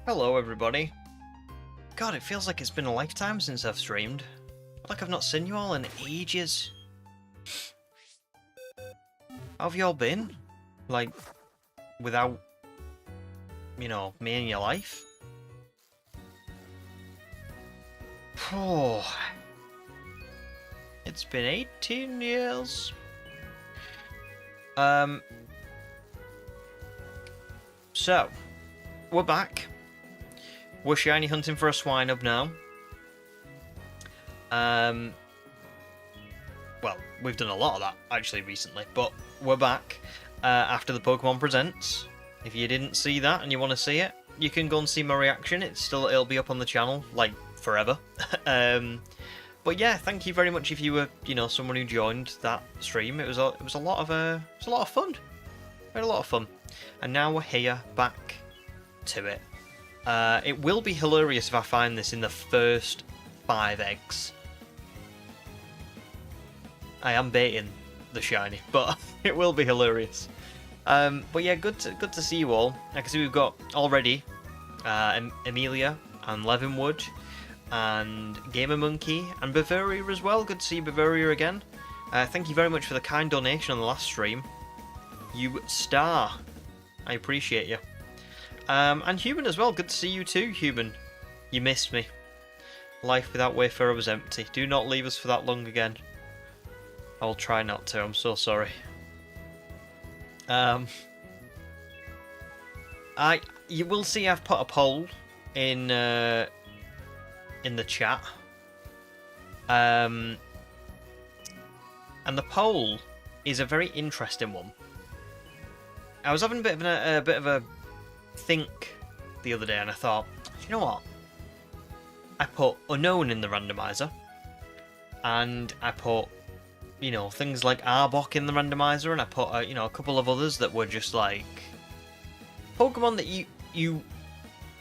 Hello everybody. God, it feels like it's been a lifetime since I've streamed. Like I've not seen you all in ages. How have you all been? Like, without, me in your life? Oh, it's been 18 years. So, we're back. We're shiny hunting for a Swinub now. Well, we've done a lot of that, actually, recently, but we're back after the Pokemon Presents. If you didn't see that and you want to see it, you can go and see my reaction. It'll be up on the channel, like, forever. But yeah, thank you very much if you were, someone who joined that stream. It was a lot of fun. We had a lot of fun. And now we're here, back to it. It will be hilarious if I find this in the first 5 eggs. I am baiting the shiny, but it will be hilarious. But yeah, good to see you all. I can see we've got already Amelia and Levinwood and Gamer Monkey and Bavaria as well. Good to see Bavaria again. Thank you very much for the kind donation on the last stream. You star. I appreciate you. And Human as well. Good to see you too, Human. You missed me. Life without Wayfarer was empty. Do not leave us for that long again. I'll try not to. I'm so sorry. You will see I've put a poll in the chat. And the poll is a very interesting one. I was having a bit of a think the other day, and I thought, you know what? I put unknown in the randomizer, and I put, things like Arbok in the randomizer, and I put, a couple of others that were just like Pokemon that you,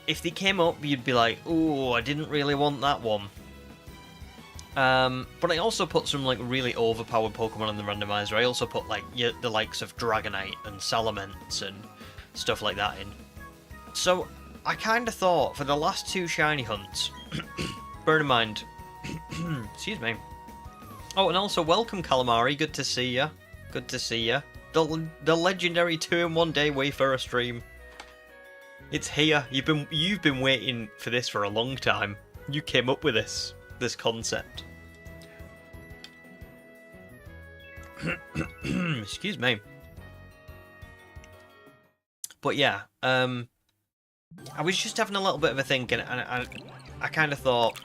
if they came up, you'd be like, oh, I didn't really want that one. But I also put some like really overpowered Pokemon in the randomizer. I also put like the likes of Dragonite and Salamence and stuff like that in. So I kind of thought for the last 2 shiny hunts, bear in mind, excuse me. Oh, and also welcome Calamari. Good to see ya. Good to see ya. The legendary 2-in-1 day Wayfarer stream. It's here. You've been waiting for this for a long time. You came up with this concept. Excuse me. But yeah, I was just having a little bit of a think, and I kind of thought,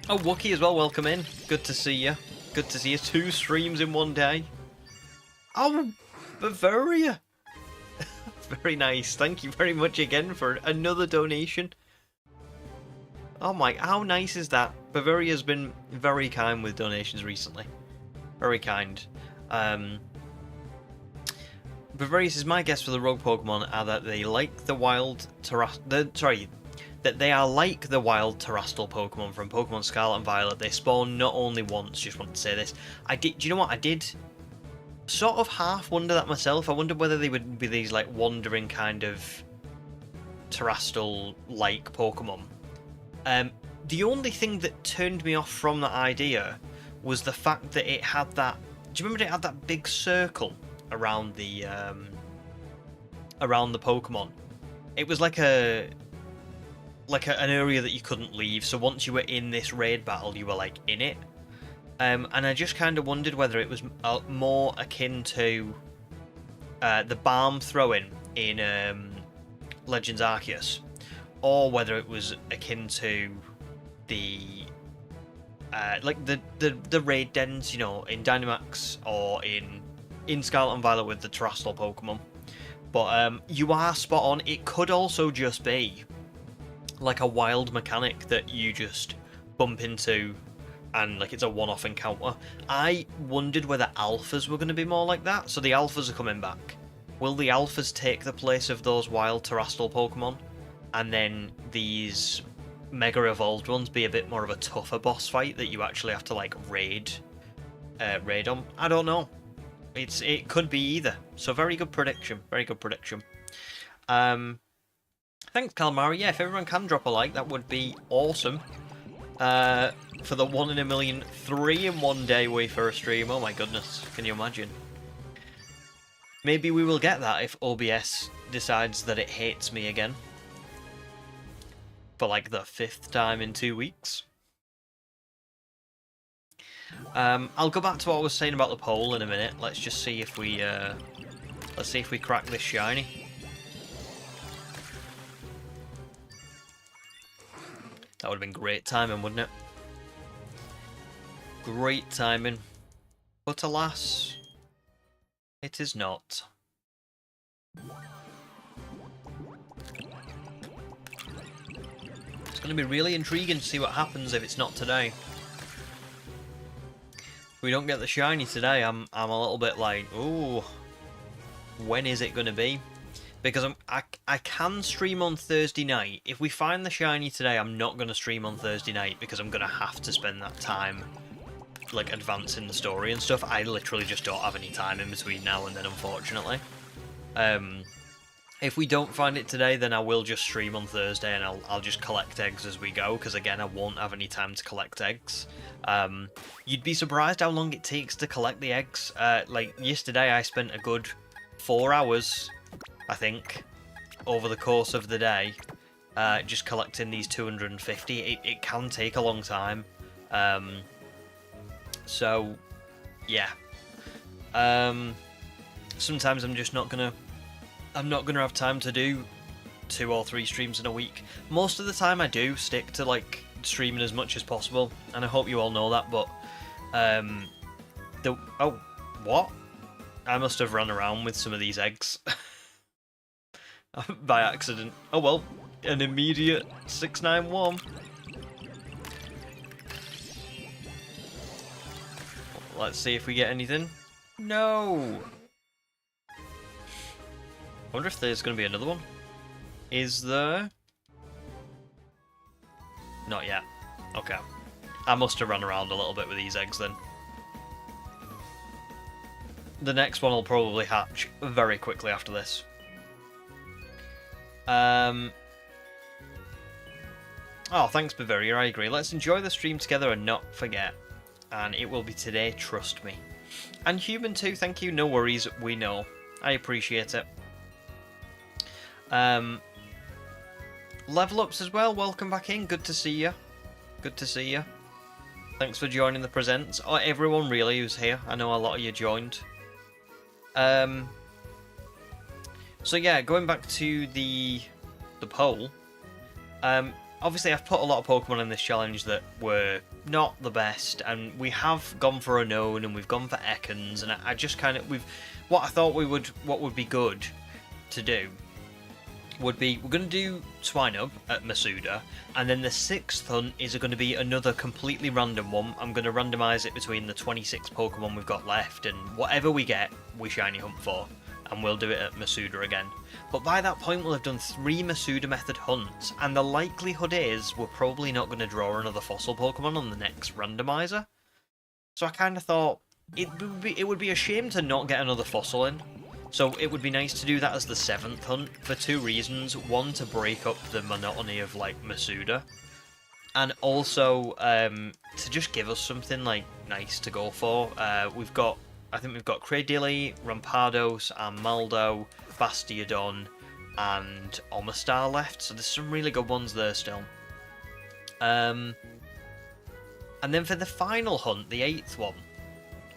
oh, Wookie as well, welcome in. Good to see you. Good to see you. 2 streams in one day. Oh, Bavaria. Very nice. Thank you very much again for another donation. Oh my, how nice is that? Bavaria's been very kind with donations recently. Very kind. Bavaria says, my guess for the rogue Pokemon are that they like the wild that they are like the wild terrestrial Pokemon from Pokemon Scarlet and Violet. They spawn not only once. Just wanted to say this. Do you know what? I did sort of half wonder that myself. I wondered whether they would be these like wandering kind of terrestrial-like Pokemon. The only thing that turned me off from that idea was the fact that it had that. Do you remember it had that big circle around the Pokemon? It was like an area that you couldn't leave. So once you were in this raid battle, you were like in it. And I just kind of wondered whether it was more akin to the balm throwing in Legends Arceus, or whether it was akin to the the raid dens, in Dynamax or in Scarlet and Violet with the terrestrial Pokemon. But you are spot on. It could also just be like a wild mechanic that you just bump into, and like it's a one-off encounter. I wondered whether alphas were going to be more like that. So the alphas are coming back. Will the alphas take the place of those wild terrestrial Pokemon, and then these mega evolved ones be a bit more of a tougher boss fight that you actually have to like raid on? I don't know. It could be either. So very good prediction. Very good prediction. Thanks, Calamari. Yeah, if everyone can drop a like, that would be awesome. For the 1 in a million, 3 in one day way for a stream. Oh my goodness, can you imagine? Maybe we will get that if OBS decides that it hates me again. For like the 5th time in 2 weeks. I'll go back to what I was saying about the poll in a minute. Let's just see if we crack this shiny. That would have been great timing, wouldn't it? Great timing. But alas, it is not. It's going to be really intriguing to see what happens if it's not today. If we don't get the shiny today, I'm a little bit like, ooh, when is it going to be? Because I can stream on Thursday night. If we find the shiny today, I'm not going to stream on Thursday night because I'm going to have to spend that time like advancing the story and stuff. I literally just don't have any time in between now and then, unfortunately. If we don't find it today, then I will just stream on Thursday and I'll just collect eggs as we go, because again, I won't have any time to collect eggs. You'd be surprised how long it takes to collect the eggs. Like yesterday, I spent a good 4 hours, I think, over the course of the day, just collecting these 250. It can take a long time. So, yeah. Sometimes I'm just not gonna have time to do 2 or 3 streams in a week. Most of the time I do stick to like streaming as much as possible, and I hope you all know that, but oh, what? I must have run around with some of these eggs by accident. Oh well, an immediate 691. Let's see if we get anything. No! I wonder if there's going to be another one. Is there? Not yet. Okay. I must have run around a little bit with these eggs then. The next one will probably hatch very quickly after this. Oh, thanks, Bavaria. I agree. Let's enjoy the stream together and not forget. And it will be today, trust me. And Human too, thank you. No worries, we know. I appreciate it. Level Ups as well, welcome back in. Good to see you. Good to see you. Thanks for joining the presents. Oh, everyone really who's here. I know a lot of you joined. So yeah, going back to the poll. Obviously, I've put a lot of Pokemon in this challenge that were not the best, and we have gone for Unknown and we've gone for Ekans, and I just kind of what I thought what would be good to do would be we're going to do Swinub at Masuda, and then the 6th hunt is going to be another completely random one. I'm going to randomise it between the 26 Pokemon we've got left, and whatever we get, we shiny hunt for, and we'll do it at Masuda again. But by that point, we'll have done 3 Masuda method hunts, and the likelihood is we're probably not going to draw another fossil Pokemon on the next randomizer. So I kind of thought it would be a shame to not get another fossil in. So it would be nice to do that as the 7th hunt for 2 reasons. One, to break up the monotony of like Masuda, and also to just give us something like nice to go for. I think we've got Cradily, Rampados, Amaldo, Bastiodon, and Omastar left, so there's some really good ones there still. And then for the final hunt, the 8th one,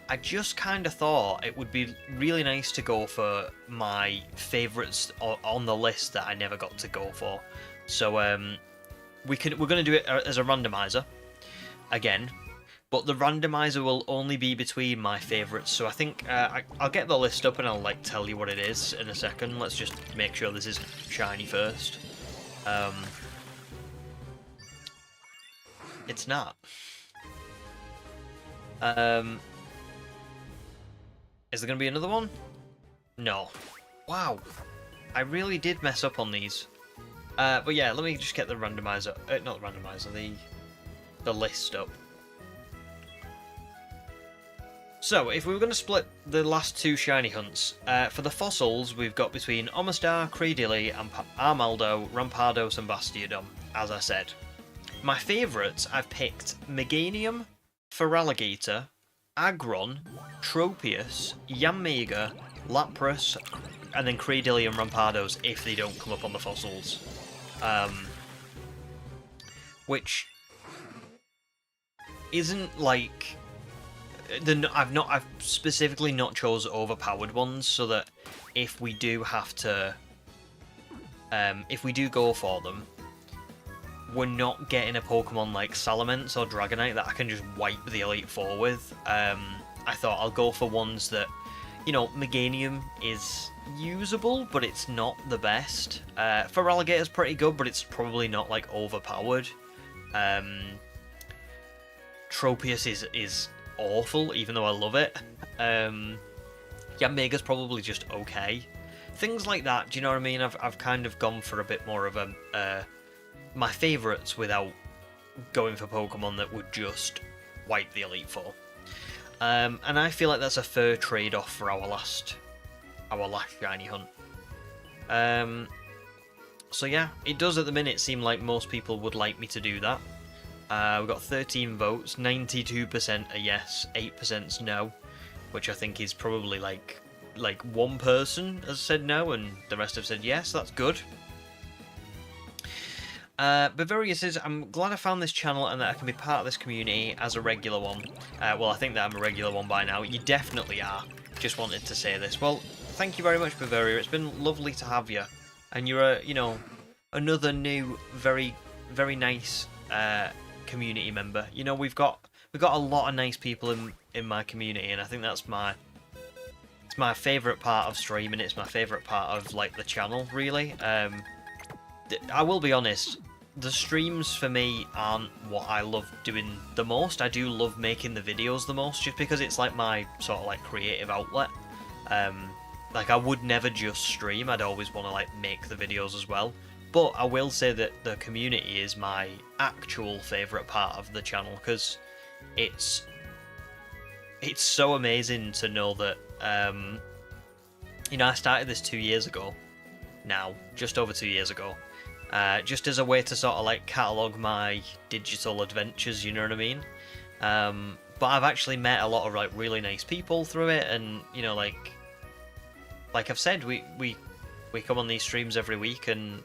I just kind of thought it would be really nice to go for my favourites on the list that I never got to go for. So we're going to do it as a randomizer again. But the randomizer will only be between my favourites, so I think I'll get the list up and I'll like tell you what it is in a second. Let's just make sure this isn't shiny first. It's not. Is there going to be another one? No. Wow. I really did mess up on these. But yeah, let me just get the randomizer. Not the randomizer, the list up. So, if we were going to split the last two shiny hunts, for the fossils, we've got between Omastar, Creedilly, and Armaldo, Rampardos, and Bastiodon, as I said. My favourites, I've picked Meganium, Feraligatr, Agron, Tropius, Yanmega, Lapras, and then Creedilly and Rampardos if they don't come up on the fossils. Which isn't like... I've specifically not chose overpowered ones, so that if we do have to, if we do go for them, we're not getting a Pokemon like Salamence or Dragonite that I can just wipe the Elite Four with. I thought I'll go for ones that, you know, Meganium is usable, but it's not the best. Feraligator's pretty good, but it's probably not like overpowered. Tropius is awful, even though I love it. Yanmega's probably just okay. Things like that, do you know what I mean? I've kind of gone for a bit more of a my favourites without going for Pokemon that would just wipe the Elite Four. And I feel like that's a fair trade-off for our last shiny hunt. So yeah, it does at the minute seem like most people would like me to do that. We've got 13 votes, 92% are yes, 8%'s no, which I think is probably like one person has said no and the rest have said yes. That's good. Bavaria says, I'm glad I found this channel and that I can be part of this community as a regular one. Well, I think that I'm a regular one by now. You definitely are. Just wanted to say this. Well, thank you very much, Bavaria. It's been lovely to have you. And you're you know, another new, very, very nice community member. You know, we've got a lot of nice people in my community, and I think that's it's my favourite part of streaming. It's my favourite part of like the channel, really. I will be honest, the streams for me aren't what I love doing the most. I do love making the videos the most, just because it's like my sort of like creative outlet. Like I would never just stream, I'd always want to like make the videos as well. But I will say that the community is my actual favourite part of the channel, because it's so amazing to know that, you know, I started this 2 years ago now, just over 2 years ago, just as a way to sort of like catalogue my digital adventures, you know what I mean? But I've actually met a lot of like really nice people through it, and you know, like I've said, we come on these streams every week, and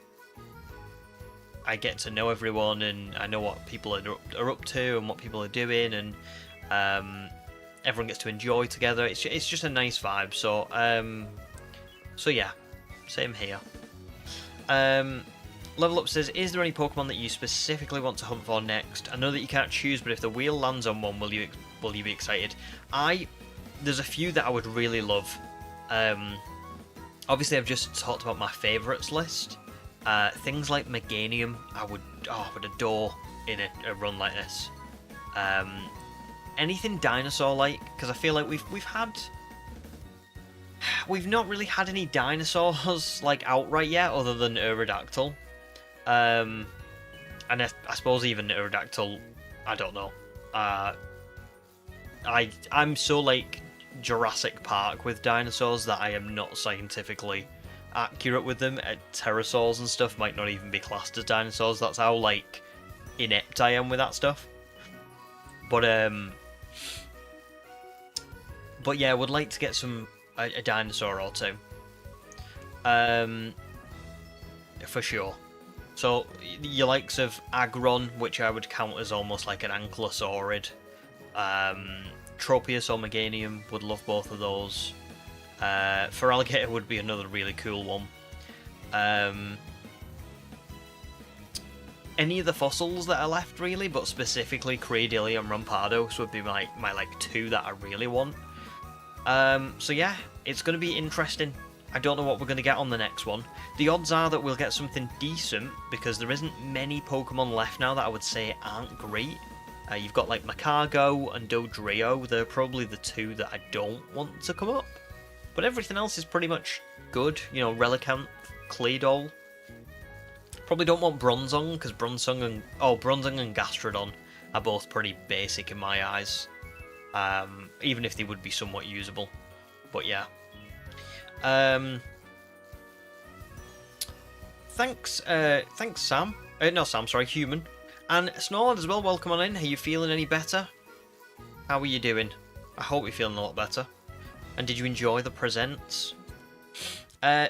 I get to know everyone, and I know what people are up to and what people are doing, and everyone gets to enjoy together. It's just a nice vibe. So so yeah, same here. Level Up says, is there any Pokemon that you specifically want to hunt for next? I know that you can't choose, but if the wheel lands on one, will you be excited? There's a few that I would really love. Obviously, I've just talked about my favourites list. Things like Meganium, I would adore in a run like this. Anything dinosaur-like, because I feel like we've not really had any dinosaurs like outright yet, other than Aerodactyl. And I suppose even Aerodactyl, I don't know. I'm so like Jurassic Park with dinosaurs that I am not scientifically accurate with them. Pterosaurs and stuff might not even be classed as dinosaurs. That's how like inept I am with that stuff. But yeah, I would like to get a dinosaur or two. For sure. So your likes of Agron, which I would count as almost like an ankylosaurid. Tropius or Meganium, would love both of those. Feraligatr would be another really cool one. Any of the fossils that are left, really, but specifically Creedilly and Rampardos would be my like two that I really want. So yeah, it's going to be interesting. I don't know what we're going to get on the next one. The odds are that we'll get something decent, because there isn't many Pokemon left now that I would say aren't great. You've got like Macargo and Dodrio. They're probably the two that I don't want to come up. But everything else is pretty much good. You know, Relicanth, Claydol. Probably don't want Bronzong, because Bronzong and Gastrodon are both pretty basic in my eyes. even if they would be somewhat usable. But yeah. Thanks Sam. No, Sam, sorry, Human. And Snorlad as well, welcome on in. Are you feeling any better? How are you doing? I hope you're feeling a lot better. And did you enjoy the presents?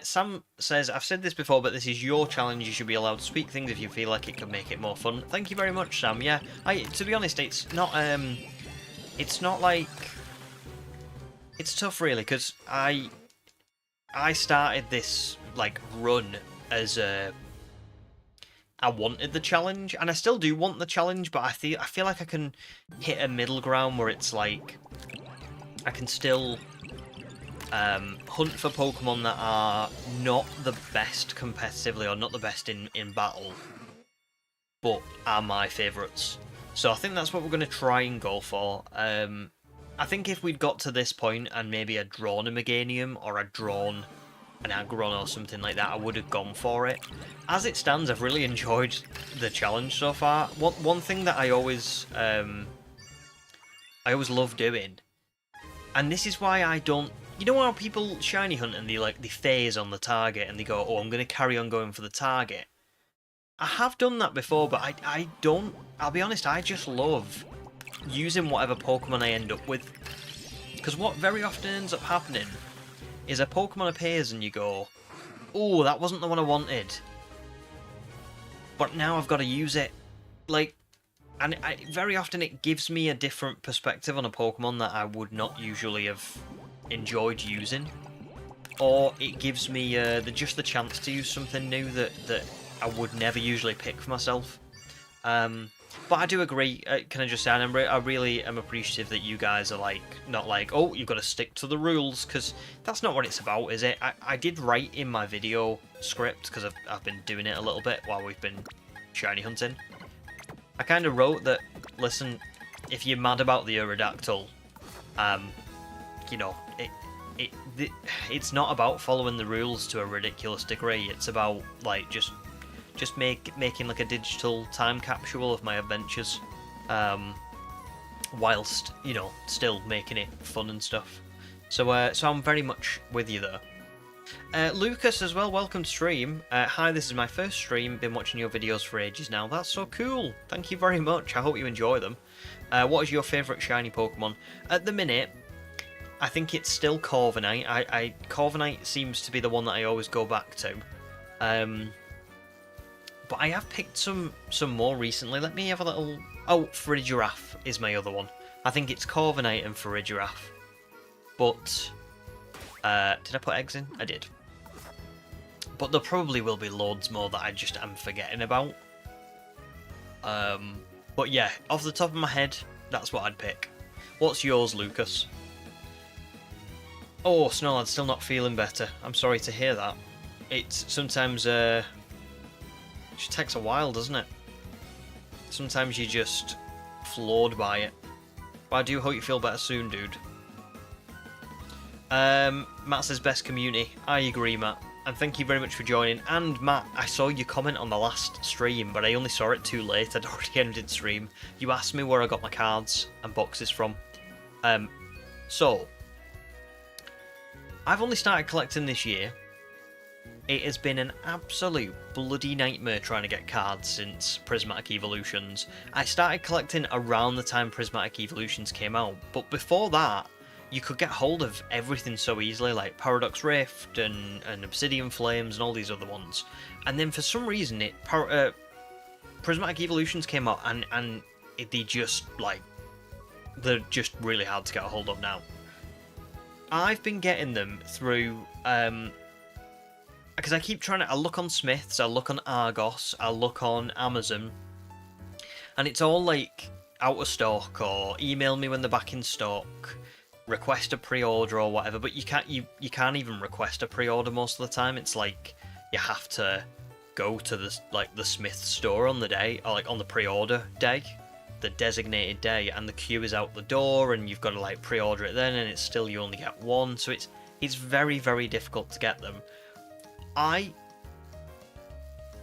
Sam says, I've said this before, but this is your challenge. You should be allowed to speak things if you feel like it can make it more fun. Thank you very much, Sam. Yeah, to be honest, it's not like... It's tough, really, because I started this, like, run as a... I wanted the challenge, and I still do want the challenge, but I feel like I can hit a middle ground where it's like I can still hunt for Pokemon that are not the best competitively or not the best in battle, but are my favourites. So I think that's what we're going to try and go for. I think if we'd got to this point and maybe I'd drawn a Meganium or I'd drawn an Aggron or something like that, I would have gone for it. As it stands, I've really enjoyed the challenge so far. One thing that I always love doing, and this is why I don't... You know how people shiny hunt and they phase on the target and they go, oh, I'm going to carry on going for the target? I have done that before, but I don't... I'll be honest, I just love using whatever Pokemon I end up with. Because what very often ends up happening is a Pokemon appears and you go, oh, that wasn't the one I wanted. But now I've got to use it. Like, and very often it gives me a different perspective on a Pokemon that I would not usually have enjoyed using. Or it gives me just the chance to use something new that I would never usually pick for myself. But I do agree, can I just say, and I really am appreciative that you guys are like, not like, oh, you've got to stick to the rules, because that's not what it's about, is it? I did write in my video script, because I've been doing it a little bit while we've been shiny hunting. I kind of wrote that, listen, if you're mad about the Aerodactyl, you know, it's not about following the rules to a ridiculous degree, it's about, like, just making like a digital time capsule of my adventures, whilst, you know, still making it fun and stuff. So I'm very much with you there. Lucas as well, welcome to stream. Hi, this is my first stream, been watching your videos for ages now. That's so cool, thank you very much, I hope you enjoy them. What is your favourite shiny Pokemon? At the minute, I think it's still Corviknight. Corviknight seems to be the one that I always go back to. But I have picked some more recently. Let me have a little... Oh, Farigiraf is my other one. I think it's Corviknight and Farigiraf. But, did I put eggs in? I did. But there probably will be loads more that I just am forgetting about. But yeah, off the top of my head, that's what I'd pick. What's yours, Lucas? Oh, Snorlad's still not feeling better. I'm sorry to hear that. It's sometimes... It just takes a while, doesn't it? Sometimes you're just floored by it. But I do hope you feel better soon, dude. Matt says best community. I agree, Matt. And thank you very much for joining. And Matt, I saw your comment on the last stream, but I only saw it too late. I'd already ended stream. You asked me where I got my cards and boxes from. So, I've only started collecting this year. It has been an absolute bloody nightmare trying to get cards since Prismatic Evolutions. I started collecting around the time Prismatic Evolutions came out, but before that, you could get hold of everything so easily, like Paradox Rift and Obsidian Flames and all these other ones. And then for some reason, Prismatic Evolutions came out and they're just really hard to get a hold of now. I've been getting them through... because I keep trying to... I look on Smiths, I look on Argos, I look on Amazon, and it's all like out of stock, or email me when they're back in stock, request a pre-order or whatever. But you can't even request a pre-order most of the time. It's like you have to go to the Smith store on the day, or like on the pre-order day, the designated day, and the queue is out the door, and you've got to like pre-order it then, and it's still you only get one, so it's very, very difficult to get them.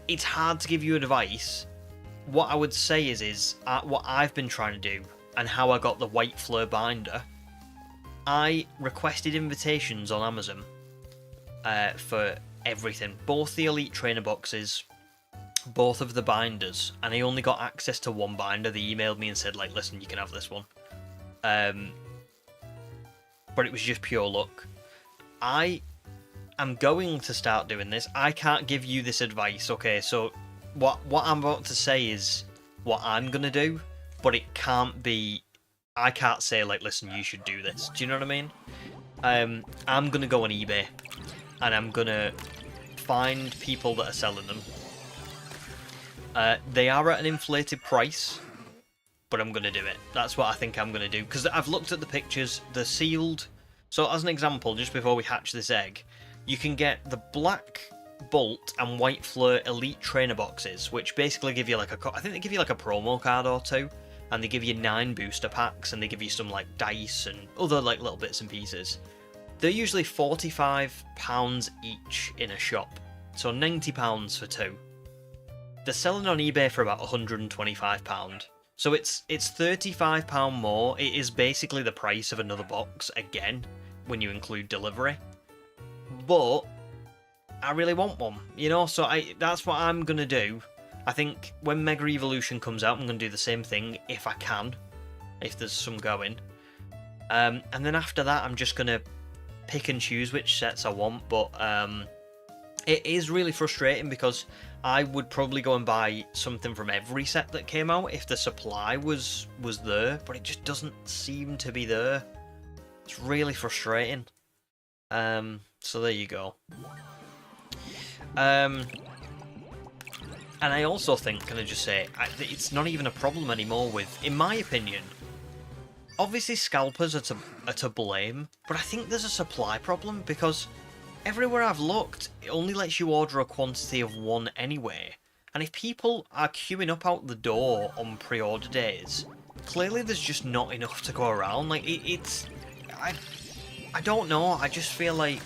It's hard to give you advice. What I would say is what I've been trying to do and how I got the white fleur binder, I requested invitations on Amazon for everything. Both the Elite Trainer boxes, both of the binders, and I only got access to one binder. They emailed me and said, like, listen, you can have this one. But it was just pure luck. I am going to start doing this. I can't give you this advice, okay? So what I'm about to say is what I'm going to do, but it can't be... I can't say, like, listen, you should do this. Do you know what I mean? I'm going to go on eBay, and I'm going to find people that are selling them. They are at an inflated price, but I'm going to do it. That's what I think I'm going to do, because I've looked at the pictures. They're sealed. So, as an example, just before we hatch this egg, you can get the black Bolt and white Fleur Elite Trainer boxes, which basically give you, like, I think they give you, like, a promo card or two. And they give you 9 booster packs, and they give you some, like, dice and other, like, little bits and pieces. They're usually £45 each in a shop, so £90 for 2. They're selling on eBay for about £125, so it's £35 more. It is basically the price of another box, again, when you include delivery. But I really want one, you know, so that's what I'm going to do. I think when Mega Evolution comes out, I'm going to do the same thing, if I can, if there's some going. And then after that, I'm just going to pick and choose which sets I want, but it is really frustrating because I would probably go and buy something from every set that came out if the supply was there, but it just doesn't seem to be there. It's really frustrating. So there you go. And I also think, can I just say, it's not even a problem anymore with, in my opinion, obviously scalpers are to blame, but I think there's a supply problem because everywhere I've looked, it only lets you order a quantity of 1 anyway. And if people are queuing up out the door on pre-order days, clearly there's just not enough to go around. Like, I don't know, I just feel like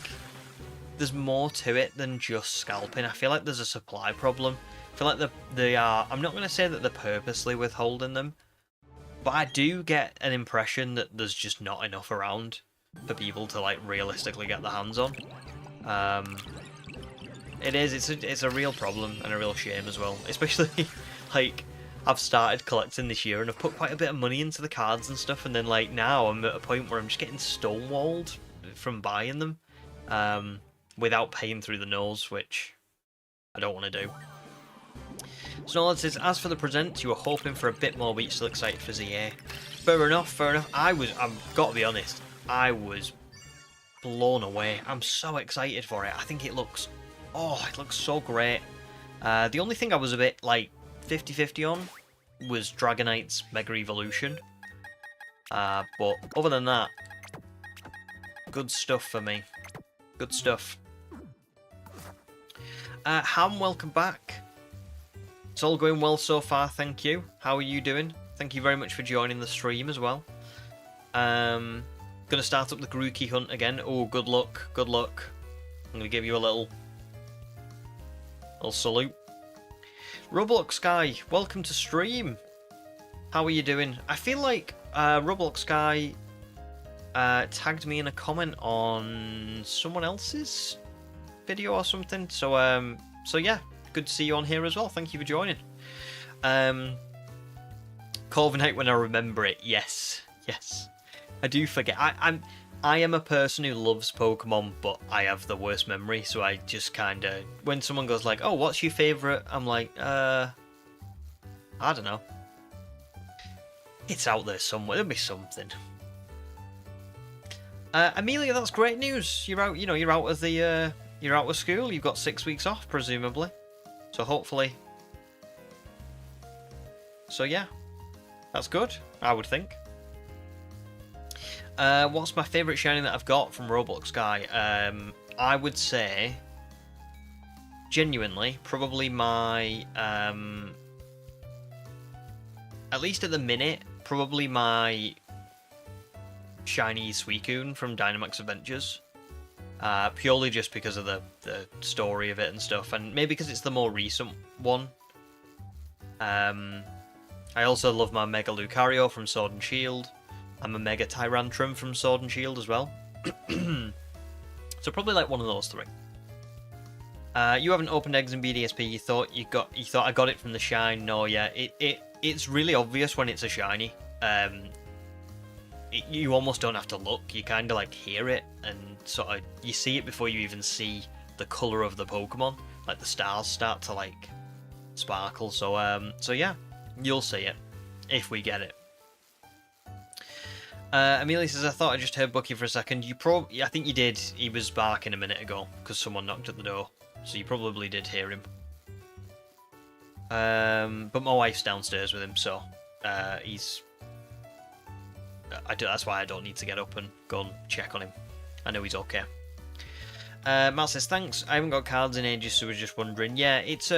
there's more to it than just scalping. I feel like there's a supply problem. I feel like they are, I'm not going to say that they're purposely withholding them, but I do get an impression that there's just not enough around for people to, like, realistically get their hands on. It's a real problem and a real shame as well, especially, like, I've started collecting this year and I've put quite a bit of money into the cards and stuff, and then, like, now I'm at a point where I'm just getting stonewalled from buying them without paying through the nose, which I don't want to do. Snowlord says, as for the presents, you were hoping for a bit more, but you're still excited for ZA. Fair enough, fair enough. I've got to be honest, I was blown away. I'm so excited for it. I think it looks so great. The only thing I was a bit, like, 50-50 on was Dragonite's Mega Evolution. But other than that, good stuff for me. Good stuff. Ham, welcome back. It's all going well so far, thank you. How are you doing? Thank you very much for joining the stream as well. Gonna start up the Grookey hunt again. Oh, good luck, good luck. I'm gonna give you a little salute. Roblox Guy, welcome to stream. How are you doing? I feel like Roblox Guy tagged me in a comment on someone else's video or something. So yeah. Good to see you on here as well. Thank you for joining. Corviknight when I remember it. Yes. I do forget. I am a person who loves Pokemon, but I have the worst memory, so I just kind of... When someone goes like, oh, what's your favourite? I'm like, I don't know. It's out there somewhere. There'll be something. Amelia, that's great news. You're out. You know, you're out of the. You're out of school. You've got 6 weeks off, presumably. So hopefully. So yeah, that's good. I would think. What's my favourite shiny that I've got from Roblox Guy? I would say, genuinely, probably my. At least at the minute, probably my SHINY Suicune from Dynamax Adventures. Purely just because of the story of it and stuff, and maybe because it's the more recent one. I I also love my Mega Lucario from Sword and Shield. I'm a Mega Tyrantrum from Sword and Shield as well. So probably like one of those three. You haven't opened eggs in BDSP. You thought I got it from the shine. No, yeah, it's really obvious when it's a shiny. You almost don't have to look. You kind of like hear it, and sort of you see it before you even see the color of the Pokemon. Like the stars start to like sparkle. So yeah, you'll see it if we get it. Amelia says, I thought I just heard Bucky for a second. I think you did. He was barking a minute ago because someone knocked at the door. So you probably did hear him. But my wife's downstairs with him, so he's... that's why I don't need to get up and go and check on him. I know he's okay. Matt says, thanks. I haven't got cards in ages, so I was just wondering. Yeah, it's...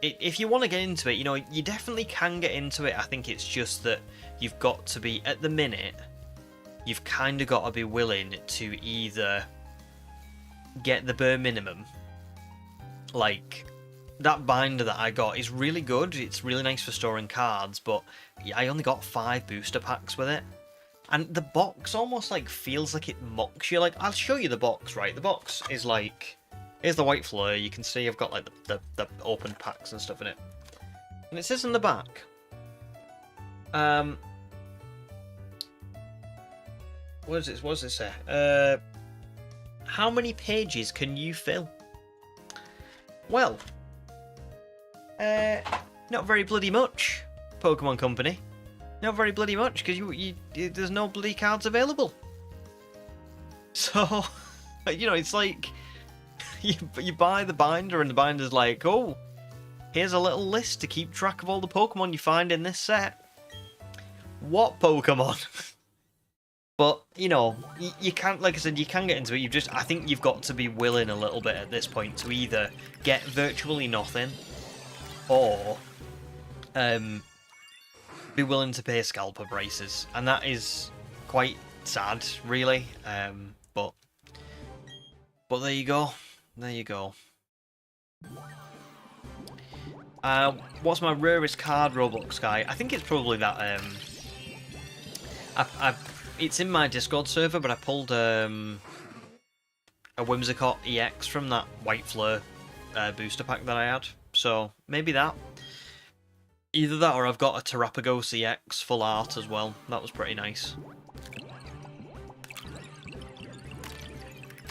if you want to get into it, you know, you definitely can get into it. I think it's just that you've got to be... At the minute, you've kind of got to be willing to either get the bare minimum. Like, that binder that I got is really good. It's really nice for storing cards, but I only got 5 booster packs with it. And the box almost, like, feels like it mocks you. Like, I'll show you the box, right? The box is, like... Here's the white flare. You can see I've got, like, the open packs and stuff in it. And it says in the back... What does it say? How many pages can you fill? Well, not very bloody much, Pokemon Company. Not very bloody much, because there's no bloody cards available. So, you know, it's like, you buy the binder and the binder's like, oh, here's a little list to keep track of all the Pokemon you find in this set. What Pokemon? But, you know, you can't, like I said, you can get into it. I think you've got to be willing a little bit at this point to either get virtually nothing or be willing to pay scalper prices. And that is quite sad, really. But there you go. There you go. What's my rarest card, Roblox guy? I think it's probably that, it's in my Discord server, but I pulled a Whimsicott EX from that White Fleur booster pack that I had. So, maybe that. Either that or I've got a Terrapagos EX full art as well. That was pretty nice.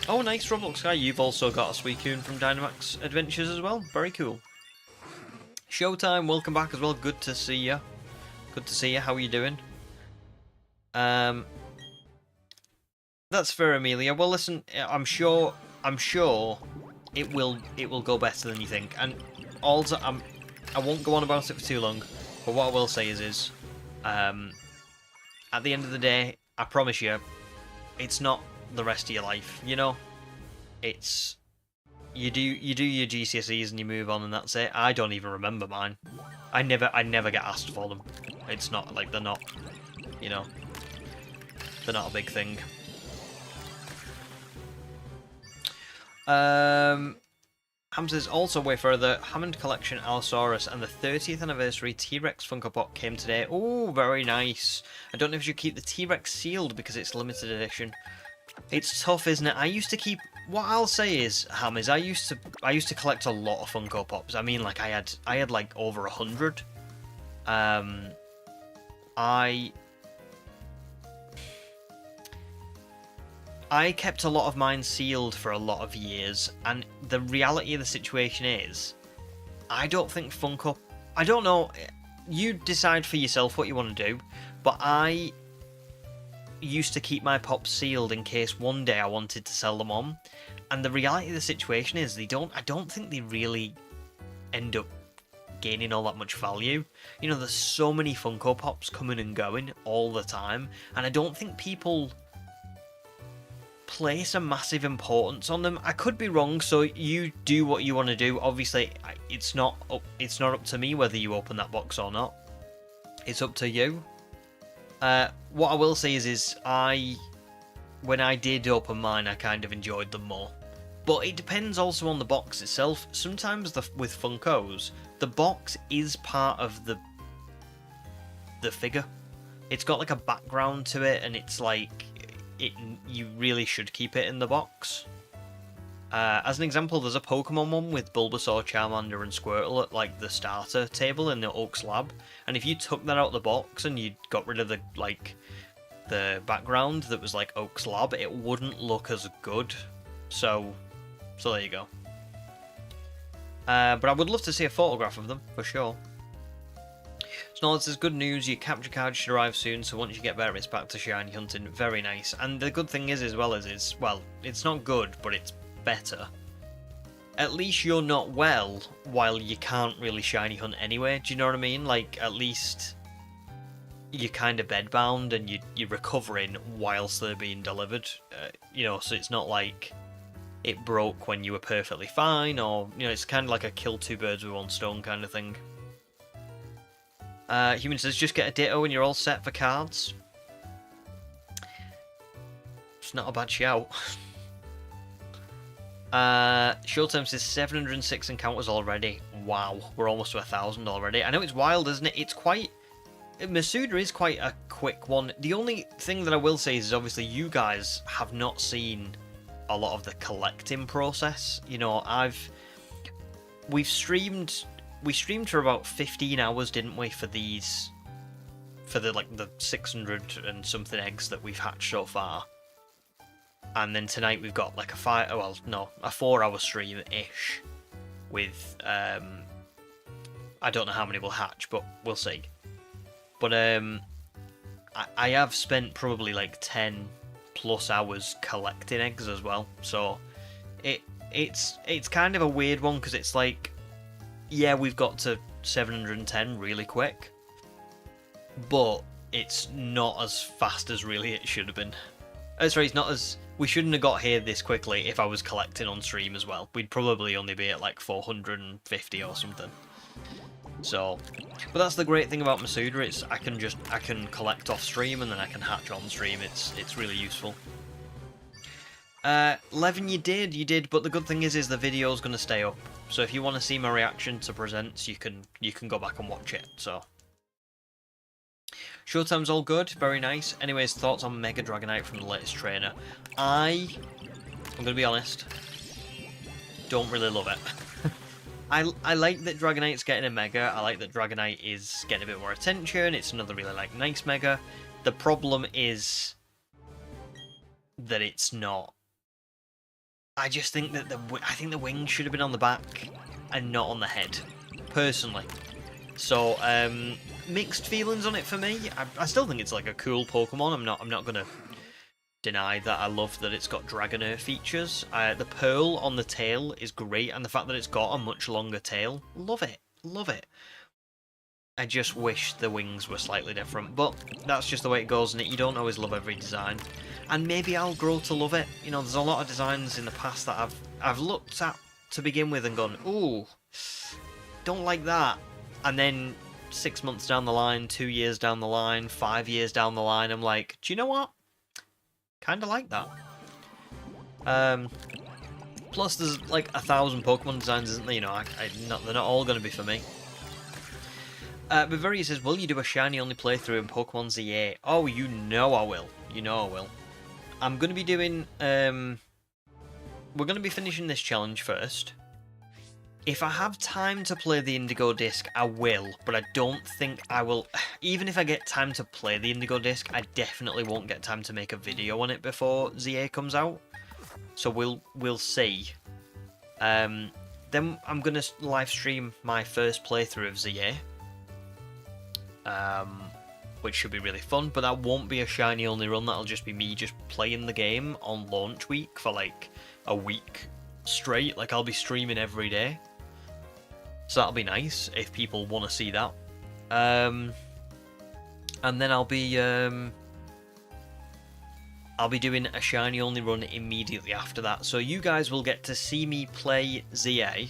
Oh, nice, Roblox guy. You've also got a Suicune from Dynamax Adventures as well. Very cool. Showtime, welcome back as well. Good to see you. Good to see you. How are you doing? That's fair, Amelia. Well, listen, I'm sure it will go better than you think. And also, I won't go on about it for too long. But what I will say is, at the end of the day, I promise you, it's not the rest of your life. You know, it's you do your GCSEs and you move on, and that's it. I don't even remember mine. I never get asked for them. It's not like they're not, you know, they're not a big thing. Ham says, also way further, Hammond Collection Allosaurus and the 30th anniversary T-Rex Funko Pop came today. Oh, very nice. I don't know if you keep the T-Rex sealed because it's limited edition. It's tough, isn't it? I used to keep... What I'll say is, Ham, is I used to collect a lot of Funko Pops. I mean, like, I had like over 100. I kept a lot of mine sealed for a lot of years, and the reality of the situation is, I don't think Funko... I don't know, you decide for yourself what you want to do, but I used to keep my pops sealed in case one day I wanted to sell them on, and the reality of the situation is, I don't think they really end up gaining all that much value. You know, there's so many Funko Pops coming and going all the time, and I don't think people place a massive importance on them. I could be wrong, so you do what you want to do. Obviously, it's not up to me whether you open that box or not. It's up to you. What I will say is when I did open mine, I kind of enjoyed them more. But it depends also on the box itself. Sometimes with Funkos, the box is part of the figure. It's got like a background to it, and it's like you really should keep it in the box. As an example, there's a Pokemon one with Bulbasaur, Charmander, and Squirtle at like the starter table in the Oak's lab, and if you took that out of the box and you got rid of the background that was like Oak's lab, it wouldn't look as good. So there you go. But I would love to see a photograph of them for sure. So this is good news. Your capture card should arrive soon, so once you get there, it's back to shiny hunting. Very nice. And the good thing is, as well, is well, it's not good, but it's better. At least you're not well while you can't really shiny hunt anyway. Do you know what I mean? Like, at least you're kind of bedbound and you're recovering whilst they're being delivered. You know, so it's not like it broke when you were perfectly fine, or, you know, it's kind of like a kill two birds with one stone kind of thing. Human says, just get a Ditto and you're all set for cards. It's not a bad shout. Short term says 706 encounters already. Wow, we're almost to 1,000 already. I know it's wild, isn't it? It's quite... Masuda is quite a quick one. The only thing that I will say is obviously you guys have not seen a lot of the collecting process. You know, we streamed for about 15 hours, didn't we, for these, for the 600 and something eggs that we've hatched so far. And then tonight we've got like a 4-hour stream-ish with, I don't know how many we'll hatch, but we'll see. But I have spent probably like 10 plus hours collecting eggs as well, so it's kind of a weird one, because it's like, yeah, we've got to 710 really quick, but it's not as fast as really it should have been. Sorry, it's not as... We shouldn't have got here this quickly if I was collecting on stream as well. We'd probably only be at like 450 or something. So, but that's the great thing about Masuda, it's I can collect off stream and then I can hatch on stream. It's really useful. Levin, you did, but the good thing is the video's going to stay up. So if you want to see my reaction to presents, you can go back and watch it. So Showtime's all good, very nice. Anyways, thoughts on Mega Dragonite from the latest trainer? I'm going to be honest, don't really love it. I like that Dragonite's getting a Mega. I like that Dragonite is getting a bit more attention. It's another really nice Mega. The problem is that it's not. I just think that the wings should have been on the back and not on the head, personally. So mixed feelings on it for me. I still think it's like a cool Pokemon. I'm not gonna deny that I love that it's got Dragonair features. The pearl on the tail is great, and the fact that it's got a much longer tail, love it, love it. I just wish the wings were slightly different, but that's just the way it goes, and you don't always love every design. And maybe I'll grow to love it. You know, there's a lot of designs in the past that I've looked at to begin with and gone, ooh, don't like that. And then 6 months down the line, 2 years down the line, 5 years down the line, I'm like, do you know what? Kind of like that. Plus, there's like 1,000 Pokemon designs, isn't there? You know, they're not all going to be for me. Bavaria says, will you do a shiny only playthrough in Pokemon ZA? Oh, you know I will. You know I will. I'm going to be doing... we're going to be finishing this challenge first. If I have time to play the Indigo Disc, I will, but I don't think I will... Even if I get time to play the Indigo Disc, I definitely won't get time to make a video on it before ZA comes out. So we'll see. Then I'm going to live stream my first playthrough of ZA. Which should be really fun, but that won't be a shiny only run. That'll just be me just playing the game on launch week for like a week straight. Like, I'll be streaming every day, so that'll be nice if people want to see that. And then I'll be doing a shiny only run immediately after that, so you guys will get to see me play ZA,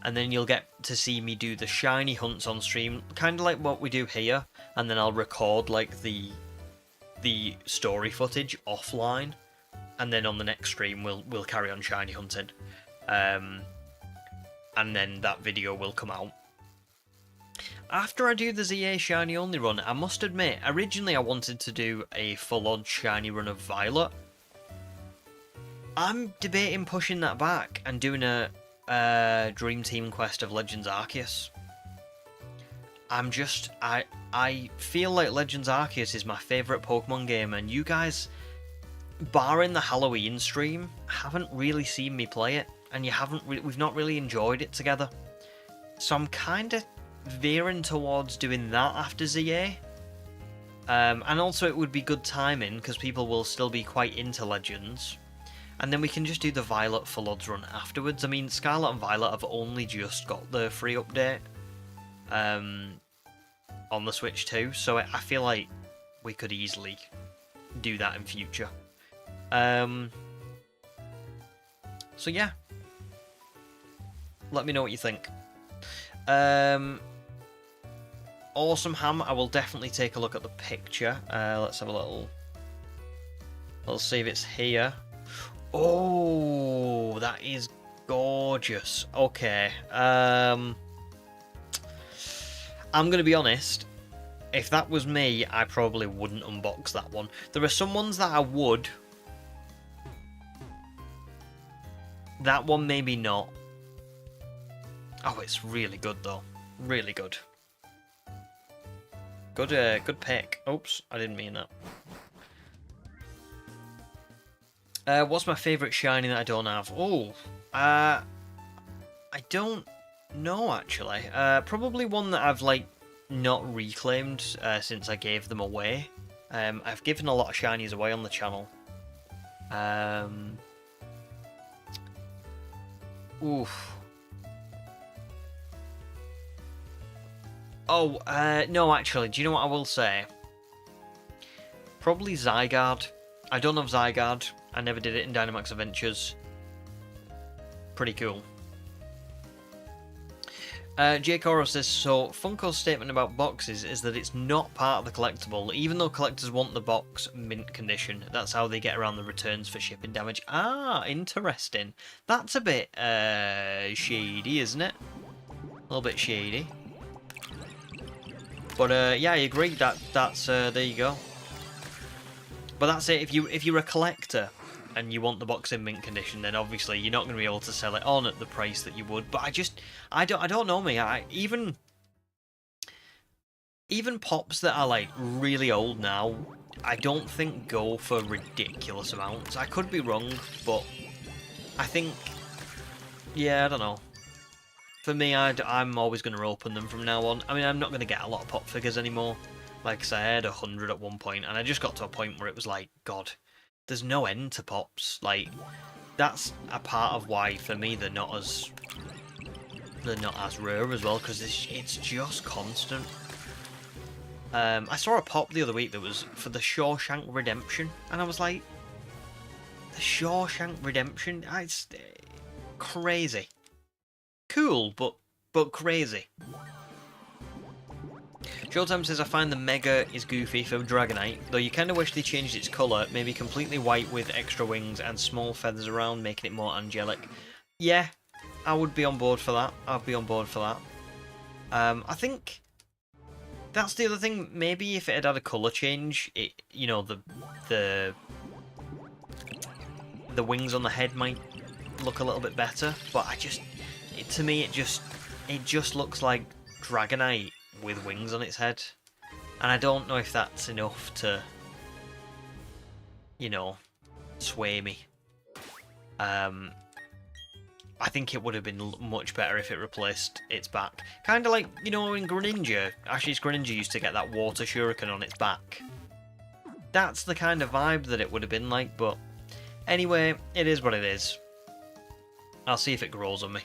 and then you'll get to see me do the shiny hunts on stream, kind of like what we do here, and then I'll record like the story footage offline, and then on the next stream we'll carry on shiny hunting, and then that video will come out. After I do the ZA shiny only run, I must admit, originally I wanted to do a full-on shiny run of Violet. I'm debating pushing that back and doing a Dream Team quest of Legends Arceus. I feel like Legends Arceus is my favourite Pokemon game, and you guys, barring the Halloween stream, haven't really seen me play it, and we've not really enjoyed it together. So I'm kind of veering towards doing that after ZA. And also it would be good timing, because people will still be quite into Legends. And then we can just do the Violet Full Odds run afterwards. I mean, Scarlet and Violet have only just got the free update on the Switch too, so I feel like we could easily do that in future. So yeah, let me know what you think. Awesome Ham, I will definitely take a look at the picture. Let's have a little... Let's see if it's here. Oh, that is gorgeous. Okay. I'm going to be honest. If that was me, I probably wouldn't unbox that one. There are some ones that I would. That one maybe not. Oh, it's really good though. Really good. Good pick. Oops, I didn't mean that. What's my favourite shiny that I don't have? Oh, I don't know actually. Probably one that I've like not reclaimed since I gave them away. I've given a lot of shinies away on the channel. Oof. Oh, no, actually, do you know what I will say? Probably Zygarde. I don't have Zygarde. I never did it in Dynamax Adventures. Pretty cool. Jake Oro says, so Funko's statement about boxes is that it's not part of the collectible, even though collectors want the box mint condition. That's how they get around the returns for shipping damage. Ah, interesting. That's a bit shady, isn't it? A little bit shady. But yeah, I agree. That's there you go. But that's it. If you're a collector and you want the box in mint condition, then obviously you're not going to be able to sell it on at the price that you would. But I don't know me. Even pops that are like really old now, I don't think go for ridiculous amounts. I could be wrong, but I think, yeah, I don't know. For me, I'm always going to open them from now on. I mean, I'm not going to get a lot of pop figures anymore. Like I said, I had 100 at one point, and I just got to a point where it was like, God, there's no end to pops. Like, that's a part of why, for me, they're not as rare as well, because it's just constant. I saw a pop the other week that was for the Shawshank Redemption, and I was like, the Shawshank Redemption? It's crazy. Cool, but crazy. Showtime says, I find the Mega is goofy for Dragonite, though you kind of wish they changed its colour, maybe completely white with extra wings and small feathers around, making it more angelic. Yeah, I would be on board for that. I'd be on board for that. I think that's the other thing. Maybe if it had a colour change, you know, the wings on the head might look a little bit better. But to me, it just looks like Dragonite with wings on its head, and I don't know if that's enough to, you know, sway me. I think it would have been much better if it replaced its back. Kind of like, you know, in Greninja. Actually, Greninja used to get that water shuriken on its back. That's the kind of vibe that it would have been like, but anyway, it is what it is. I'll see if it grows on me.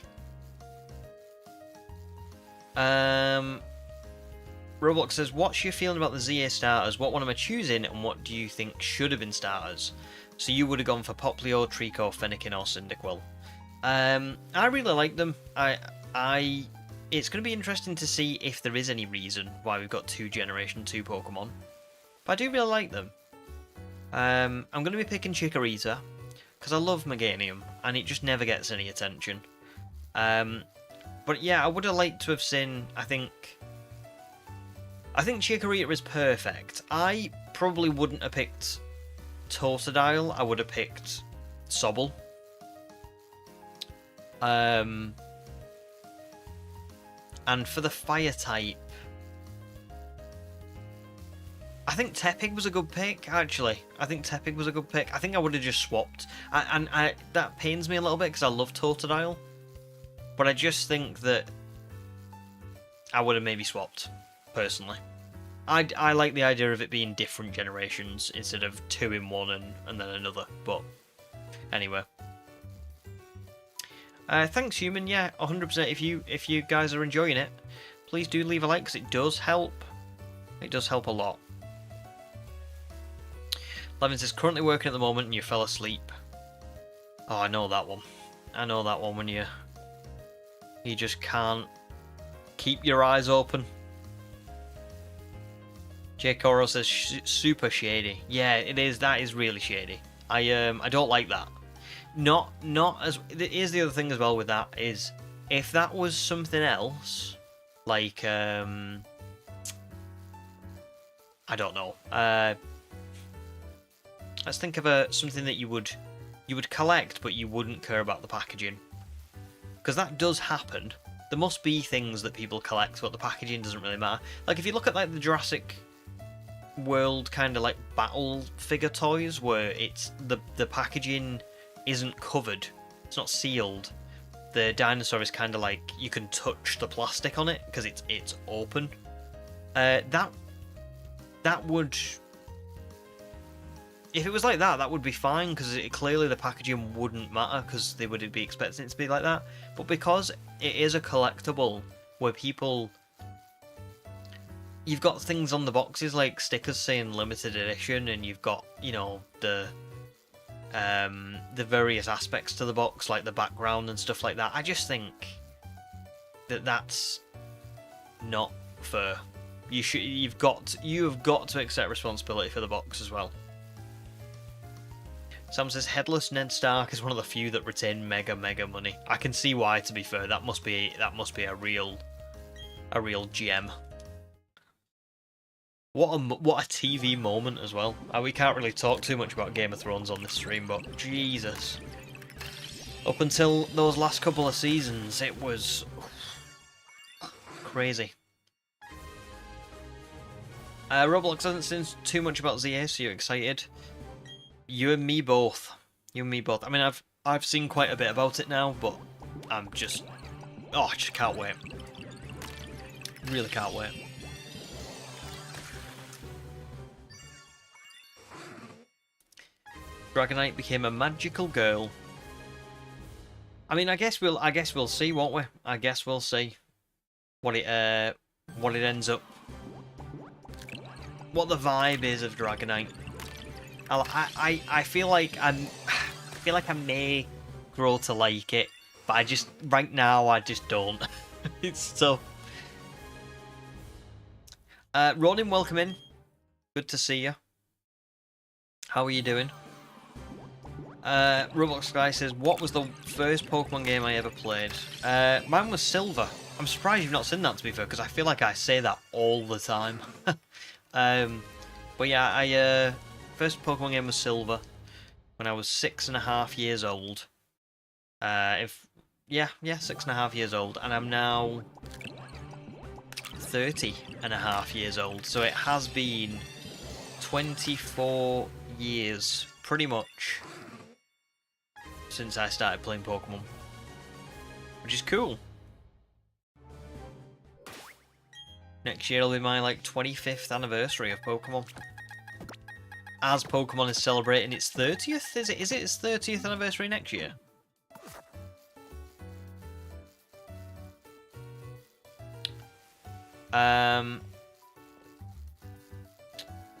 Roblox says, what's your feeling about the ZA starters? What one am I choosing, and what do you think should have been starters? So you would have gone for Poplio, Trico, Fennekin, or Cyndaquil. I really like them. It's going to be interesting to see if there is any reason why we've got two Generation 2 Pokemon. But I do really like them. I'm going to be picking Chikorita. because I love Meganium, and it just never gets any attention. But yeah, I would have liked to have seen, I think Chikorita is perfect. I probably wouldn't have picked Totodile, I would have picked Sobble. And for the fire type, I think Tepig was a good pick, actually. I think Tepig was a good pick. I think I would have just swapped. And that pains me a little bit because I love Totodile. But I just think that I would have maybe swapped, personally. I like the idea of it being different generations instead of 2 in 1 and then another. But anyway. Thanks, Human. Yeah, 100%. If you guys are enjoying it, please do leave a like because it does help. It does help a lot. Levin says, currently working at the moment and you fell asleep. Oh, I know that one. I know that one when you just can't keep your eyes open. J. Coro says, super shady. Yeah, it is. That is really shady. I don't like that. Not as. Here's the other thing as well with that is, if that was something else, like I don't know. Let's think of something that you would collect, but you wouldn't care about the packaging, because that does happen. There must be things that people collect, but the packaging doesn't really matter. Like if you look at like the Jurassic World kind of like battle figure toys, where it's the packaging isn't covered, it's not sealed. The dinosaur is kind of like you can touch the plastic on it because it's open. That would, if it was like that, that would be fine because clearly the packaging wouldn't matter because they would be expecting it to be like that. But because it is a collectible where people, you've got things on the boxes like stickers saying limited edition, and you've got, you know, the various aspects to the box, like the background and stuff like that. I just think that that's not fair. You have got to accept responsibility for the box as well. Sam says Headless Ned Stark is one of the few that retain mega money. I can see why, to be fair. That must be a real gem. What a TV moment as well. We can't really talk too much about Game of Thrones on this stream, but Jesus. Up until those last couple of seasons, it was crazy. Roblox hasn't seen too much about ZA, so you're excited? You and me both. You and me both. I mean, I've seen quite a bit about it now, but I just can't wait. Really can't wait. Dragonite became a magical girl. I mean, I guess we'll see, won't we? I guess we'll see what it ends up, what the vibe is of Dragonite. I feel like I may grow to like it, but right now I just don't. It's tough. Ronin, welcome in. Good to see you. How are you doing? Roblox Guy says, what was the first Pokemon game I ever played? Mine was Silver. I'm surprised you've not seen that, to be fair, because I feel like I say that all the time. But yeah, first Pokemon game was Silver when I was 6.5 years old. 6.5 years old, and I'm now 30.5 years old. So it has been 24 years, pretty much, since I started playing Pokemon, which is cool. Next year will be my 25th anniversary of Pokemon. As Pokemon is celebrating its 30th, is it its 30th anniversary next year?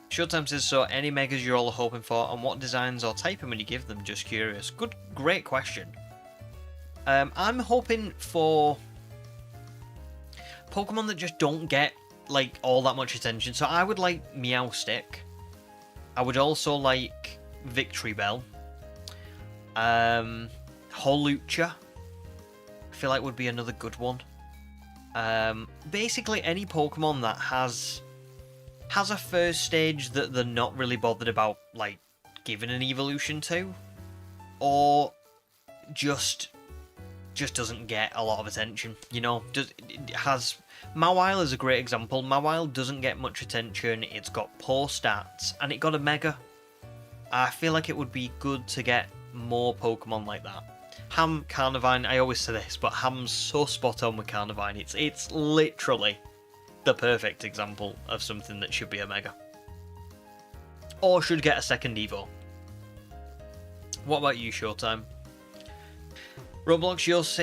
Showtime says, so any megas you're all hoping for, and what designs or typing would you give them? Just curious. Great question. I'm hoping for Pokemon that just don't get all that much attention. So I would like Meowstic. I would also like Victory Bell. Holucha, I feel like would be another good one. Basically any Pokemon that has a first stage that they're not really bothered about, like, giving an evolution to, or just doesn't get a lot of attention, you know. Mawile is a great example. Mawile doesn't get much attention, it's got poor stats, and it got a Mega. I feel like it would be good to get more Pokemon like that. Carnivine, I always say this, but Ham's so spot on with Carnivine. It's literally the perfect example of something that should be a Mega. Or should get a second Evo. What about you, Showtime? Roblox, yours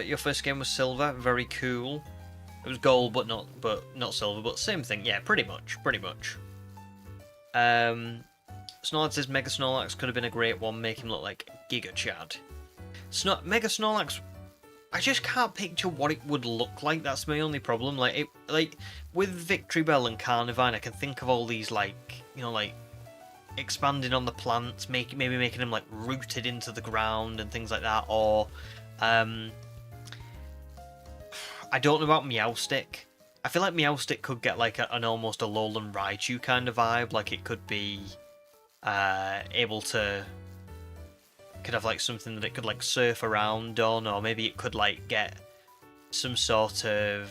your first game was silver, very cool. It was gold, but not silver, but same thing. Yeah, pretty much. Snorlax says Mega Snorlax could have been a great one, make him look like Giga Chad. Mega Snorlax, I just can't picture what it would look like. That's my only problem. Like with Victory Bell and Carnivine, I can think of all these, like, you know, like expanding on the plants, maybe making them like rooted into the ground and things like that. Or I don't know about Meowstic. I feel like Meowstic could get like an almost a Alolan Raichu kind of vibe. Like it could be could have like something that it could like surf around on, or maybe it could like get some sort of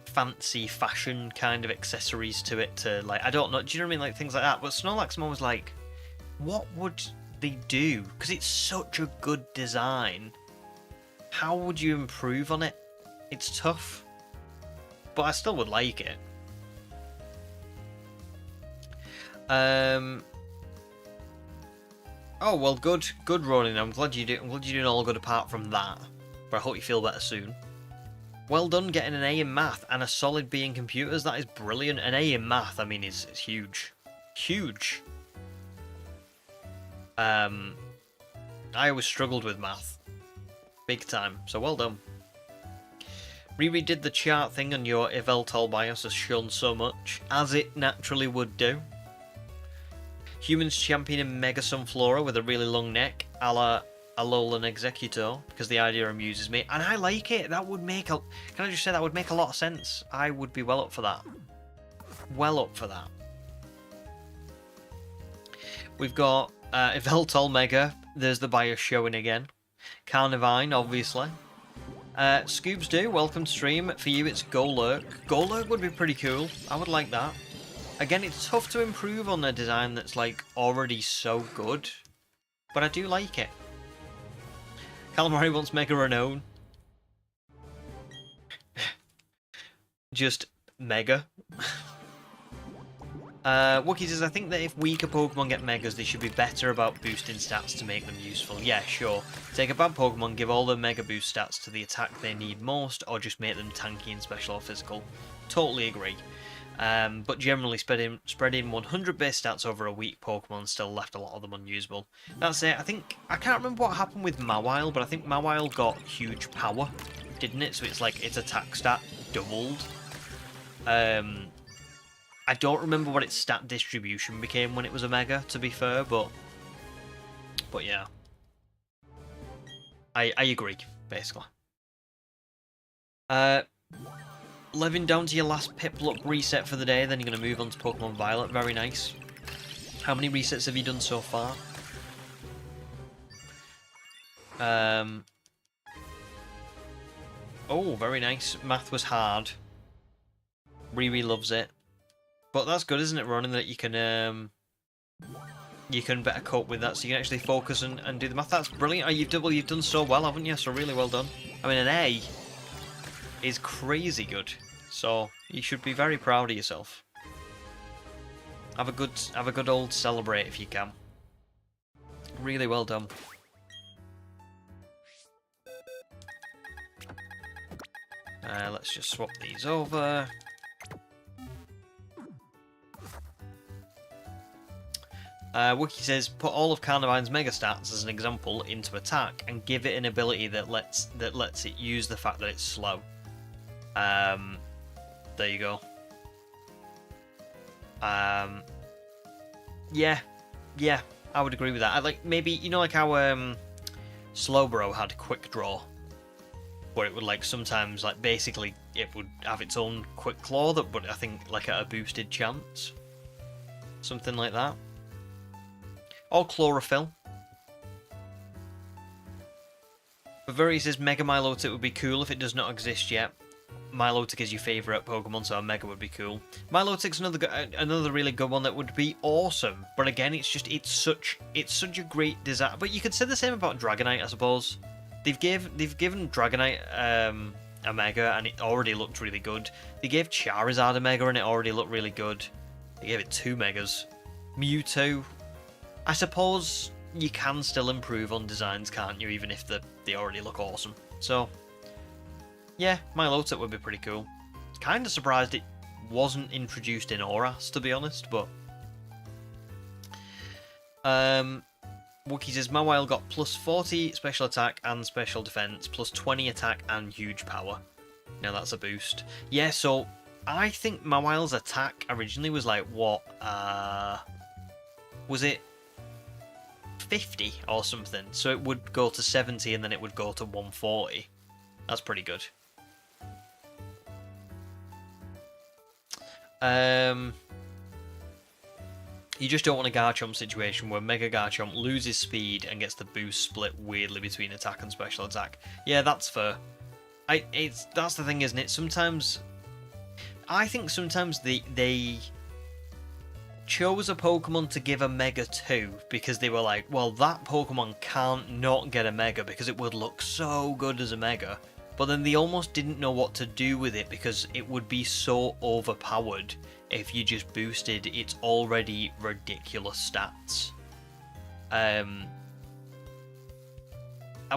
fancy fashion kind of accessories to it to, like, I don't know, do you know what I mean, like things like that. But Snorlax, I'm always like, what would they do? Because it's such a good design. How would you improve on it? It's tough, but I still would like it. Oh well, good Ronin. I'm glad you're doing all good apart from that. But I hope you feel better soon. Well done getting an A in math and a solid B in computers. That is brilliant. An A in math, I mean, is huge. Huge. I always struggled with math. Big time. So well done. Riri did the chart thing and your Yveltal bias has shown so much, as it naturally would do. Humans championing Mega Sunflora with a really long neck, a la Alolan Executor, because the idea amuses me, and I like it. That would make can I just say that would make a lot of sense. I would be well up for that. Well up for that. We've got Yveltal Mega. There's the bias showing again. Carnivine, obviously. Scoobs do, welcome to stream. For you, it's Golurk. Golurk would be pretty cool. I would like that. Again, it's tough to improve on a design that's like already so good, but I do like it. Calamari wants Mega Unknown. Just Mega. Wookie says, I think that if weaker Pokemon get Megas, they should be better about boosting stats to make them useful. Yeah, sure. Take a bad Pokemon, give all the Mega boost stats to the attack they need most, or just make them tanky in special or physical. Totally agree. But generally, spreading 100 base stats over a weak Pokemon still left a lot of them unusable. That's it. I can't remember what happened with Mawile, but I think Mawile got huge power, didn't it? So it's like its attack stat doubled. I don't remember what its stat distribution became when it was a Mega, to be fair, but yeah. I agree, basically. Living down to your last Piplup reset for the day, then you're going to move on to Pokemon Violet. Very nice. How many resets have you done so far? Oh, very nice. Math was hard. Riri loves it. But that's good, isn't it, Ronan, that you can better cope with that, so you can actually focus and do the math. That's brilliant. You've done so well, haven't you? So really well done. I mean, an A is crazy good, so you should be very proud of yourself. Have a good old celebrate if you can. Really well done. Let's just swap these over. Wiki says, put all of Carnivine's Mega Stats as an example into attack and give it an ability that lets it use the fact that it's slow. There you go. Yeah, I would agree with that. I like maybe you know like how Slowbro had quick draw, where it would like sometimes like basically it would have its own quick claw that, but I think like at a boosted chance, something like that. Or chlorophyll. But Very says Mega Milotic would be cool if it does not exist yet. Milotic is your favourite Pokemon, so a Mega would be cool. Milotic's another really good one that would be awesome. But again, it's such a great design. But you could say the same about Dragonite, I suppose. They've given Dragonite a Mega, and it already looked really good. They gave Charizard a Mega, and it already looked really good. They gave it 2 Megas. Mewtwo, I suppose you can still improve on designs, can't you? Even if they already look awesome. So yeah, Milotic would be pretty cool. Kind of surprised it wasn't introduced in Oras, to be honest, but Wookie says Mawile got plus 40 special attack and special defense, plus 20 attack and huge power. Now that's a boost. Yeah, so I think Mawile's attack originally was like what? Was it 50 or something? So it would go to 70 and then it would go to 140. That's pretty good. You just don't want a Garchomp situation where Mega Garchomp loses speed and gets the boost split weirdly between attack and special attack. Yeah, that's fair. That's the thing, isn't it? Sometimes I think sometimes they chose a Pokemon to give a Mega to because they were like, well, that Pokemon can't not get a Mega because it would look so good as a Mega. But then they almost didn't know what to do with it because it would be so overpowered if you just boosted its already ridiculous stats.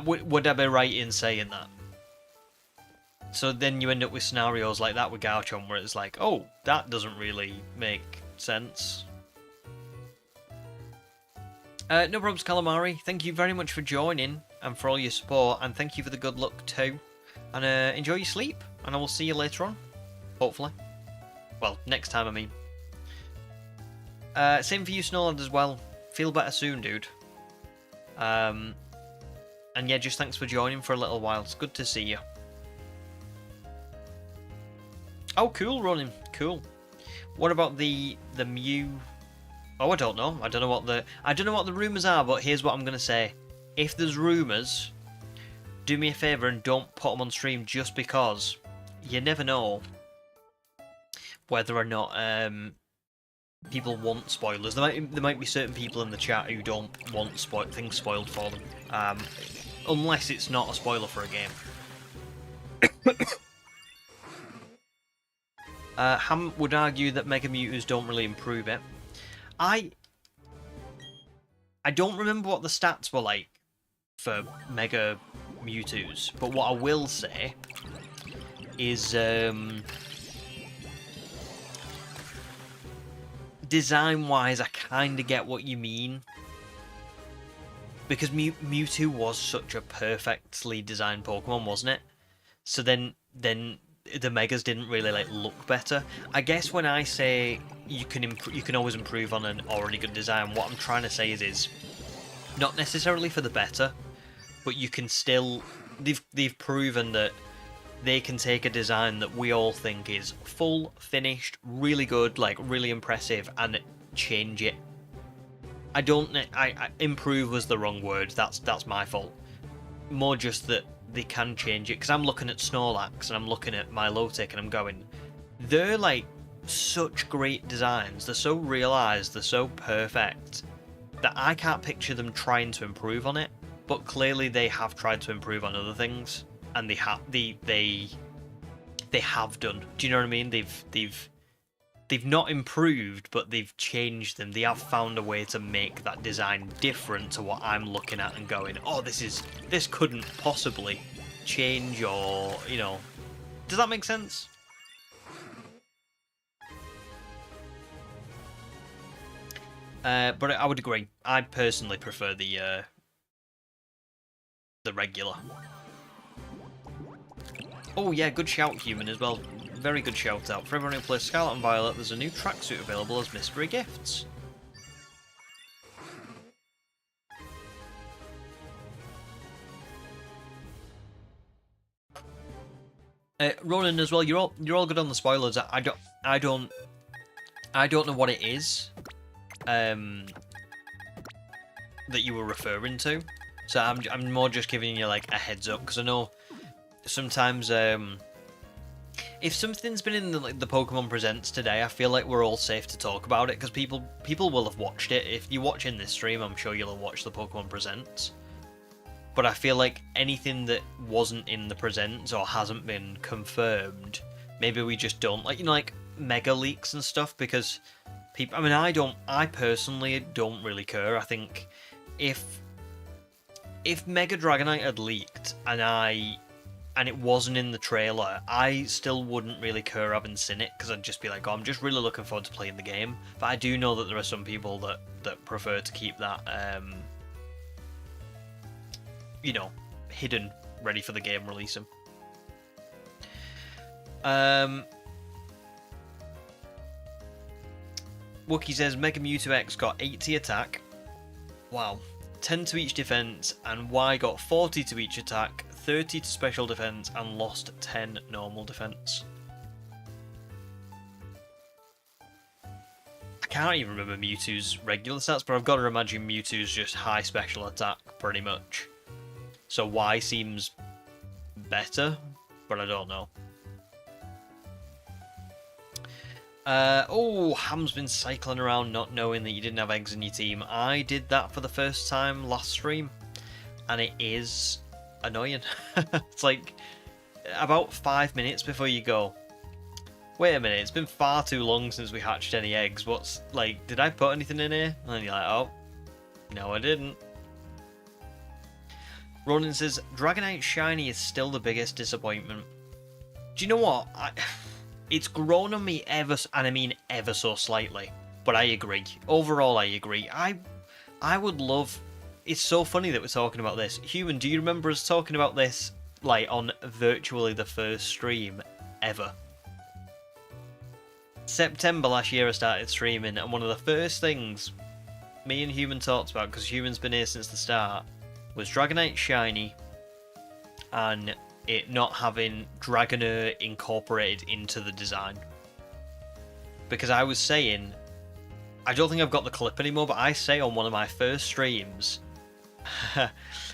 Would I be right in saying that? So then you end up with scenarios like that with Garchomp where it's like, oh, that doesn't really make sense. No problems, Calamari. Thank you very much for joining and for all your support, and thank you for the good luck too. And enjoy your sleep, and I will see you later on. Hopefully. Well, next time, I mean. Same for you, Snowland, as well. Feel better soon, dude. And yeah, just thanks for joining for a little while. It's good to see you. Oh, cool, Ronin. Cool. What about the Mew? Oh, I don't know. I don't know what the rumours are, but here's what I'm gonna say. If there's rumours, do me a favour and don't put them on stream just because you never know whether or not people want spoilers. There might be certain people in the chat who don't want things spoiled for them, unless it's not a spoiler for a game. Ham would argue that Mega Mewtwo's don't really improve it. I don't remember what the stats were like for Mega Mewtwo's, but what I will say is design-wise, I kind of get what you mean, because Mewtwo was such a perfectly designed Pokemon, wasn't it? So then the Megas didn't really like look better. I guess when I say you can always improve on an already good design, what I'm trying to say is not necessarily for the better, but you can still they've proven that they can take a design that we all think is full, finished, really good, like really impressive, and change it. I improve was the wrong word. That's my fault. More just that they can change it, because I'm looking at Snorlax and I'm looking at Milotic and I'm going, they're like such great designs. They're so realised. They're so perfect that I can't picture them trying to improve on it. But clearly they have tried to improve on other things, and they have done. Do you know what I mean? They've not improved, but they've changed them. They have found a way to make that design different to what I'm looking at and going, oh, this couldn't possibly change, or, you know. Does that make sense? But I would agree. I personally prefer the regular. Oh yeah, good shout, Human, as well. Very good shout out. For everyone who plays Scarlet and Violet, there's a new tracksuit available as mystery gifts. Ronan as well. You're all good on the spoilers. I don't know what it is. That you were referring to. So I'm more just giving you like a heads up because I know sometimes if something's been in the Pokemon Presents today, I feel like we're all safe to talk about it because people will have watched it. If you're watching this stream, I'm sure you'll have watched the Pokemon Presents. But I feel like anything that wasn't in the Presents or hasn't been confirmed, maybe we just don't like mega leaks and stuff because people. I mean, I personally don't really care. I think if Mega Dragonite had leaked and it wasn't in the trailer, I still wouldn't really care having seen it because I'd just be like, oh, I'm just really looking forward to playing the game. But I do know that there are some people that prefer to keep that, you know, hidden, ready for the game releasing. Wookie says Mega Mewtwo X got 80 attack. Wow. 10 to each defense, and Y got 40 to each attack, 30 to special defense, and lost 10 normal defense. I can't even remember Mewtwo's regular stats, but I've got to imagine Mewtwo's just high special attack, pretty much. So Y seems better, but I don't know. Oh, Ham's been cycling around not knowing that you didn't have eggs in your team. I did that for the first time last stream, and it is annoying. It's like about 5 minutes before you go, wait a minute, it's been far too long since we hatched any eggs. What's, like, did I put anything in here? And then you're like, oh, no I didn't. Ronan says, Dragonite Shiny is still the biggest disappointment. Do you know what? It's grown on me ever so slightly, but I agree. Overall, I agree. I would love... It's so funny that we're talking about this. Human, do you remember us talking about this, like, on virtually the first stream ever? September last year I started streaming, and one of the first things me and Human talked about, because Human's been here since the start, was Dragonite Shiny, and it not having Dragonair incorporated into the design. Because I was saying, I don't think I've got the clip anymore, but I say on one of my first streams,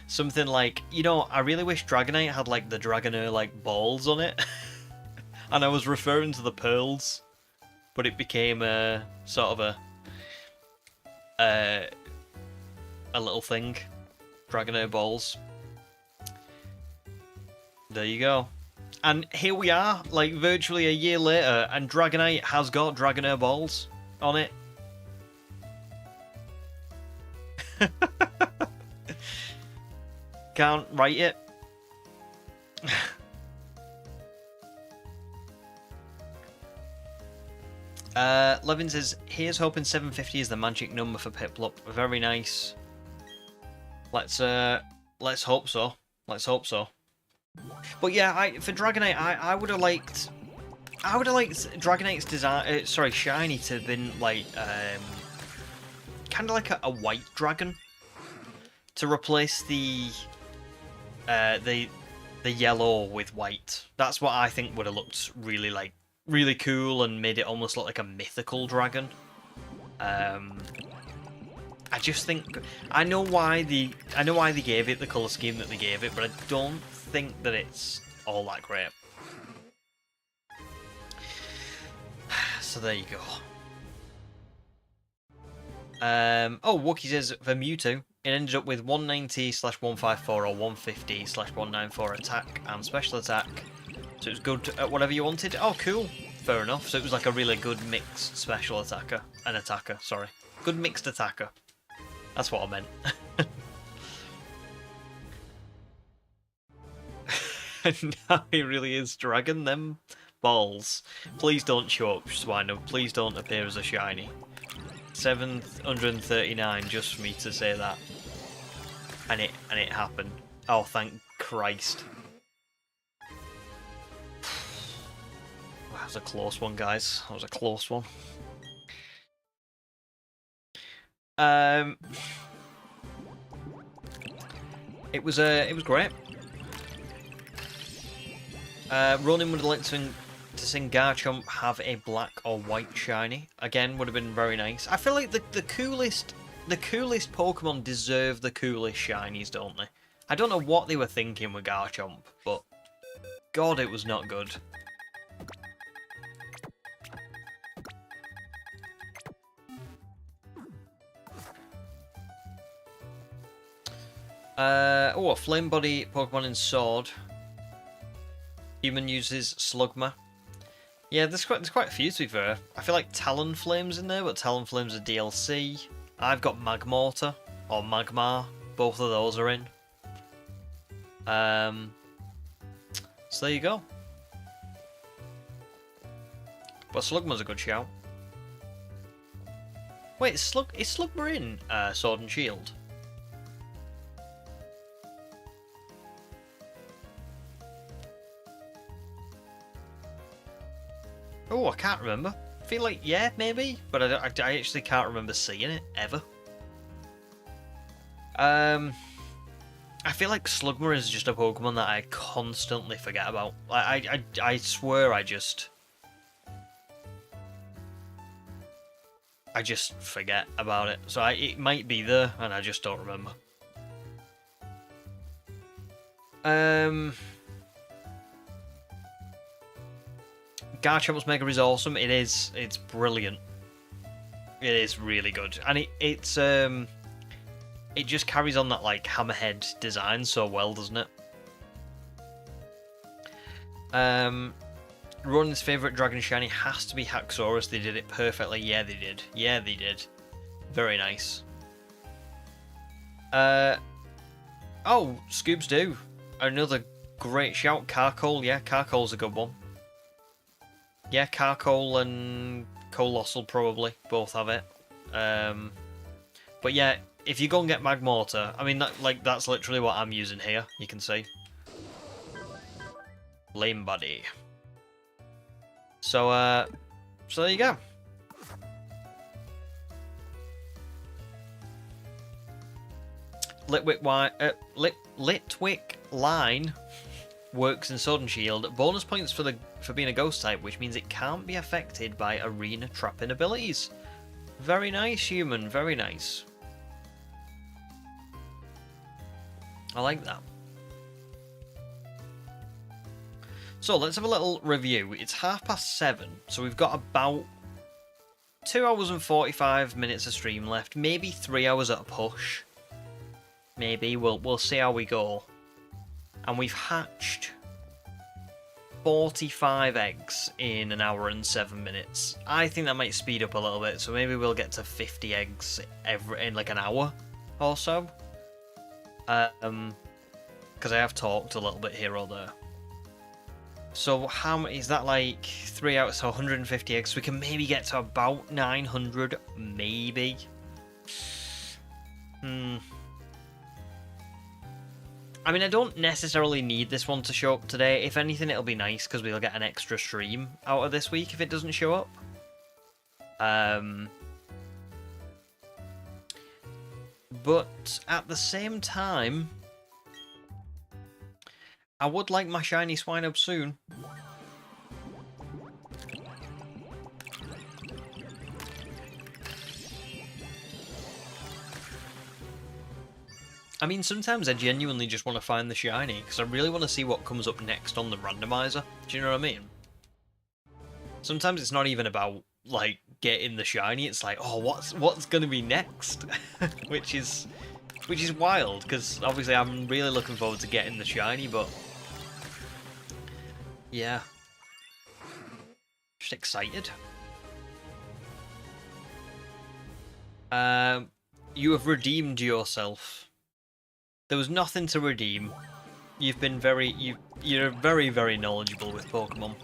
something like, you know, I really wish Dragonite had like the Dragonair like balls on it. And I was referring to the pearls, but it became a sort of a little thing. Dragonair balls. There you go. And here we are, like virtually a year later, and Dragonite has got Dragonair balls on it. Can't write it. Levin says, here's hoping 750 is the magic number for Piplup. Very nice. Let's hope so. Let's hope so. But yeah, for Dragonite, I would have liked Dragonite's design, Shiny to have been like kind of like a white dragon to replace the yellow with white. That's what I think would have looked really cool and made it almost look like a mythical dragon. I just think I know why they gave it the colour scheme that they gave it, but I don't think that it's all that great. So there you go. Oh, Wookie says for Mewtwo, it ended up with 190/154 or 150/194 attack and special attack. So it was good at whatever you wanted. Oh, cool. Fair enough. So it was like a really good mixed special attacker. An attacker, sorry. Good mixed attacker. That's what I meant. Now he really is dragging them balls. Please don't show up, Swinub. Please don't appear as a shiny. 739 just for me to say that. And it happened. Oh, thank Christ. That was a close one, guys. That was a close one. It was great. Ronin would like to sing Garchomp have a black or white shiny. Again, would have been very nice. I feel like the coolest Pokemon deserve the coolest shinies, don't they? I don't know what they were thinking with Garchomp, but God, it was not good. Oh, a Flame Body Pokemon in Sword. Human uses Slugma. Yeah, there's quite a few to be fair. I feel like Talonflame's in there, but Talonflame's a DLC. I've got Magmortar, or Magmar. Both of those are in. So there you go. But Slugma's a good shout. Wait, is Slugma in Sword and Shield? Oh, I can't remember. I feel like, yeah, maybe, but I actually can't remember seeing it, ever. I feel like Slugma is just a Pokemon that I constantly forget about. I swear I just forget about it. So it might be there, and I just don't remember. Garchomp's Mega is awesome. It's brilliant. It is really good, and it just carries on that like hammerhead design so well, doesn't it? Ronin's favourite Dragon Shiny has to be Haxorus. They did it perfectly. Yeah, they did. Yeah, they did. Very nice. Oh, Scoobs do. Another great shout. Carcole. Yeah, Carcole's a good one. Yeah, Carcole and Colossal probably both have it. But yeah, if you go and get Magmortar, I mean that's literally what I'm using here. You can see. Lame Buddy. So so there you go. Litwick Line works in Sword and Shield. Bonus points for being a ghost type, which means it can't be affected by arena trapping abilities. Very nice, human. Very nice. I like that. So let's have a little review. It's 7:30, so we've got about 2 hours and 45 minutes of stream left. Maybe 3 hours at a push. Maybe we'll see how we go. And we've hatched 45 eggs in an hour and 7 minutes. I think that might speed up a little bit, so maybe we'll get to 50 eggs in like an hour or so. Because I have talked a little bit here or there. So how many is that? Like 3 hours, so 150 eggs. So we can maybe get to about 900, maybe. I mean, I don't necessarily need this one to show up today. If anything, it'll be nice because we'll get an extra stream out of this week if it doesn't show up. But at the same time, I would like my shiny Swinub soon. I mean, sometimes I genuinely just want to find the shiny, because I really want to see what comes up next on the randomizer. Do you know what I mean? Sometimes it's not even about, like, getting the shiny, it's like, oh, what's going to be next? which is wild, because obviously I'm really looking forward to getting the shiny, but yeah. Just excited. You have redeemed yourself. There was nothing to redeem. You've been you're very, very knowledgeable with Pokemon.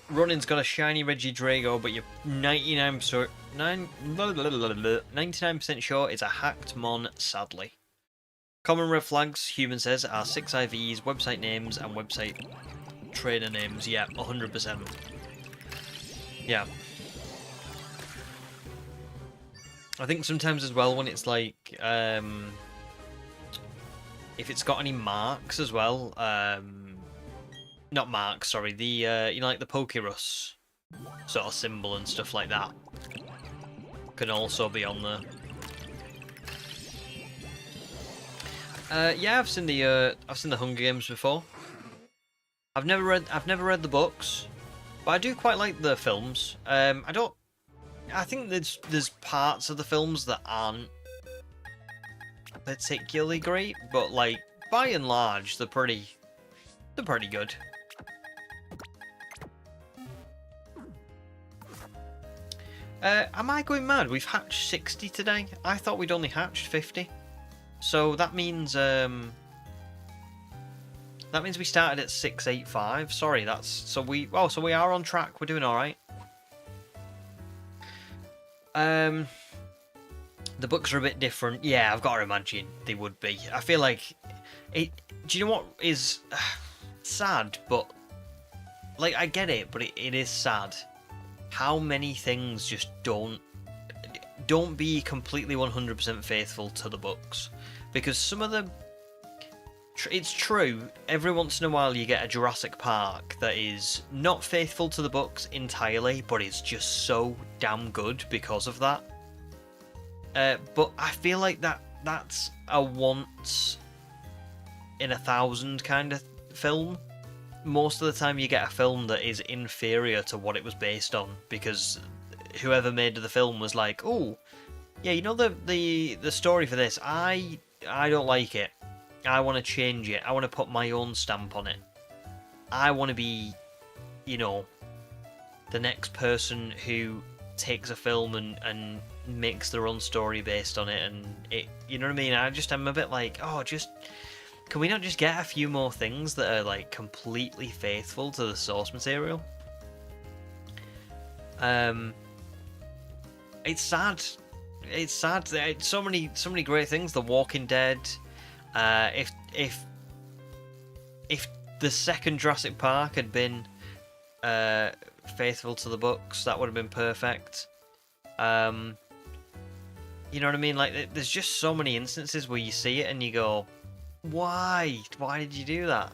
Ronin's got a shiny Regidrago, but you're 99% sure it's a hacked mon, sadly. Common red flags, human says, are 6 IVs, website names, and website trainer names. Yeah, 100%. Yeah. I think sometimes as well when it's like, if it's got any marks as well. Not marks, sorry. The you know, like the Pokerus sort of symbol and stuff like that can also be on there. Yeah, I've seen the Hunger Games before. I've never read the books, but I do quite like the films. I think there's parts of the films that aren't particularly great, but like by and large they're pretty good. Am I going mad? We've hatched 60 today. I thought we'd only hatched 50. So that means we started at 685. Sorry, so we are on track. We're doing all right. The books are a bit different. Yeah, I've got to imagine they would be. I feel like it. Do you know what is sad? But like, I get it, but it is sad. How many things just don't be completely 100% faithful to the books, because some of them, it's true, every once in a while you get a Jurassic Park that is not faithful to the books entirely, but it's just so damn good because of that. But I feel like that's a once in 1,000 kind of film. Most of the time you get a film that is inferior to what it was based on, because whoever made the film was like, oh, yeah, you know, the story for this, I don't like it. I want to change it. I want to put my own stamp on it. I want to be, you know, the next person who takes a film and makes their own story based on it, and it, you know what I mean? I'm a bit like, oh, can we not just get a few more things that are like completely faithful to the source material? It's sad. It's sad. So many great things. The Walking Dead. If the second Jurassic Park had been faithful to the books, that would have been perfect. You know what I mean? Like, there's just so many instances where you see it and you go, why did you do that?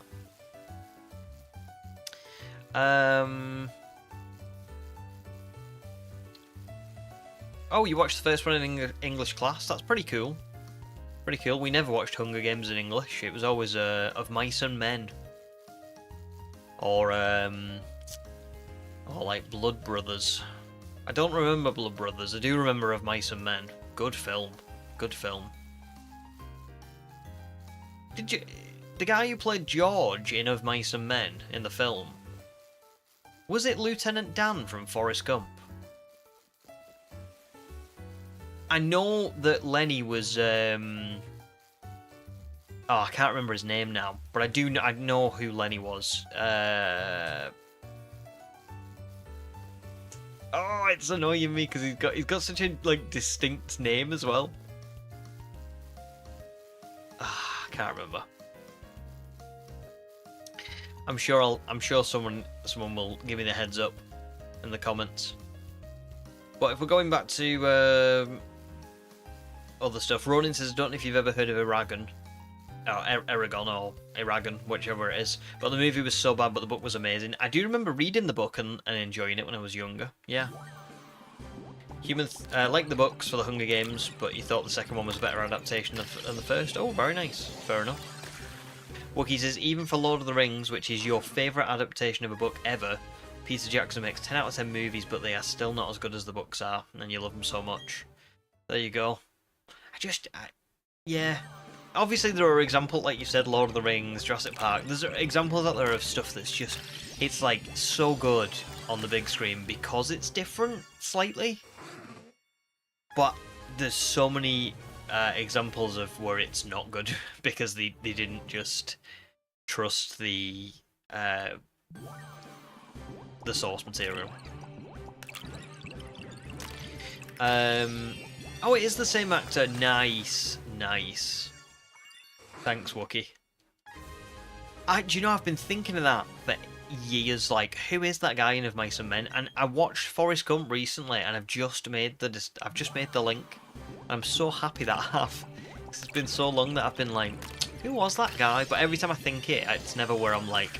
Oh, you watched the first one in English class? That's pretty cool. Pretty cool. We never watched Hunger Games in English. It was always Of Mice and Men, or like Blood Brothers. I don't remember Blood Brothers. I do remember Of Mice and Men. Good film. Good film. The guy who played George in Of Mice and Men in the film, was it Lieutenant Dan from Forrest Gump? I know that Lenny was I can't remember his name now, but I know who Lenny was. Oh, it's annoying me because he's got such a like distinct name as well. I can't remember. I'm sure someone will give me the heads up in the comments. But if we're going back to other stuff, Ronin says, I don't know if you've ever heard of Eragon. Eragon or Eragon, whichever it is. But the movie was so bad, but the book was amazing. I do remember reading the book and enjoying it when I was younger. Yeah. Humans liked the books for the Hunger Games, but you thought the second one was a better adaptation than the first. Oh, very nice. Fair enough. Wookie says, even for Lord of the Rings, which is your favourite adaptation of a book ever, Peter Jackson makes 10 out of 10 movies, but they are still not as good as the books are, and you love them so much. There you go. Yeah. Obviously there are examples, like you said, Lord of the Rings, Jurassic Park. There's examples out there of stuff that's just, it's like so good on the big screen because it's different slightly. But there's so many examples of where it's not good because they didn't just trust the source material. Oh, it is the same actor. Nice. Thanks, Wookie. Do you know, I've been thinking of that for years. Like, who is that guy in Of Mice and Men? And I watched Forrest Gump recently, and I've just made the link. I'm so happy that I have. It's been so long that I've been like, who was that guy? But every time I think it, it's never where I'm like,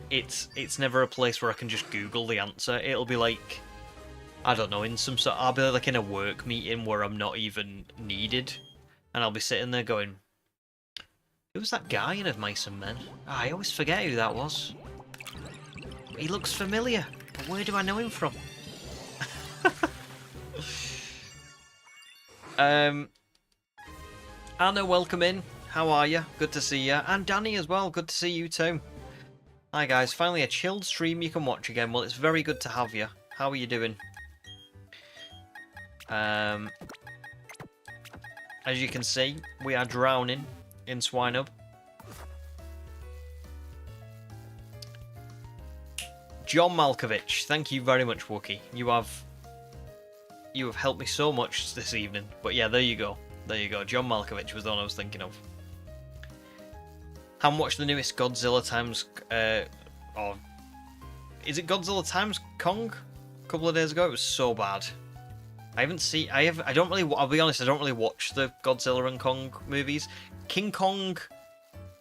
it's never a place where I can just Google the answer. It'll be like, I don't know, in some sort, I'll be like in a work meeting where I'm not even needed, and I'll be sitting there going, who was that guy in Of Mice and Men? I always forget who that was. He looks familiar, but where do I know him from? Anna, welcome in. How are you? Good to see you. And Danny as well. Good to see you too. Hi guys, finally a chilled stream you can watch again. Well, it's very good to have you. How are you doing? As you can see, we are drowning in Swinub. John Malkovich, thank you very much, Wookie. You have helped me so much this evening. But yeah, there you go. There you go. John Malkovich was the one I was thinking of. Haven't watched the newest Godzilla times, or is it Godzilla times Kong? A couple of days ago, it was so bad. I haven't seen. I don't really. I'll be honest. I don't really watch the Godzilla and Kong movies. King Kong,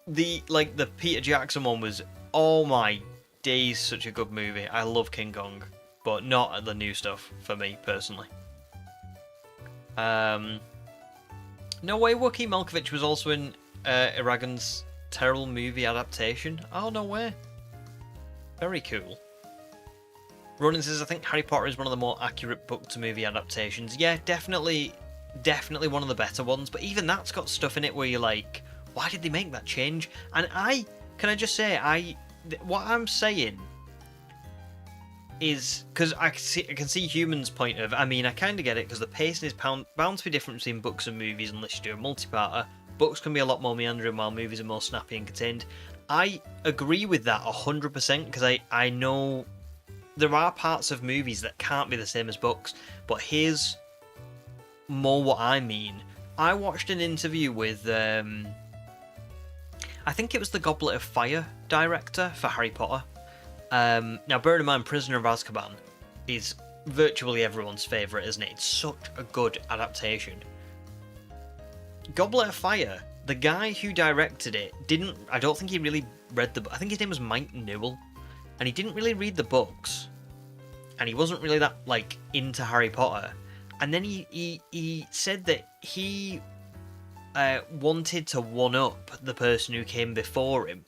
the Peter Jackson one was, oh my days, such a good movie. I love King Kong, but not the new stuff for me personally. No way, Wookie Malkovich was also in Iragan's terrible movie adaptation. Oh, no way. Very cool. Ronan says, I think Harry Potter is one of the more accurate book to movie adaptations. Yeah, definitely one of the better ones, but even that's got stuff in it where you're like, why did they make that change? And can I just say, what I'm saying is, because I can see humans' point of, I mean, I kind of get it, because the pacing is bound to be different between books and movies unless you do a multi-parter. Books can be a lot more meandering while movies are more snappy and contained. I agree with that 100%, because I know there are parts of movies that can't be the same as books, but here's more what I mean. I watched an interview with, I think it was the Goblet of Fire director for Harry Potter. Now, bearing in mind, Prisoner of Azkaban is virtually everyone's favourite, isn't it? It's such a good adaptation. Goblet of Fire, the guy who directed it I don't think he really read I think his name was Mike Newell, and he didn't really read the books, and he wasn't really that, into Harry Potter, and then he said that he wanted to one-up the person who came before him,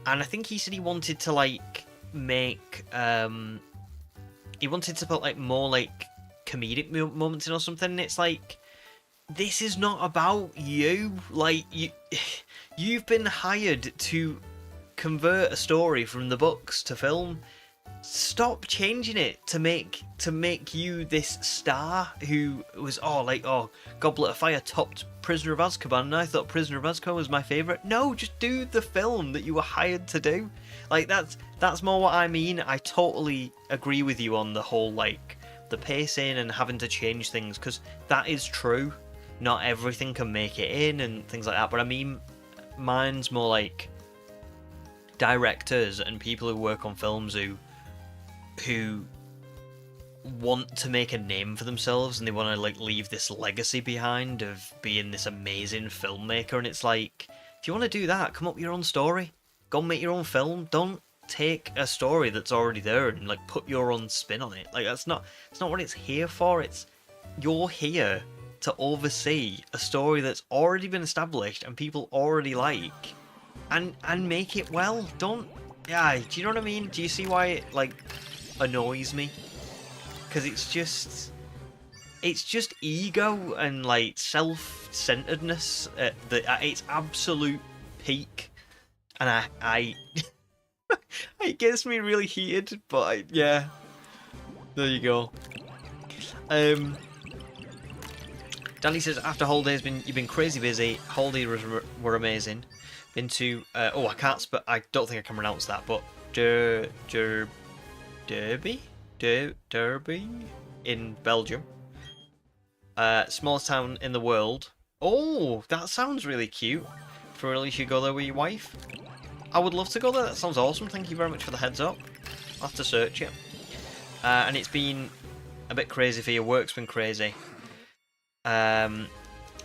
and I think he said he wanted to, make, he wanted to put, more, comedic moments in or something, and it's like, this is not about you. You've been hired to convert a story from the books to film. Stop changing it to make you this star who was Goblet of Fire topped Prisoner of Azkaban, and I thought Prisoner of Azkaban was my favourite. No, just do the film that you were hired to do. That's more what I mean. I totally agree with you on the whole the pacing and having to change things, because that is true. Not everything can make it in and things like that, but I mean, mine's more directors and people who work on films who want to make a name for themselves, and they want to leave this legacy behind of being this amazing filmmaker. And it's like, if you want to do that, come up with your own story, go make your own film. Don't take a story that's already there and put your own spin on it. That's not what it's here for. You're here to oversee a story that's already been established and people already like, and make it well. Do you know what I mean? Do you see why it annoys me? Because it's just ego and self-centeredness at its absolute peak, and I it gets me really heated. But yeah, there you go. Danny says, after holidays, you've been crazy busy. Holidays were amazing. Been to, I don't think I can pronounce that, but Derby in Belgium. Smallest town in the world. Oh, that sounds really cute. Really, you should go there with your wife. I would love to go there. That sounds awesome. Thank you very much for the heads up. I'll have to search it. And it's been a bit crazy for you. Work's been crazy.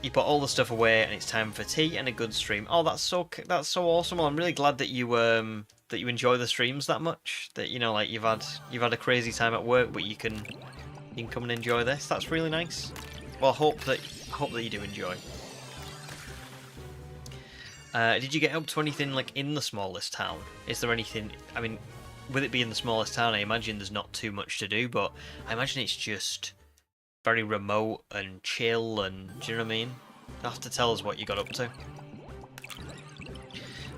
You put all the stuff away, and it's time for tea and a good stream. Oh, that's so awesome! Well, I'm really glad that you enjoy the streams that much. That you know, like you've had a crazy time at work, but you can come and enjoy this. That's really nice. Well, I hope that you do enjoy. Did you get up to anything like in the smallest town? Is there anything? I mean, with it being the smallest town, I imagine there's not too much to do, but I imagine it's just very remote and chill, and do you know what I mean? You'll have to tell us what you got up to.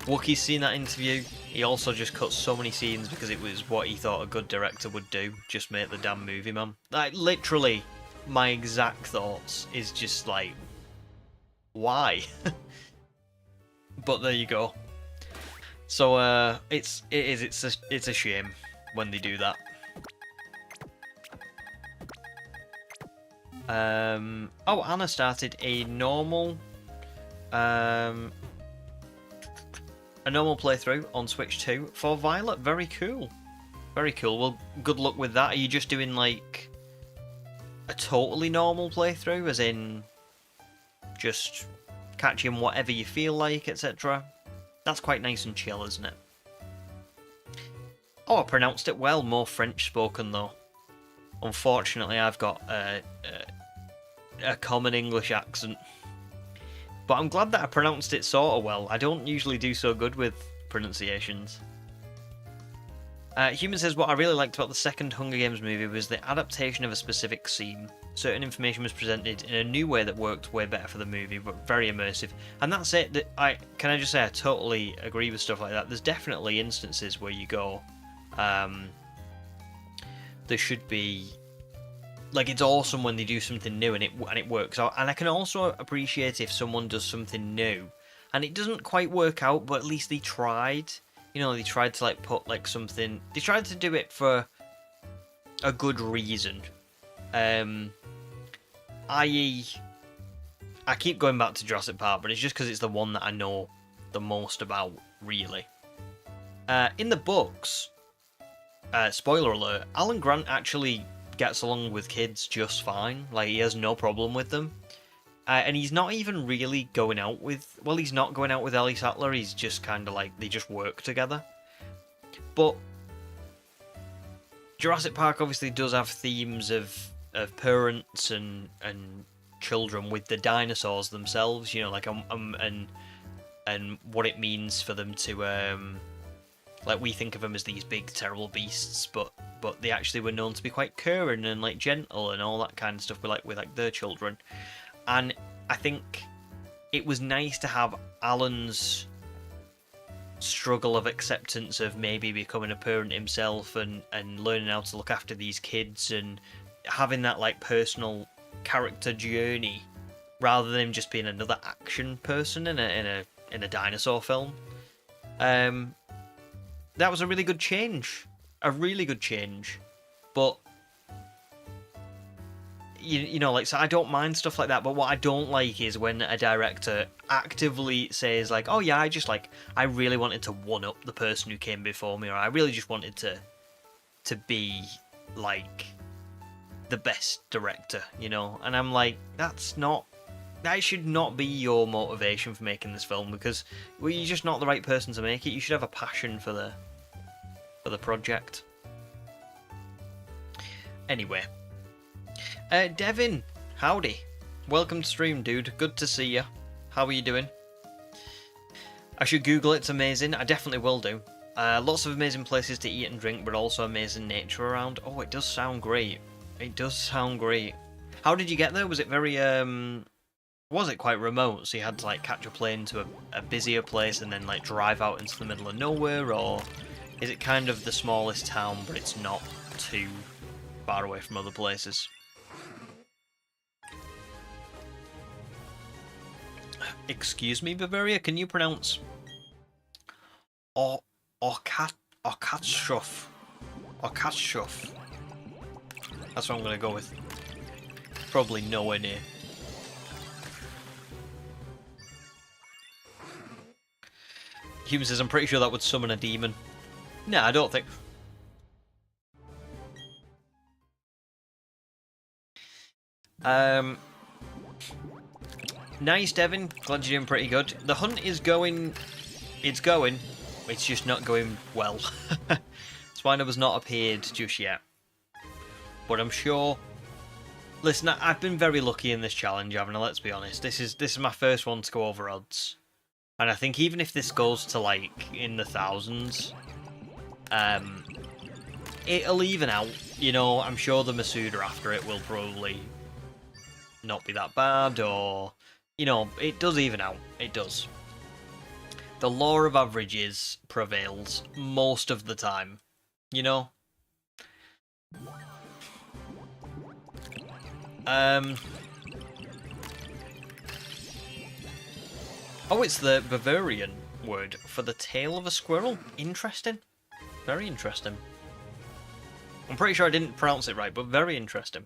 Wookie's seen that interview. He also just cut so many scenes because it was what he thought a good director would do. Just make the damn movie, man. Like, literally, my exact thoughts is just like, why? But there you go. So it's a shame when they do that. Oh, Anna started a normal playthrough on Switch 2 for Violet. Very cool. Very cool. Well, good luck with that. Are you just doing like a totally normal playthrough, as in just catching whatever you feel like, etc.? That's quite nice and chill, isn't it? Oh, I pronounced it well. More French spoken though. Unfortunately, I've got a common English accent. But I'm glad that I pronounced it sort of well. I don't usually do so good with pronunciations. Human says, what I really liked about the second Hunger Games movie was the adaptation of a specific scene. Certain information was presented in a new way that worked way better for the movie, but very immersive. And that's it. Can I just say I totally agree with stuff like that. There's definitely instances where you go, there should be, like, it's awesome when they do something new and it works out. And I can also appreciate if someone does something new and it doesn't quite work out, but at least they tried. You know, they tried to like put like something. They tried to do it for a good reason. I.e., I keep going back to Jurassic Park, but it's just because it's the one that I know the most about, really. In the books, spoiler alert, Alan Grant actually gets along with kids just fine. Like, he has no problem with them. And he's not even really going out with... Well, he's not going out with Ellie Sattler. He's just kind of like... They just work together. But Jurassic Park obviously does have themes of parents and children with the dinosaurs themselves. You know, like... and what it means for them to... like, we think of them as these big, terrible beasts, but they actually were known to be quite caring and like gentle and all that kind of stuff with their children. And I think it was nice to have Alan's struggle of acceptance of maybe becoming a parent himself and learning how to look after these kids and having that like personal character journey rather than him just being another action person in a dinosaur film. That was a really good change. A really good change. But you know, like, so I don't mind stuff like that, but what I don't like is when a director actively says, like, oh yeah, I really wanted to one-up the person who came before me, or I really just wanted to be, like, the best director, you know? And I'm like, that should not be your motivation for making this film, because, well, you're just not the right person to make it. You should have a passion for the project. Anyway. Devin, howdy. Welcome to stream, dude. Good to see you. How are you doing? I should Google it. It's amazing. I definitely will do. Lots of amazing places to eat and drink, but also amazing nature around. Oh, it does sound great. It does sound great. How did you get there? Was it very, was it quite remote? So you had to, like, catch a plane to a busier place and then, like, drive out into the middle of nowhere? Or is it kind of the smallest town, but it's not too far away from other places? Excuse me, Bavaria, can you pronounce Orkatshof? That's what I'm gonna go with. Probably nowhere near. Human says, I'm pretty sure that would summon a demon. No, I don't think. Nice, Devin. Glad you're doing pretty good. The hunt is going... It's going. It's just not going well. Swinub has not appeared just yet. But I'm sure... Listen, I've been very lucky in this challenge, haven't I? Let's be honest. This is my first one to go over odds. And I think even if this goes to, like, in the thousands... it'll even out. You know, I'm sure the Masuda after it will probably not be that bad, or... You know, it does even out. It does. The law of averages prevails most of the time. You know? Oh, it's the Bavarian word for the tail of a squirrel. Interesting. Very interesting. I'm pretty sure I didn't pronounce it right, but very interesting.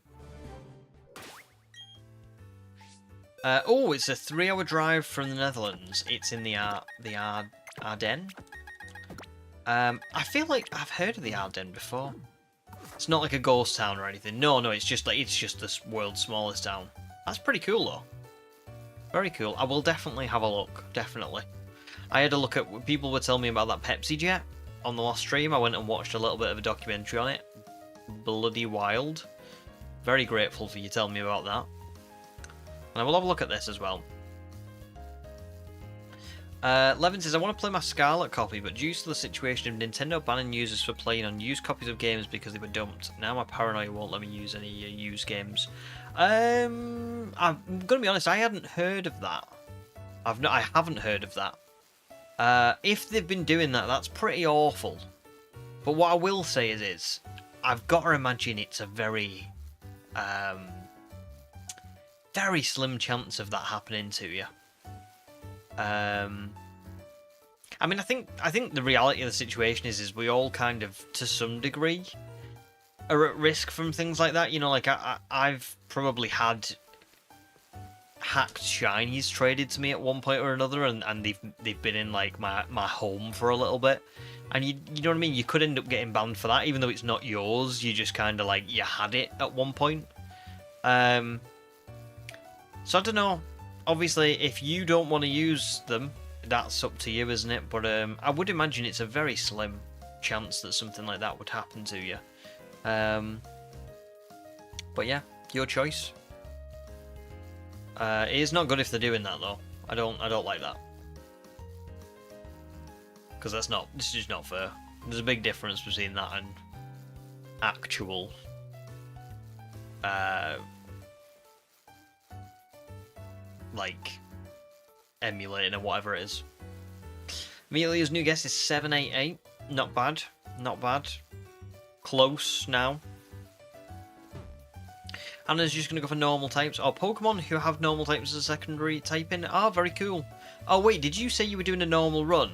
Oh, it's a 3-hour drive from the Netherlands. It's in the Ardennes. I feel like I've heard of the Ardennes before. It's not like a ghost town or anything. No, it's just the world's smallest town. That's pretty cool though. Very cool. I will definitely have a look. Definitely. I had a look at... People were telling me about that Pepsi jet on the last stream. I went and watched a little bit of a documentary on it. Bloody wild. Very grateful for you telling me about that. And I will have a look at this as well. Levin says, I want to play my Scarlet copy, but due to the situation of Nintendo banning users for playing on used copies of games because they were dumped, now my paranoia won't let me use any used games. I'm going to be honest, I hadn't heard of that. I haven't heard of that. If they've been doing that, that's pretty awful. But what I will say is I've got to imagine it's a very slim chance of that happening to you. I mean, I think the reality of the situation is we all kind of, to some degree, are at risk from things like that. You know, like I've probably had hacked shinies traded to me at one point or another, and they've been in like my home for a little bit, and you know what I mean. You could end up getting banned for that, even though it's not yours. You just kind of like you had it at one point. So I don't know. Obviously, if you don't want to use them, that's up to you, isn't it? But I would imagine it's a very slim chance that something like that would happen to you. But yeah, your choice. It is not good if they're doing that though. I don't like that, because this is just not fair. There's a big difference between that and actual like emulating or whatever it is. Amelia's new guess is 788. Not bad. Not bad. Close now. Anna's just going to go for normal types. Oh, Pokemon who have normal types as a secondary typing. Ah, very cool. Oh, wait, did you say you were doing a normal run?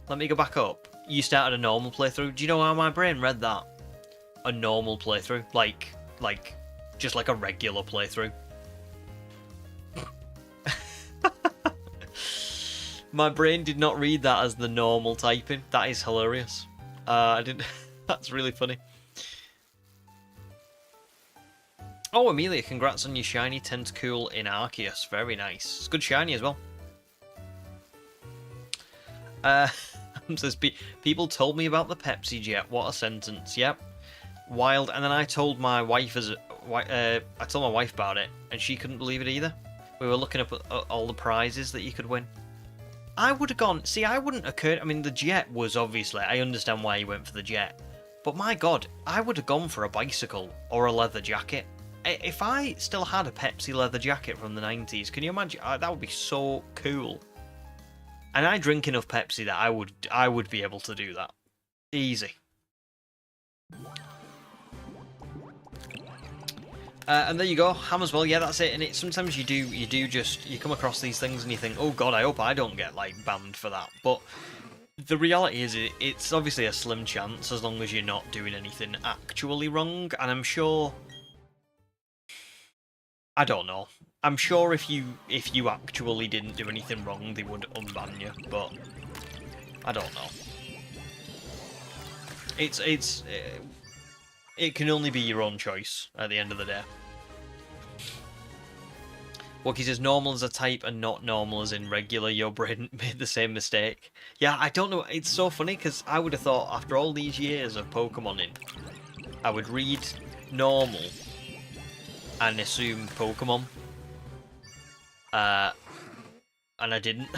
Let me go back up. You started a normal playthrough. Do you know how my brain read that? A normal playthrough. Like, just like a regular playthrough. My brain did not read that as the normal typing. That is hilarious. I didn't. That's really funny. Oh, Amelia, congrats on your shiny Tentacool in Arceus. Very nice. It's good shiny as well. Says, people told me about the Pepsi jet. What a sentence. Yep. Wild. And then I told my wife I told my wife about it, and she couldn't believe it either. We were looking up at all the prizes that you could win. I would have gone... See, I wouldn't occur... I mean, the jet was obviously... I understand why you went for the jet. But my god, I would have gone for a bicycle or a leather jacket. If I still had a Pepsi leather jacket from the 90s, can you imagine? That would be so cool. And I drink enough Pepsi that I would be able to do that. Easy. And there you go, Hammers. Well, yeah, that's it. And sometimes you come across these things and you think, oh god, I hope I don't get like banned for that. But the reality is, it's obviously a slim chance as long as you're not doing anything actually wrong. And I'm sure, I don't know. I'm sure if you actually didn't do anything wrong, they would unban you. But I don't know. It can only be your own choice at the end of the day. Wookie says normal as a type and not normal as in regular. Your brain made the same mistake. Yeah, I don't know. It's so funny because I would have thought after all these years of Pokemoning, I would read normal and assume Pokemon. And I didn't.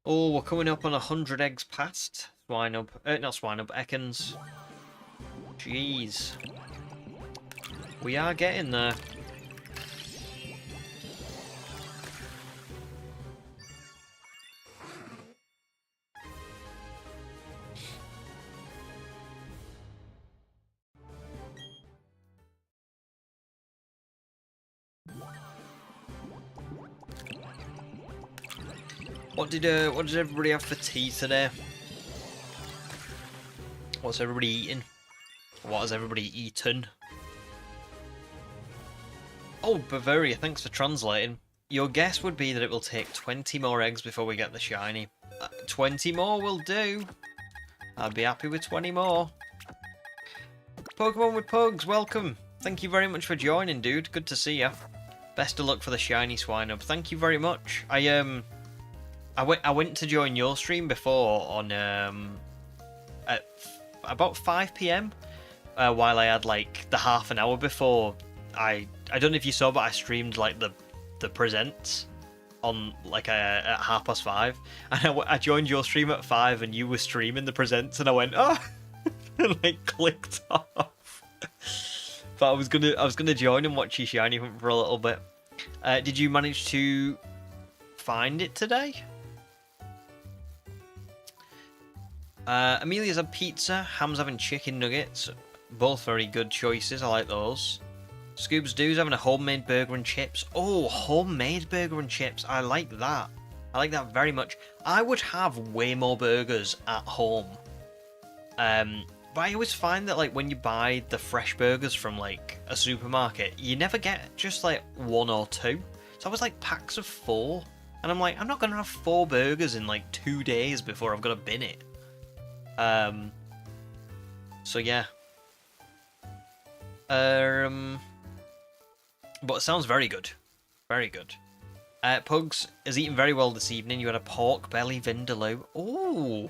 Oh, we're coming up on 100 eggs past. Swinub. Not Swinub, Ekans. Jeez. We are getting there. What did everybody have for tea today? What's everybody eating? What has everybody eaten? Oh, Bavaria, thanks for translating. Your guess would be that it will take 20 more eggs before we get the shiny. 20 more will do. I'd be happy with 20 more. Pokemon with Pugs, welcome. Thank you very much for joining, dude. Good to see you. Best of luck for the SHINY Swinub. Thank you very much. I went to join your stream before on at about 5 PM while I had like the half an hour before. I don't know if you saw, but I streamed like the presents on like at 5:30, and I joined your stream at 5, and you were streaming the presents, and I went oh, and like clicked off. But I was gonna join and watch you shiny hunt for a little bit. Did you manage to find it today? Amelia's had pizza, Ham's having chicken nuggets. Both very good choices, I like those. Scoobs Doo's having a homemade burger and chips. Oh, homemade burger and chips, I like that. I like that very much. I would have way more burgers at home. But I always find that like when you buy the fresh burgers from like a supermarket, you never get just like 1 or 2. So I was like packs of 4. And I'm like, I'm not going to have 4 burgers in like 2 days before I've got to bin it. So yeah. But it sounds very good. Very good. Pugs is eating very well this evening. You had a pork belly vindaloo. Ooh.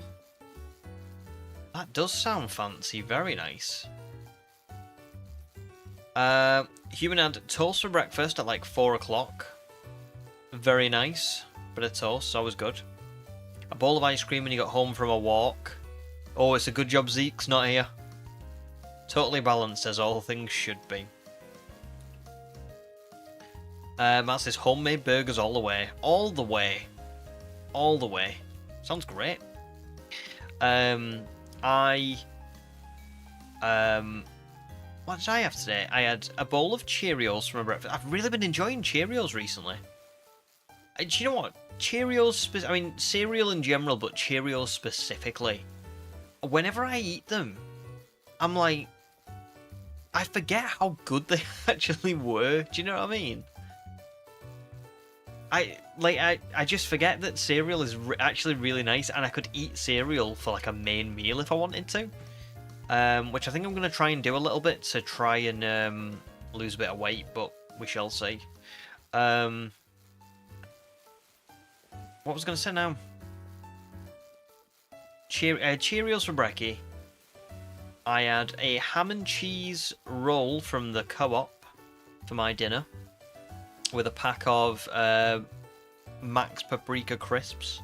That does sound fancy. Very nice. Human had toast for breakfast at like 4 o'clock. Very nice. Bit of toast, always good. A bowl of ice cream when you got home from a walk. Oh, it's a good job Zeke's not here. Totally balanced as all things should be. Matt says homemade burgers all the way. All the way. All the way. Sounds great. What did I have today? I had a bowl of Cheerios for my breakfast. I've really been enjoying Cheerios recently. Do you know what? Cheerios, I mean, cereal in general, but Cheerios specifically. Whenever I eat them, I'm like, I forget how good they actually were. Do you know what I mean? I just forget that cereal is actually really nice, and I could eat cereal for like a main meal if I wanted to. Which I think I'm going to try and do a little bit to try and lose a bit of weight, but we shall see. What was I going to say now? Cheerios for brekkie. I had a ham and cheese roll from the Co-op for my dinner, with a pack of Max Paprika crisps,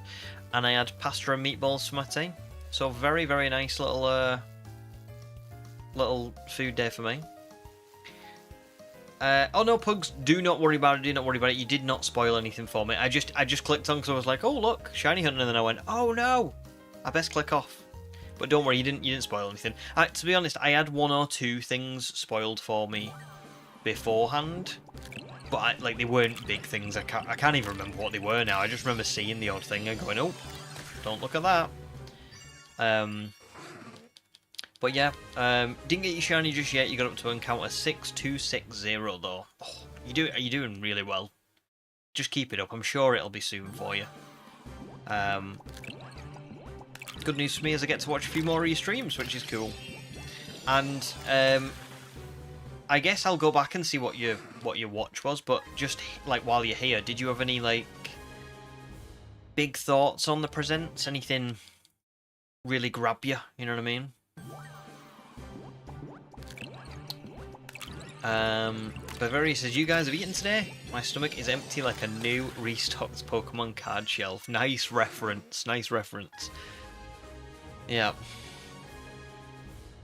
and I had pasta and meatballs for my tea. So very, very nice little food day for me. Oh no, Pugs, do not worry about it. Do not worry about it. You did not spoil anything for me. I just clicked on because I was like, oh look, shiny hunting, and then I went, oh no, I best click off. But don't worry, you didn't spoil anything. To be honest, I had 1 or 2 things spoiled for me beforehand, but like they weren't big things. I can't even remember what they were now. I just remember seeing the odd thing and going, oh, don't look at that. But yeah, didn't get your shiny just yet. You got up to encounter 6260 though. Oh, you're doing really well. Just keep it up. I'm sure it'll be soon for you. Good news for me is I get to watch a few more of your streams, which is cool. And I guess I'll go back and see what your watch was, but just like while you're here, did you have any like big thoughts on the presents? Anything really grab you? You know what I mean? Bavaria says, you guys have eaten today? My stomach is empty like a new restocked Pokemon card shelf. Nice reference, nice reference. Yeah.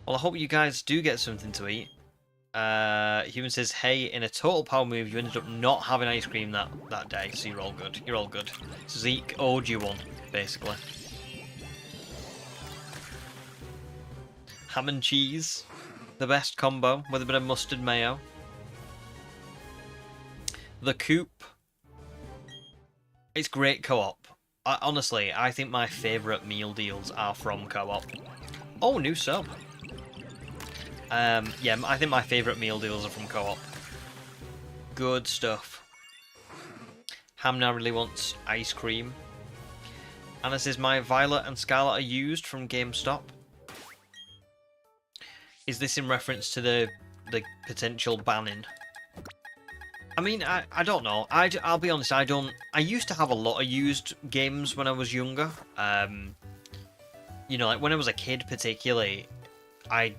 Well, I hope you guys do get something to eat. Human says, hey, in a total power move, you ended up not having ice cream that day, so you're all good. You're all good. Zeke owed you one, basically. Ham and cheese. The best combo, with a bit of mustard mayo. The Coop. It's great co-op. Honestly, I think my favourite meal deals are from co-op. Oh, new sub. Yeah, I think my favourite meal deals are from co-op. Good stuff. Ham now really wants ice cream. Anna says, my Violet and Scarlet are used from GameStop. Is this in reference to the potential banning? I mean, I don't know. I'll be honest, I used to have a lot of used games when I was younger. You know, like when I was a kid particularly, I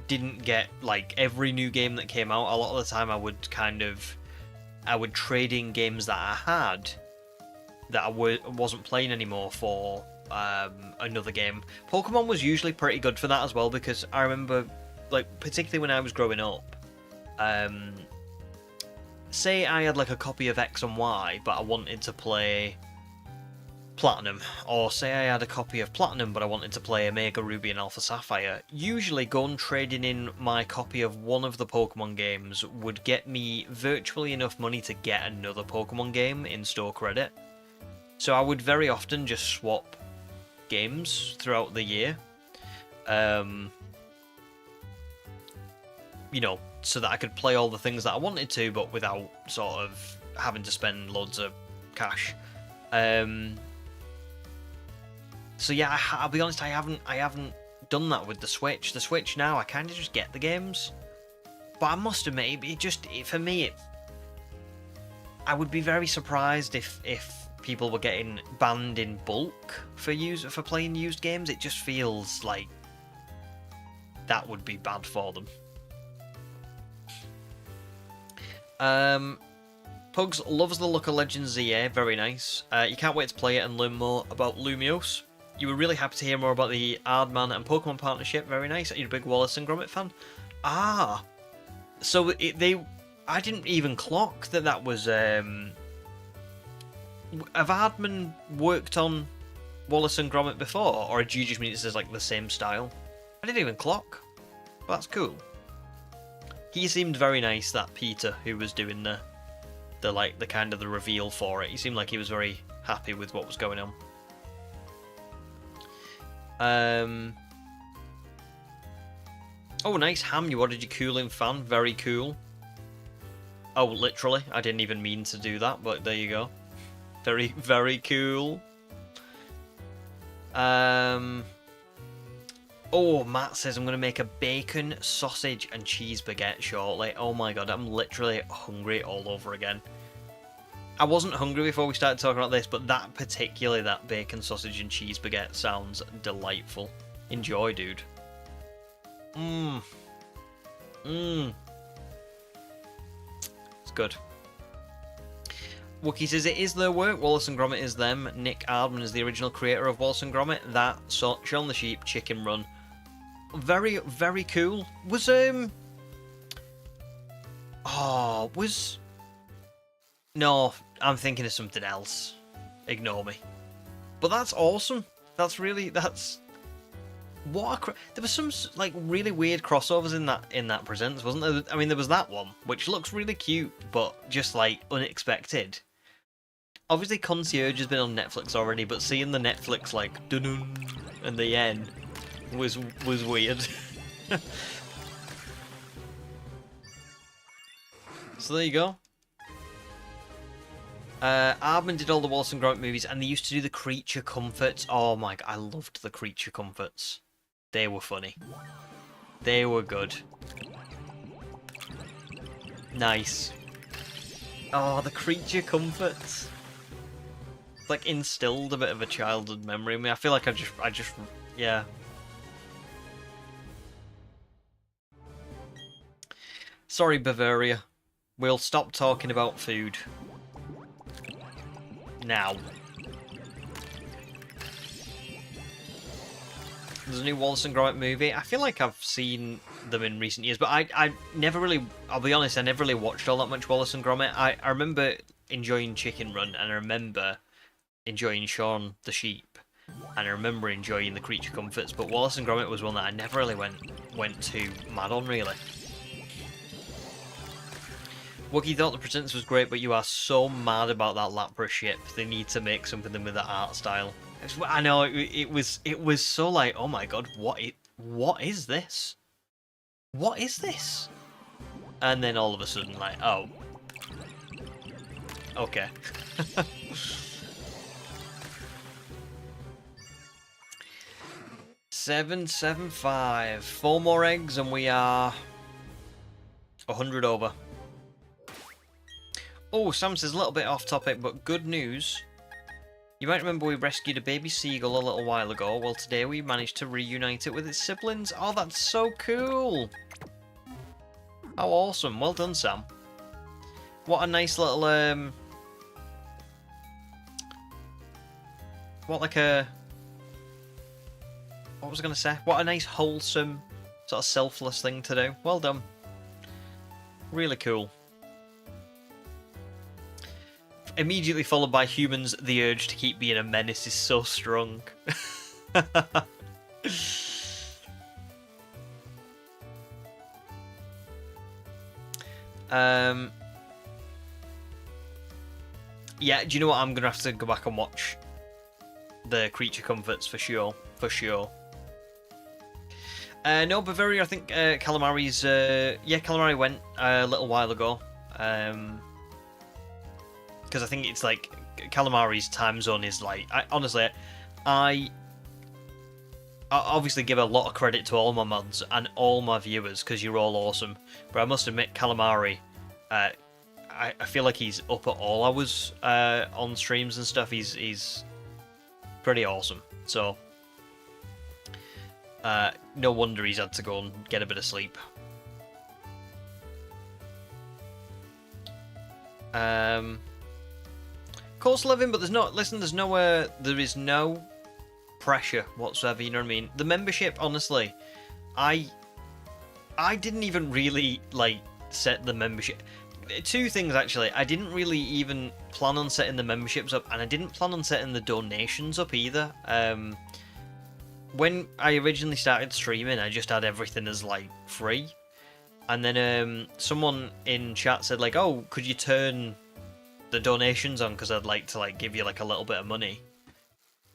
didn't get like every new game that came out. A lot of the time I would trade in games that I had that I wasn't playing anymore for another game. Pokemon was usually pretty good for that as well, because I remember, like, particularly when I was growing up, say I had like a copy of X and Y, but I wanted to play Platinum, or say I had a copy of Platinum, but I wanted to play Omega Ruby and Alpha Sapphire. Usually, going trading in my copy of one of the Pokemon games would get me virtually enough money to get another Pokemon game in store credit. So I would very often just swap games throughout the year, you know, so that I could play all the things that I wanted to, but without sort of having to spend loads of cash. So yeah, I'll be honest, I haven't done that with the Switch. The Switch now, I kind of just get the games, but I must admit, for me, I would be very surprised if people were getting banned in bulk for playing used games. It just feels like that would be bad for them. Pugs loves the look of Legends ZA, very nice. You can't wait to play it and learn more about Lumiose. You were really happy to hear more about the Aardman and Pokemon partnership, very nice. Are you a big Wallace and Gromit fan? Ah, so I didn't even clock that was, have Aardman worked on Wallace and Gromit before, or do you just mean it's like the same style? I didn't even clock. Well, that's cool. He seemed very nice, that Peter, who was doing the kind of the reveal for it. He seemed like he was very happy with what was going on. Oh, nice. Ham, you ordered your cooling fan. Very cool. Oh, literally. I didn't even mean to do that, but there you go. Very, very cool. Oh, Matt says I'm going to make a bacon, sausage and cheese baguette shortly. Oh my god, I'm literally hungry all over again. I wasn't hungry before we started talking about this, but that bacon, sausage and cheese baguette sounds delightful. Enjoy, dude. It's good. Wookie says it is their work. Wallace and Gromit is them. Nick Aardman is the original creator of Wallace and Gromit. That, Shaun the Sheep, Chicken Run. Very, very cool. No, I'm thinking of something else. Ignore me. But that's awesome. There was some like really weird crossovers in that Presents, wasn't there? I mean, there was that one which looks really cute, but just like unexpected. Obviously, Concierge has been on Netflix already, but seeing the Netflix like dun and the end was weird. So there you go. Aardman did all the Wallace and Gromit movies, and they used to do the Creature Comforts. Oh my god, I loved the Creature Comforts. They were funny. They were good. Nice. Oh, the creature comforts. It's like instilled a bit of a childhood memory. I mean, I feel like yeah. Sorry, Bavaria. We'll stop talking about food. Now. There's a new Wallace and Gromit movie. I feel like I've seen them in recent years, but I never really, I'll be honest, I never really watched all that much Wallace and Gromit. I remember enjoying Chicken Run, and I remember enjoying Shaun the Sheep, and I remember enjoying the Creature Comforts, but Wallace and Gromit was one that I never really went too mad on, really. Wookie thought the Presents was great, but you are so mad about that Lapras ship. They need to make something with that art style. I know, it was so like, oh my god, what is this? What is this? And then all of a sudden, like, oh. Okay. 775. 4 more eggs and we are 100 over. Oh, Sam says a little bit off topic, but good news. You might remember we rescued a baby seagull a little while ago. Well, today we managed to reunite it with its siblings. Oh, that's so cool. How awesome. Well done, Sam. What a nice little, what was I going to say? What a nice, wholesome, sort of selfless thing to do. Well done. Really cool. Immediately followed by humans, the urge to keep being a menace is so strong. Yeah, do you know what? I'm going to have to go back and watch the Creature Comforts for sure. For sure. No, Bavaria, I think Calamari's... yeah, Calamari went a little while ago. Because I think it's like Calamari's time zone is like, honestly, I obviously give a lot of credit to all my mods and all my viewers because you're all awesome. But I must admit, Calamari, I feel like he's up at all hours on streams and stuff. He's pretty awesome. So no wonder he's had to go and get a bit of sleep. Course living, but there's no, listen, there's nowhere, there is no pressure whatsoever, you know what I mean? The membership, honestly, I didn't even really, like, set the membership. Two things, actually. I didn't really even plan on setting the memberships up, and I didn't plan on setting the donations up either. When I originally started streaming, I just had everything as, like, free. And then someone in chat said, like, oh, could you turn the donations on, because I'd like to like give you like a little bit of money.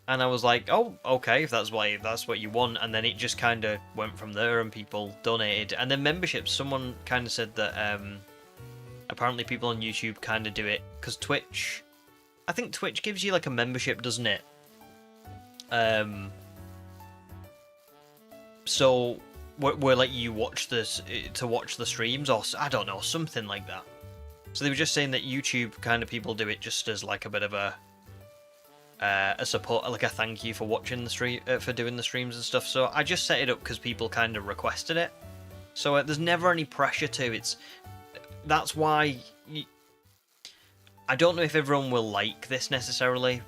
And I was like, oh, okay, if that's what you want. And then it just kind of went from there, and people donated. And then memberships, someone kind of said that apparently people on YouTube kind of do it because Twitch, I think Twitch gives you like a membership, doesn't it? So where like you watch this to watch the streams, or I don't know, something like that. So they were just saying that YouTube kind of people do it just as like a bit of a support, like a thank you for watching the stream, for doing the streams and stuff. So I just set it up because people kind of requested it. So there's never any pressure to it. That's why I don't know if everyone will like this necessarily,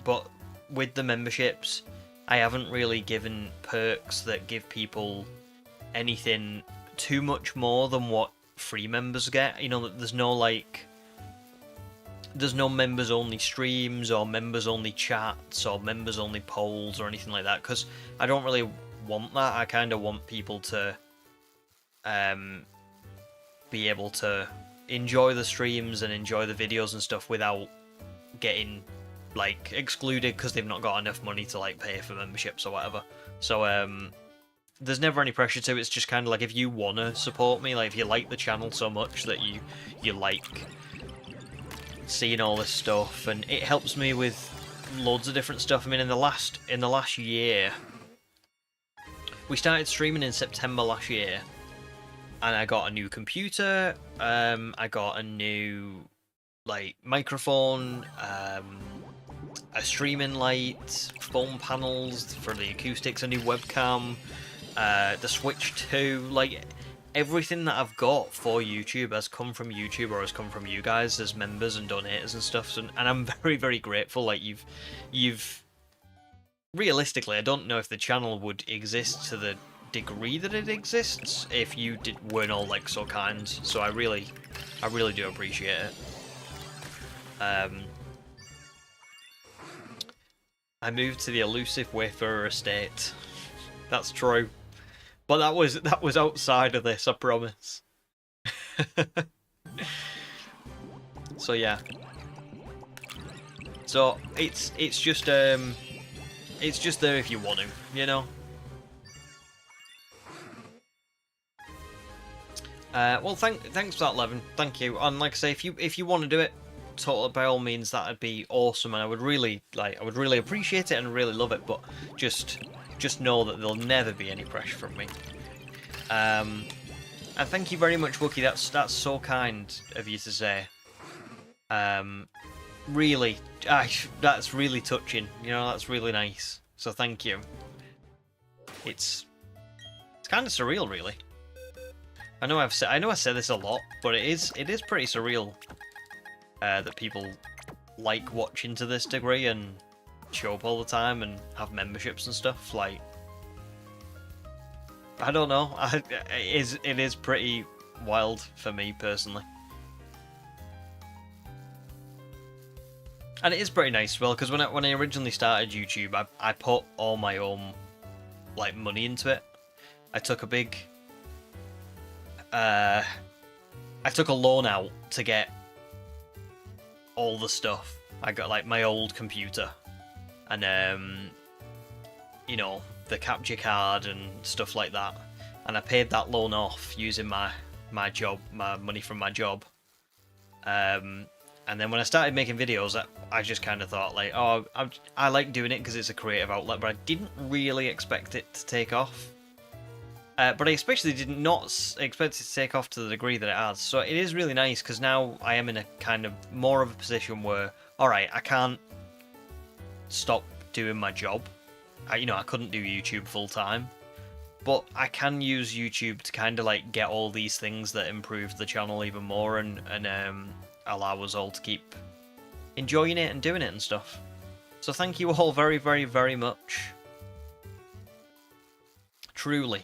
but with the memberships, I haven't really given perks that give people anything too much more than what free members get. You know, there's no like, there's no members only streams or members only chats or members only polls or anything like that, because I don't really want that. I kind of want people to be able to enjoy the streams and enjoy the videos and stuff without getting like excluded because they've not got enough money to like pay for memberships or whatever. So there's never any pressure to it. It's just kind of like, if you want to support me, like if you like the channel so much that you like seeing all this stuff, and it helps me with loads of different stuff. I mean, in the last year, we started streaming in September last year, and I got a new computer. I got a new like microphone, a streaming light, foam panels for the acoustics, a new webcam, the Switch 2, like everything that I've got for YouTube has come from YouTube or has come from you guys as members and donators and stuff. So, and I'm very, very grateful. Like you've realistically, I don't know if the channel would exist to the degree that it exists if you weren't all like so kind. So I really do appreciate it. I moved to the elusive Wayfarer estate. That's true. But that was outside of this, I promise. So yeah. So it's just there if you want to, you know. Well, thanks for that, Levin. Thank you. And like I say, if you want to do it, totally by all means, that'd be awesome, and I would really appreciate it and really love it. But just know that there'll never be any pressure from me. And thank you very much, Wookie. That's so kind of you to say. Really, that's really touching. You know, that's really nice. So thank you. It's kind of surreal, really. I know I say this a lot, but it is pretty surreal that people like watching to this degree and show up all the time and have memberships and stuff. Like, I don't know. It is pretty wild for me personally, and it is pretty nice as well, because when I originally started YouTube, I put all my own like money into it. I took a big I took a loan out to get all the stuff. I got like my old computer and you know, the capture card and stuff like that, and I paid that loan off using my money from my job. And then when I started making videos, I just kind of thought like, oh, I like doing it because it's a creative outlet, but I didn't really expect it to take off. But I especially did not expect it to take off to the degree that it has. So it is really nice, because now I am in a kind of more of a position where, alright, I can't stop doing my job. I couldn't do YouTube full time. But I can use YouTube to kind of like get all these things that improve the channel even more and allow us all to keep enjoying it and doing it and stuff. So thank you all very, very, very much. Truly.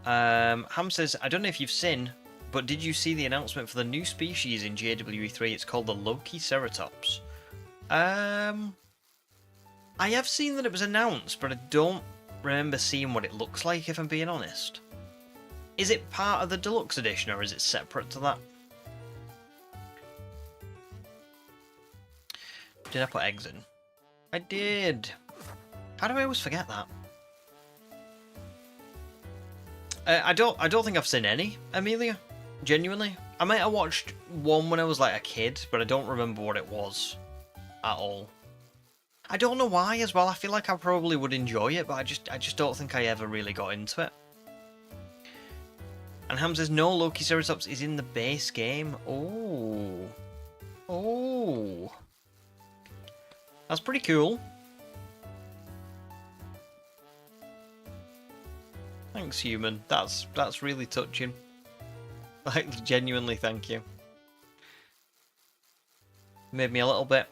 Ham says, I don't know if you've seen, but did you see the announcement for the new species in JWE3? It's called the Lokiceratops. I have seen that it was announced, but I don't remember seeing what it looks like, if I'm being honest. Is it part of the deluxe edition, or is it separate to that? Did I put eggs in? I did. How do I always forget that? I don't think I've seen any, Amelia. Genuinely. I might have watched one when I was like a kid, but I don't remember what it was at all. I don't know why as well. I feel like I probably would enjoy it, but I just don't think I ever really got into it. And Ham says, no, Lokiceratops is in the base game. Oh. Oh. That's pretty cool. Thanks, human. That's really touching. Like, genuinely, thank you. Made me a little bit,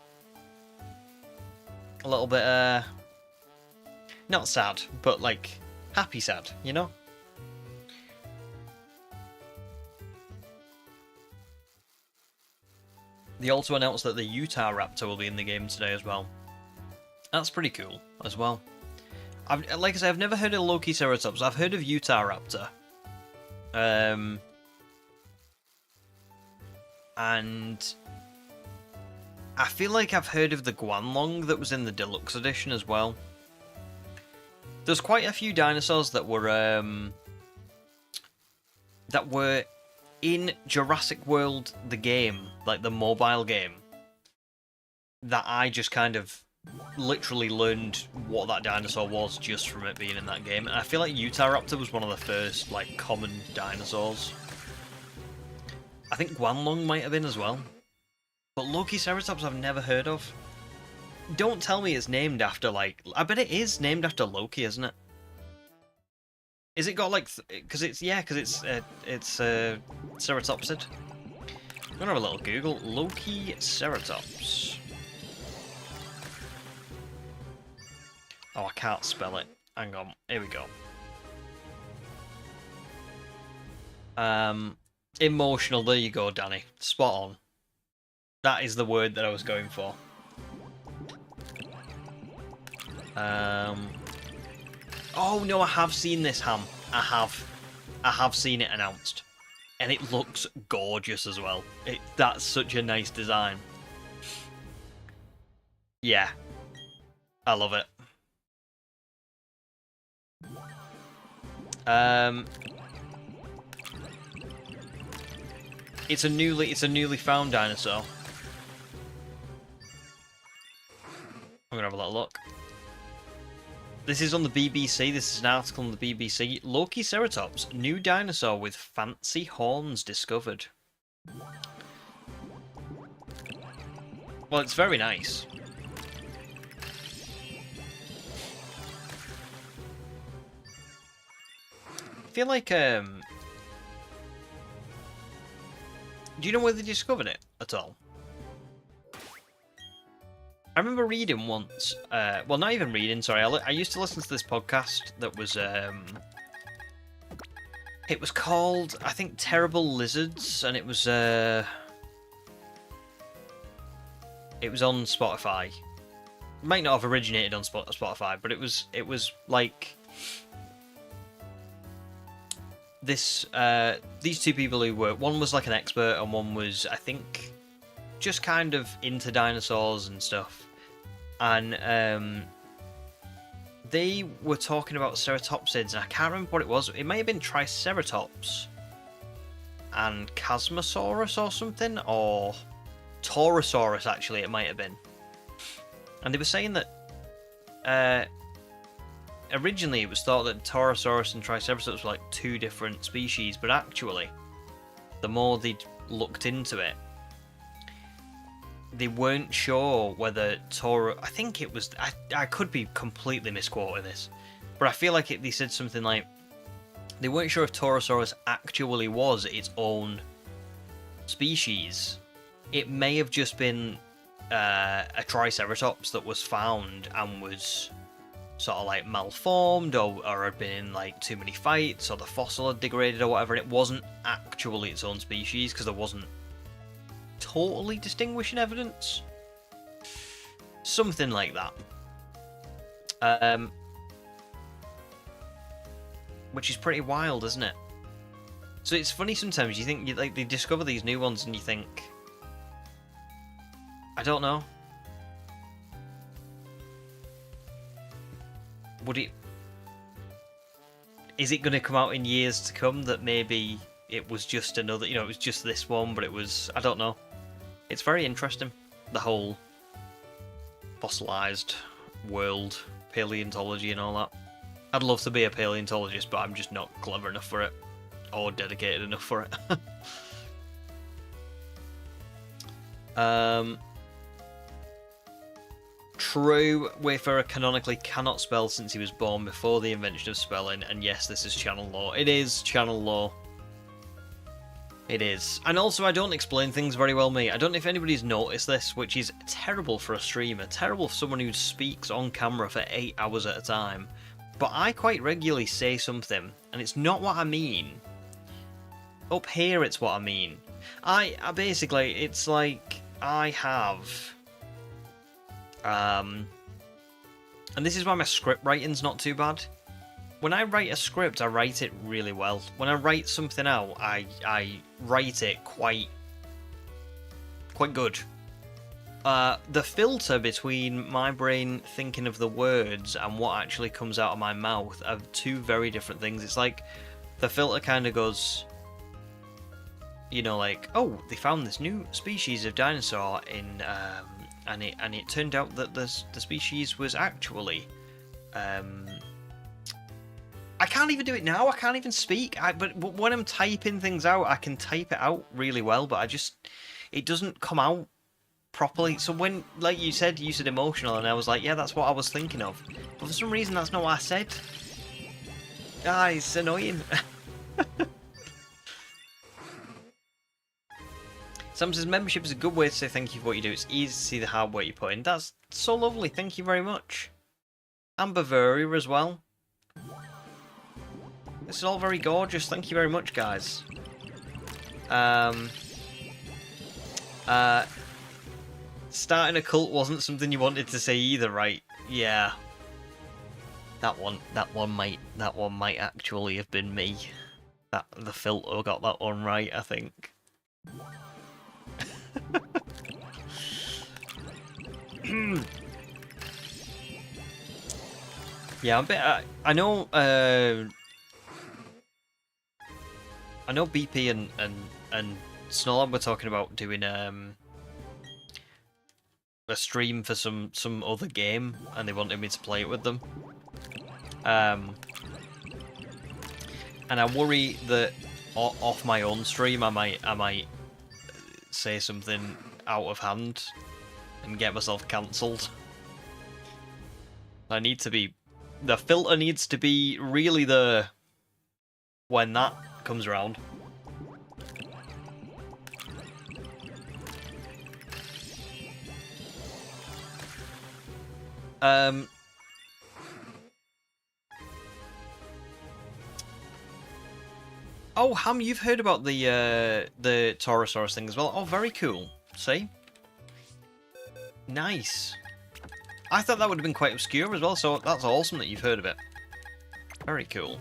not sad, but like happy sad, you know? They also announced that the Utah Raptor will be in the game today as well. That's pretty cool as well. Like I say, I've never heard of Lokiceratops. I've heard of Utah Raptor. And I feel like I've heard of the Guanlong that was in the deluxe edition as well. There's quite a few dinosaurs that were in Jurassic World, the game, like the mobile game, that I just kind of literally learned what that dinosaur was just from it being in that game. And I feel like Utahraptor was one of the first, like, common dinosaurs. I think Guanlong might have been as well. But Lokiceratops I've never heard of. Don't tell me it's named after, like... I bet it is named after Loki, isn't it? Is it got, like... Because it's... Yeah, because it's ceratopsid. I'm gonna have a little Google. Lokiceratops. Oh, I can't spell it. Hang on. Here we go. Emotional. There you go, Danny. Spot on. That is the word that I was going for. Oh no, I have seen this, Ham. I have seen it announced, and it looks gorgeous as well. That's such a nice design. Yeah, I love it. It's a newly found dinosaur. I'm gonna have a little look. This is on the BBC. This is an article on the BBC. Lokiceratops, new dinosaur with fancy horns discovered. Well, it's very nice. I feel like, do you know where they discovered it at all? I remember reading once, well, not even reading, sorry, I used to listen to this podcast that was, it was called, I think, Terrible Lizards, and it was on Spotify. It might not have originated on Spotify, but it was like, this, these two people who were, one was like an expert, and one was, I think, just kind of into dinosaurs and stuff. And they were talking about ceratopsids, and I can't remember what it was. It may have been Triceratops and Chasmosaurus or something, or Taurosaurus, actually, it might have been. And they were saying that originally it was thought that Taurosaurus and Triceratops were like two different species, but actually, the more they'd looked into it, they weren't sure whether I think it was... I could be completely misquoting this, but I feel like they said something like... They weren't sure if Taurosaurus actually was its own species. It may have just been a Triceratops that was found and was sort of like malformed, or had been in like too many fights, or the fossil had degraded or whatever, and it wasn't actually its own species because there wasn't totally distinguishing evidence. Something like that. Which is pretty wild, isn't it? So it's funny sometimes, you think, like, they discover these new ones and you think, I don't know. Is it going to come out in years to come that maybe it was just another, it was just this one, but it was, I don't know. It's very interesting, the whole fossilized world, paleontology and all that. I'd love to be a paleontologist, but I'm just not clever enough for it, or dedicated enough for it. True, Wayfarer canonically cannot spell since he was born before the invention of spelling, and yes, this is channel law. It is channel law. It is. And also, I don't explain things very well, mate. I don't know if anybody's noticed this, which is terrible for a streamer, terrible for someone who speaks on camera for 8 hours at a time. But I quite regularly say something, and it's not what I mean. Up here, it's what I mean. I basically, it's like, I have... and this is why my script writing's not too bad. When I write a script, I write it really well. When I write something out, I write it quite good. The filter between my brain thinking of the words and what actually comes out of my mouth are two very different things. It's like the filter kind of goes, like, oh, they found this new species of dinosaur in and it turned out that the species was actually, I can't even do it now. I can't even speak. But when I'm typing things out, I can type it out really well, but it doesn't come out properly. So when, like you said emotional, and I was like, yeah, that's what I was thinking of. But for some reason, that's not what I said. Ah, it's annoying. Sam says, membership is a good way to say thank you for what you do. It's easy to see the hard work you put in. That's so lovely. Thank you very much. And Bavaria as well. This is all very gorgeous. Thank you very much, guys. Starting a cult wasn't something you wanted to say either, right? Yeah. That one might actually have been me. The filter got that one right, I think. Yeah, I'm a bit. I know BP and Snowlab were talking about doing a stream for some other game, and they wanted me to play it with them. And I worry that off my own stream, I might say something out of hand and get myself cancelled. The filter needs to be really there when that comes around. Oh, Ham, you've heard about the Taurosaurus thing as well. Oh, very cool. See? Nice. I thought that would have been quite obscure as well, so that's awesome that you've heard of it. Very cool.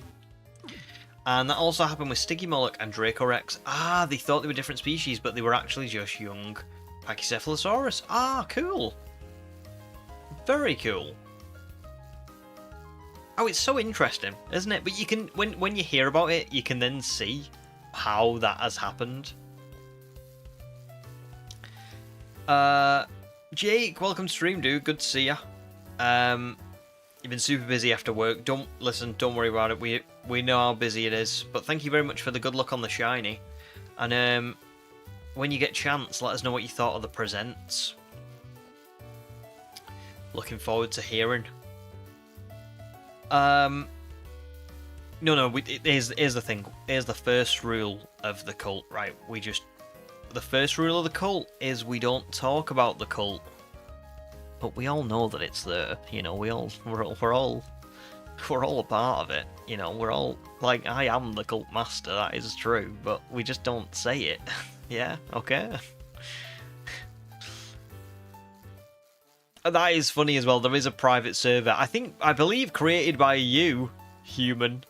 And that also happened with Stygimoloch and Dracorex. Ah, they thought they were different species, but they were actually just young Pachycephalosaurus. Ah, cool. Very cool. Oh, it's so interesting, isn't it? But you can, when you hear about it, you can then see how that has happened. Jake, welcome to stream, dude. Good to see ya. You've been super busy after work. Don't worry about it. We know how busy it is. But thank you very much for the good luck on the shiny. And when you get a chance, let us know what you thought of the presents. Looking forward to hearing. No. Here's the thing. Here's the first rule of the cult, right? The first rule of the cult is we don't talk about the cult, but we all know that it's there. You know, we're all a part of it. You know, we're all like, I am the cult master. That is true, but we just don't say it. Yeah, okay. That is funny as well. There is a private server. I believe created by you, human,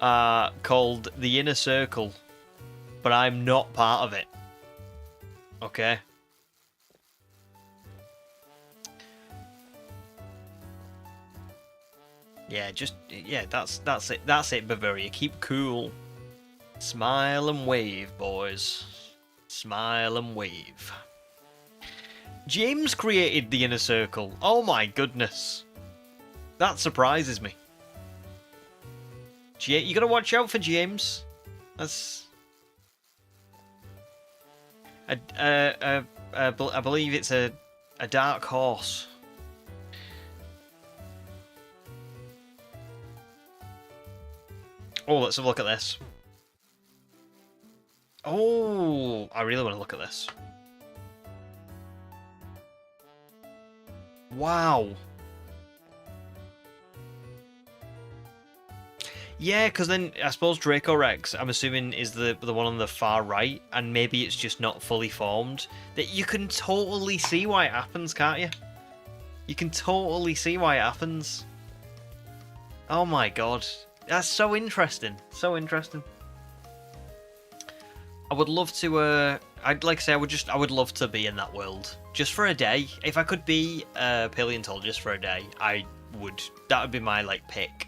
called the Inner Circle. But I'm not part of it. Okay. Yeah, that's it. That's it, Bavaria. Keep cool. Smile and wave, boys. Smile and wave. James created the Inner Circle. Oh my goodness. That surprises me. You gotta watch out for James. That's... I believe it's a dark horse. Oh, let's have a look at this. Oh, I really want to look at this. Wow. Yeah, because then I suppose Dracorex, I'm assuming, is the one on the far right, and maybe it's just not fully formed. That you can totally see why it happens, can't you? You can totally see why it happens. Oh my god, that's so interesting. So interesting. I would love to. I'd like to say I would love to be in that world just for a day. If I could be a paleontologist for a day, I would. That would be my pick.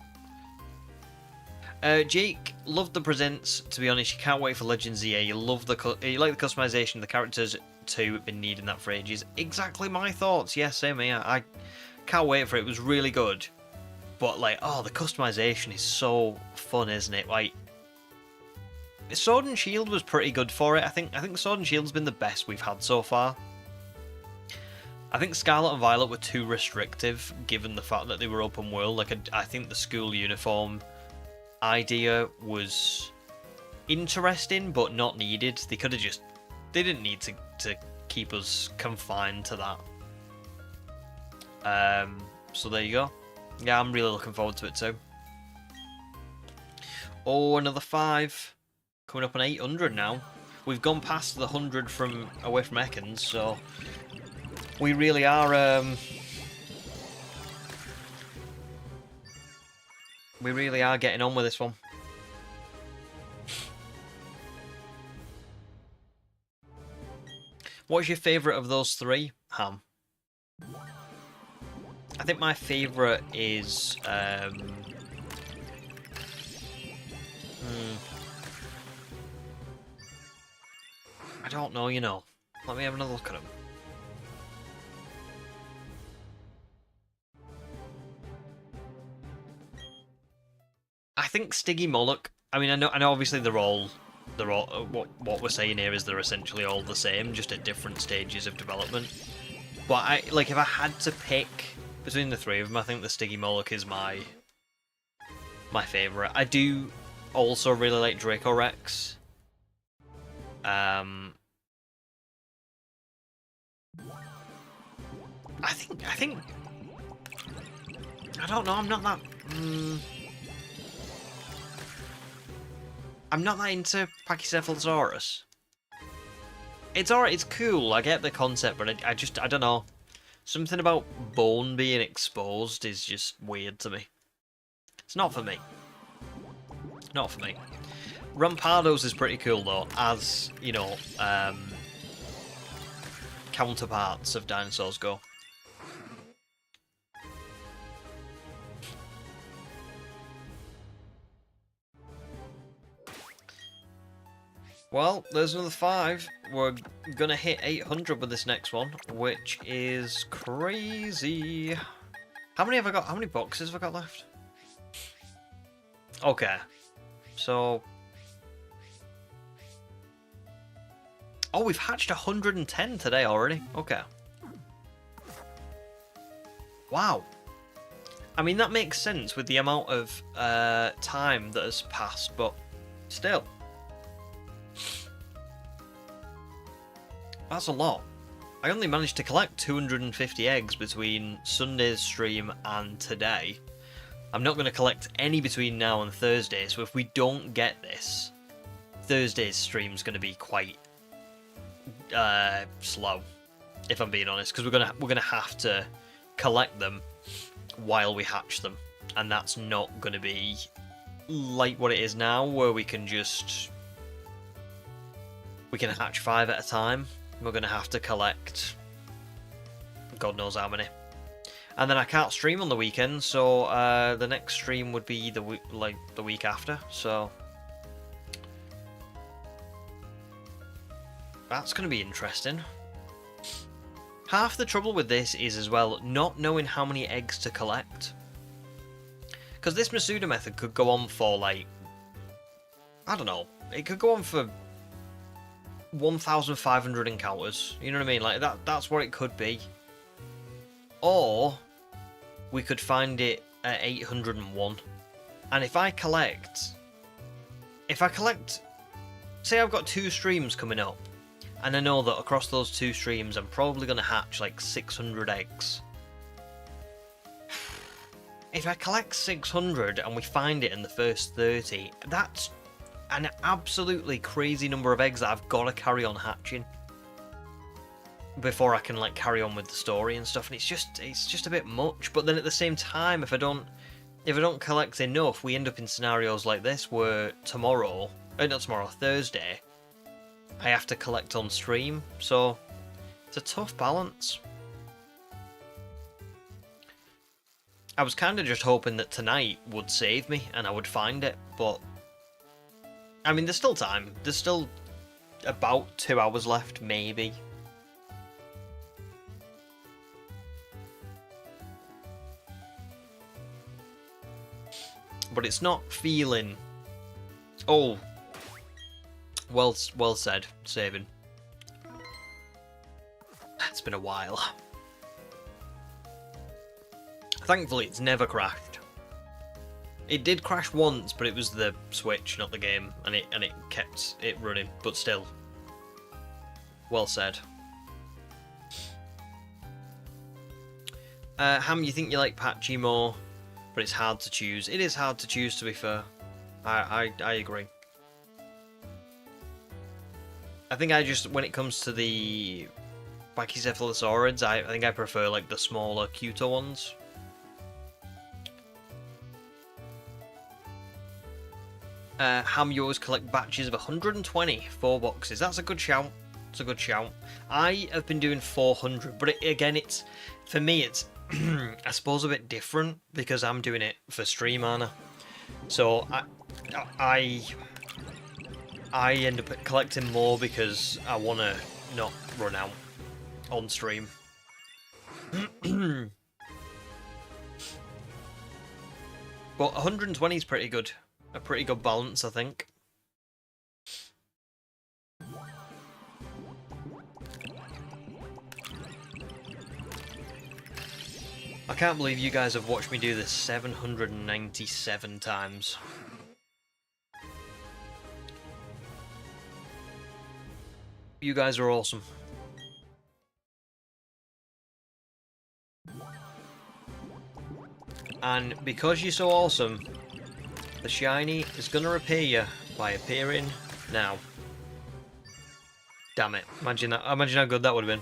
Jake, loved the presents. To be honest, you can't wait for Legends EA. You like the customization, the characters 2, been needing that for ages. Exactly my thoughts. Yes, same here. I can't wait for it. It was really good. But like, oh, the customization is so fun, isn't it? Like, Sword and Shield was pretty good for it. I think Sword and Shield's been the best we've had so far. I think Scarlet and Violet were too restrictive, given the fact that they were open world. Like, I think the school uniform idea was interesting, but not needed. They could have just... They didn't need to keep us confined to that. So there you go. Yeah, I'm really looking forward to it too. Oh, another 5. Coming up on 800 now. We've gone past the 100 from away from Ekans, so we really are getting on with this one. What's your favourite of those 3, Ham? I think my favourite is I don't know, you know. Let me have another look at them. I think Stiggy Moloch. I mean, I know obviously they're all what we're saying here is they're essentially all the same, just at different stages of development. But if I had to pick between the 3 of them, I think the Stiggy Moloch is my favourite. I do also really like Draco Rex. I think I don't know, I'm not that I'm not that into Pachycephalosaurus. It's alright, it's cool, I get the concept, but I don't know. Something about bone being exposed is just weird to me. It's not for me. Not for me. Rampardos is pretty cool though, as, you know, counterparts of dinosaurs go. Well, there's another 5. We're gonna hit 800 with this next one, which is crazy. How many have I got? How many boxes have I got left? Okay. So... Oh, we've hatched 110 today already. Okay. Wow. I mean, that makes sense with the amount of time that has passed, but still. That's a lot. I only managed to collect 250 eggs between Sunday's stream and today. I'm not going to collect any between now and Thursday, so if we don't get this, Thursday's stream's going to be quite slow, if I'm being honest, because we're gonna have to collect them while we hatch them, and that's not going to be like what it is now, where we can hatch 5 at a time. We're going to have to collect God knows how many. And then I can't stream on the weekend, so the next stream would be the week after, so that's going to be interesting. Half the trouble with this is as well not knowing how many eggs to collect. Because this Masuda method could go on for like, I don't know, it could go on for 1,500 encounters, you know what I mean? Like that's what it could be. Or we could find it at 801. And if I collect, say I've got 2 streams coming up, and I know that across those 2 streams I'm probably going to hatch like 600 eggs. If I collect 600 and we find it in the first 30, that's an absolutely crazy number of eggs that I've got to carry on hatching before I can like carry on with the story and stuff, and it's just a bit much. But then at the same time, if I don't collect enough, we end up in scenarios like this where Thursday, I have to collect on stream, so it's a tough balance. I was kind of just hoping that tonight would save me and I would find it, but I mean, there's still time. There's still about 2 hours left, maybe. but it's not feeling... Oh, well said, Sabin. It's been a while. Thankfully, it's never crashed. It did crash once, but it was the Switch, not the game, and it kept it running. But still, well said. Ham, you think you like Patchy more, but it's hard to choose. It is hard to choose, to be fair. I agree. I think I just, when it comes to the Brachycephalosaurids, I think I prefer like the smaller, cuter ones. Ham, you always collect batches of 120, 4 boxes. That's a good shout. It's a good shout. I have been doing 400, but again, it's, for me, it's, I suppose, a bit different because I'm doing it for stream, aren't I? So I end up collecting more because I want to not run out on stream. But 120 is pretty good. A pretty good balance, I think. I can't believe you guys have watched me do this 797 times. You guys are awesome. And because you're so awesome, the shiny is going to repay you by appearing now. Damn it. Imagine that. Imagine how good that would have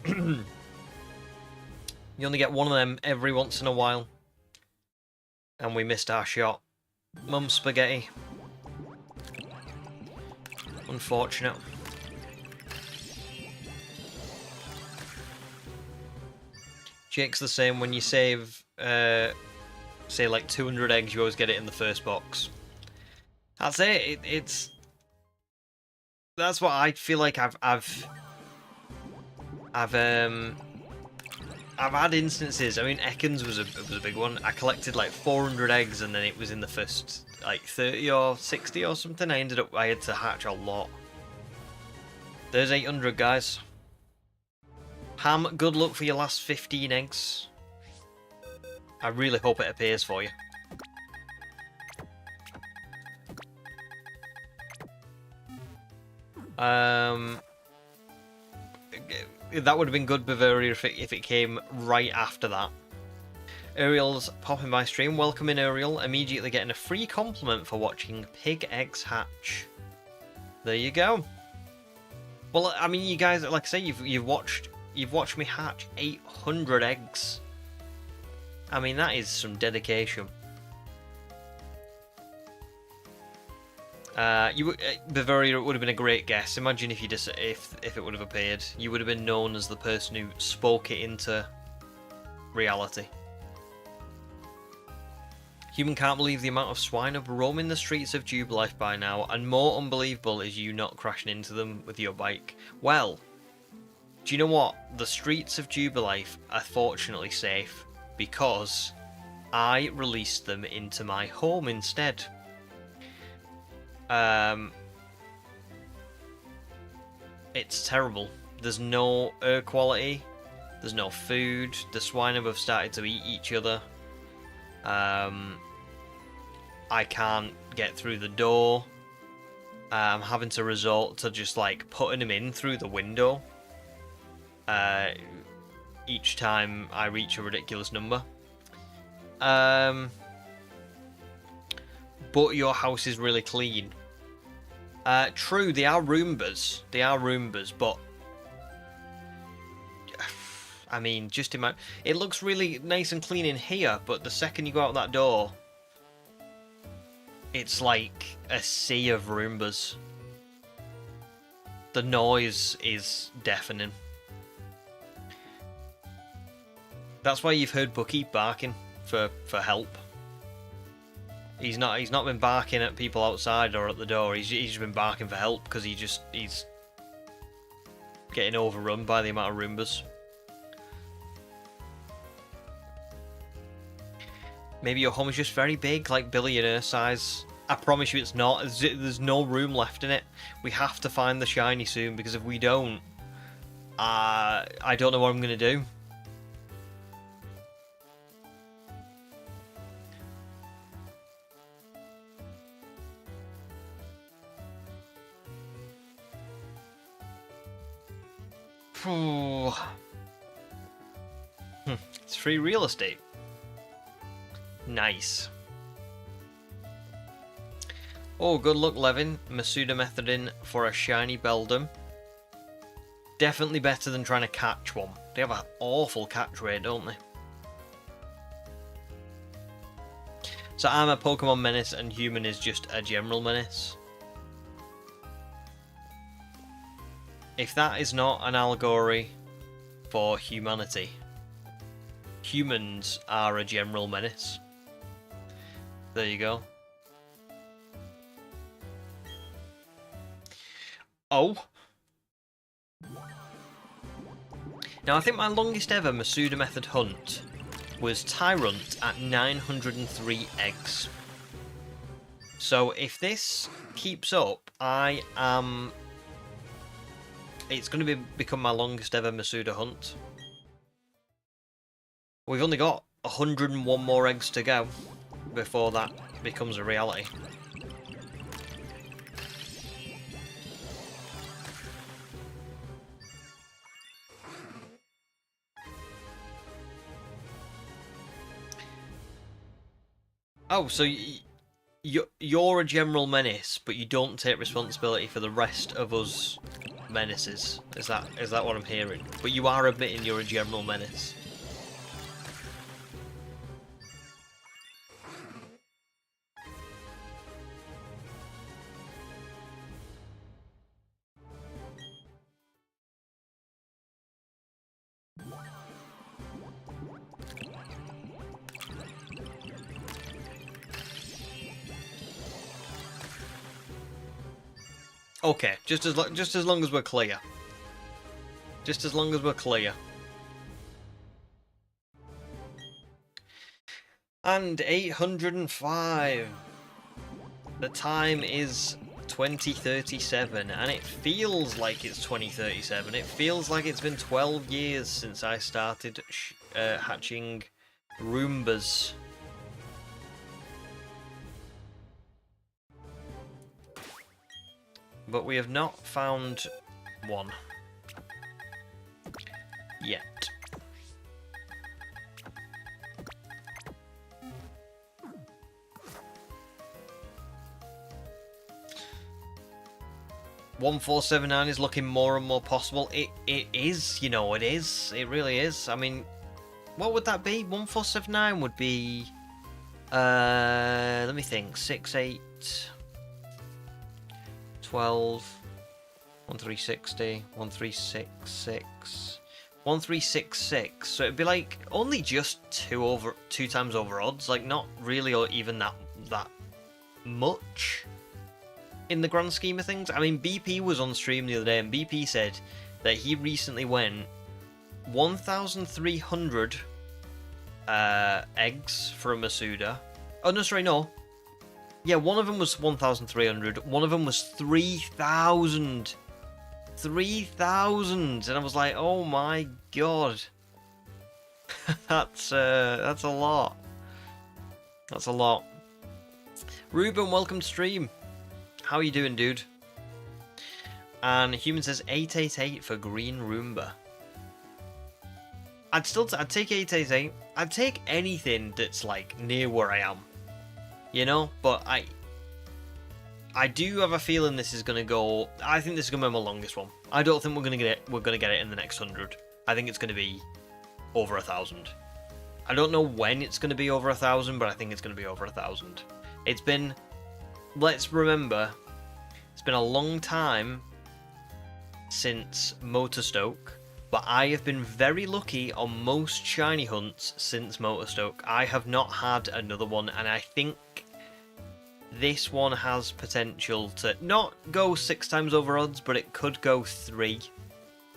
been. You only get one of them every once in a while. And we missed our shot. Mum spaghetti. Unfortunate. Jake's the same. When you save, say like 200 eggs, you always get it in the first box. That's it. That's what I feel like. I've had instances. I mean, Ekans was a big one. I collected like 400 eggs, and then it was in the first like 30 or 60 or something. I had to hatch a lot. There's 800, guys. Ham, good luck for your last 15 eggs. I really hope it appears for you. That would have been good, Bavaria, if it came right after that. Ariel's popping by stream. Welcome in, Ariel. Immediately getting a free compliment for watching pig eggs hatch. There you go. Well, I mean, you guys, like I say, you've watched me hatch 800 eggs. I mean, that is some dedication. Bavaria, it would have been a great guess. Imagine if if it would have appeared, you would have been known as the person who spoke it into reality. Human can't believe the amount of Swinub roaming the streets of Jubilife by now, and more unbelievable is you not crashing into them with your bike. Well, do you know what? The streets of Jubilife are fortunately safe because I released them into my home instead. It's terrible. There's no air quality. There's no food. The Swinub have started to eat each other. I can't get through the door. I'm having to resort to just like putting them in through the window. Each time I reach a ridiculous number. But your house is really clean. True, they are Roombas. They are Roombas, but I mean, just imagine. It looks really nice and clean in here, but the second you go out that door, it's like a sea of Roombas. The noise is deafening. That's why you've heard Bucky barking for help. He's not been barking at people outside or at the door. He's just been barking for help because he's getting overrun by the amount of Roombas. Maybe your home is just very big, like billionaire size. I promise you it's not. There's no room left in it. We have to find the shiny soon, because if we don't, I don't know what I'm going to do. It's free real estate. Nice. Oh, good luck, Levin. Masuda method in for a shiny Beldum. Definitely better than trying to catch one. They have an awful catch rate, don't they? So I'm a Pokemon menace and human is just a general menace. If that is not an allegory for humanity, humans are a general menace. There you go. Oh. Now I think my longest ever Masuda method hunt was Tyrant at 903 eggs. So if this keeps up, it's going to become my longest ever Masuda hunt. We've only got 101 more eggs to go before that becomes a reality. Oh, so you're a general menace, but you don't take responsibility for the rest of us menaces. Is that what I'm hearing? But you are admitting you're a general menace. Okay, just as long as we're clear. Just as long as we're clear. And 805. The time is 2037, and it feels like it's 2037. It feels like it's been 12 years since I started hatching Roombas. But we have not found one yet. $1479 is looking more and more possible. It is, you know, it is. It really is. I mean, what would that be? 1479 would be let me think. 6, 8, 12, 1360, 1366, 1366. So it'd be like only just two times over odds, like not really or even that much in the grand scheme of things. I mean, BP was on stream the other day and BP said that he recently went 1,300 eggs for a Masuda. Oh no, sorry, no. Yeah, one of them was 1,300. One of them was 3,000. 3,000, and I was like, oh my god, that's a lot. That's a lot. Ruben, welcome to stream. How are you doing, dude? And Human says 888 for Green Roomba. I'd take 888. I'd take anything that's like near where I am. You know, but I do have a feeling this is gonna go. I think this is gonna be my longest one. I don't think we're gonna get it in the next 100. I think it's gonna be over 1,000. I don't know when it's gonna be over 1,000, but I think it's gonna be over 1,000. It's been. Let's remember, it's been a long time since Motorstoke, but I have been very lucky on most shiny hunts since Motorstoke. I have not had another one, and I think this one has potential to not go 6 times over odds, but it could go 3.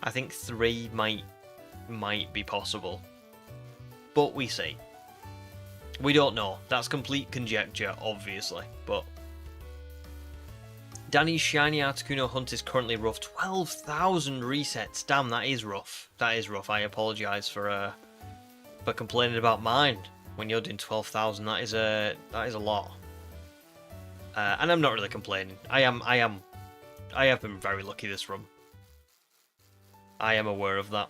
I think 3 might be possible, but we see. We don't know. That's complete conjecture, obviously. But Danny's shiny Articuno hunt is currently rough. 12,000 resets. Damn, that is rough. That is rough. I apologise for complaining about mine. When you're doing 12,000, that is a lot. And I'm not really complaining. I have been very lucky this run. I am aware of that.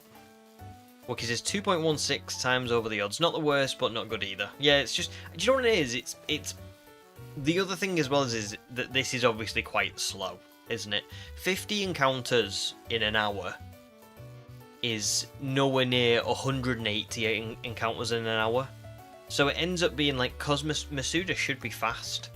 Wookies is 2.16 times over the odds. Not the worst, but not good either. Yeah, it's just... Do you know what it is? It's... The other thing as well is that this is obviously quite slow, isn't it? 50 encounters in an hour is nowhere near 180 encounters in an hour. So it ends up being like... Cos Masuda should be fast.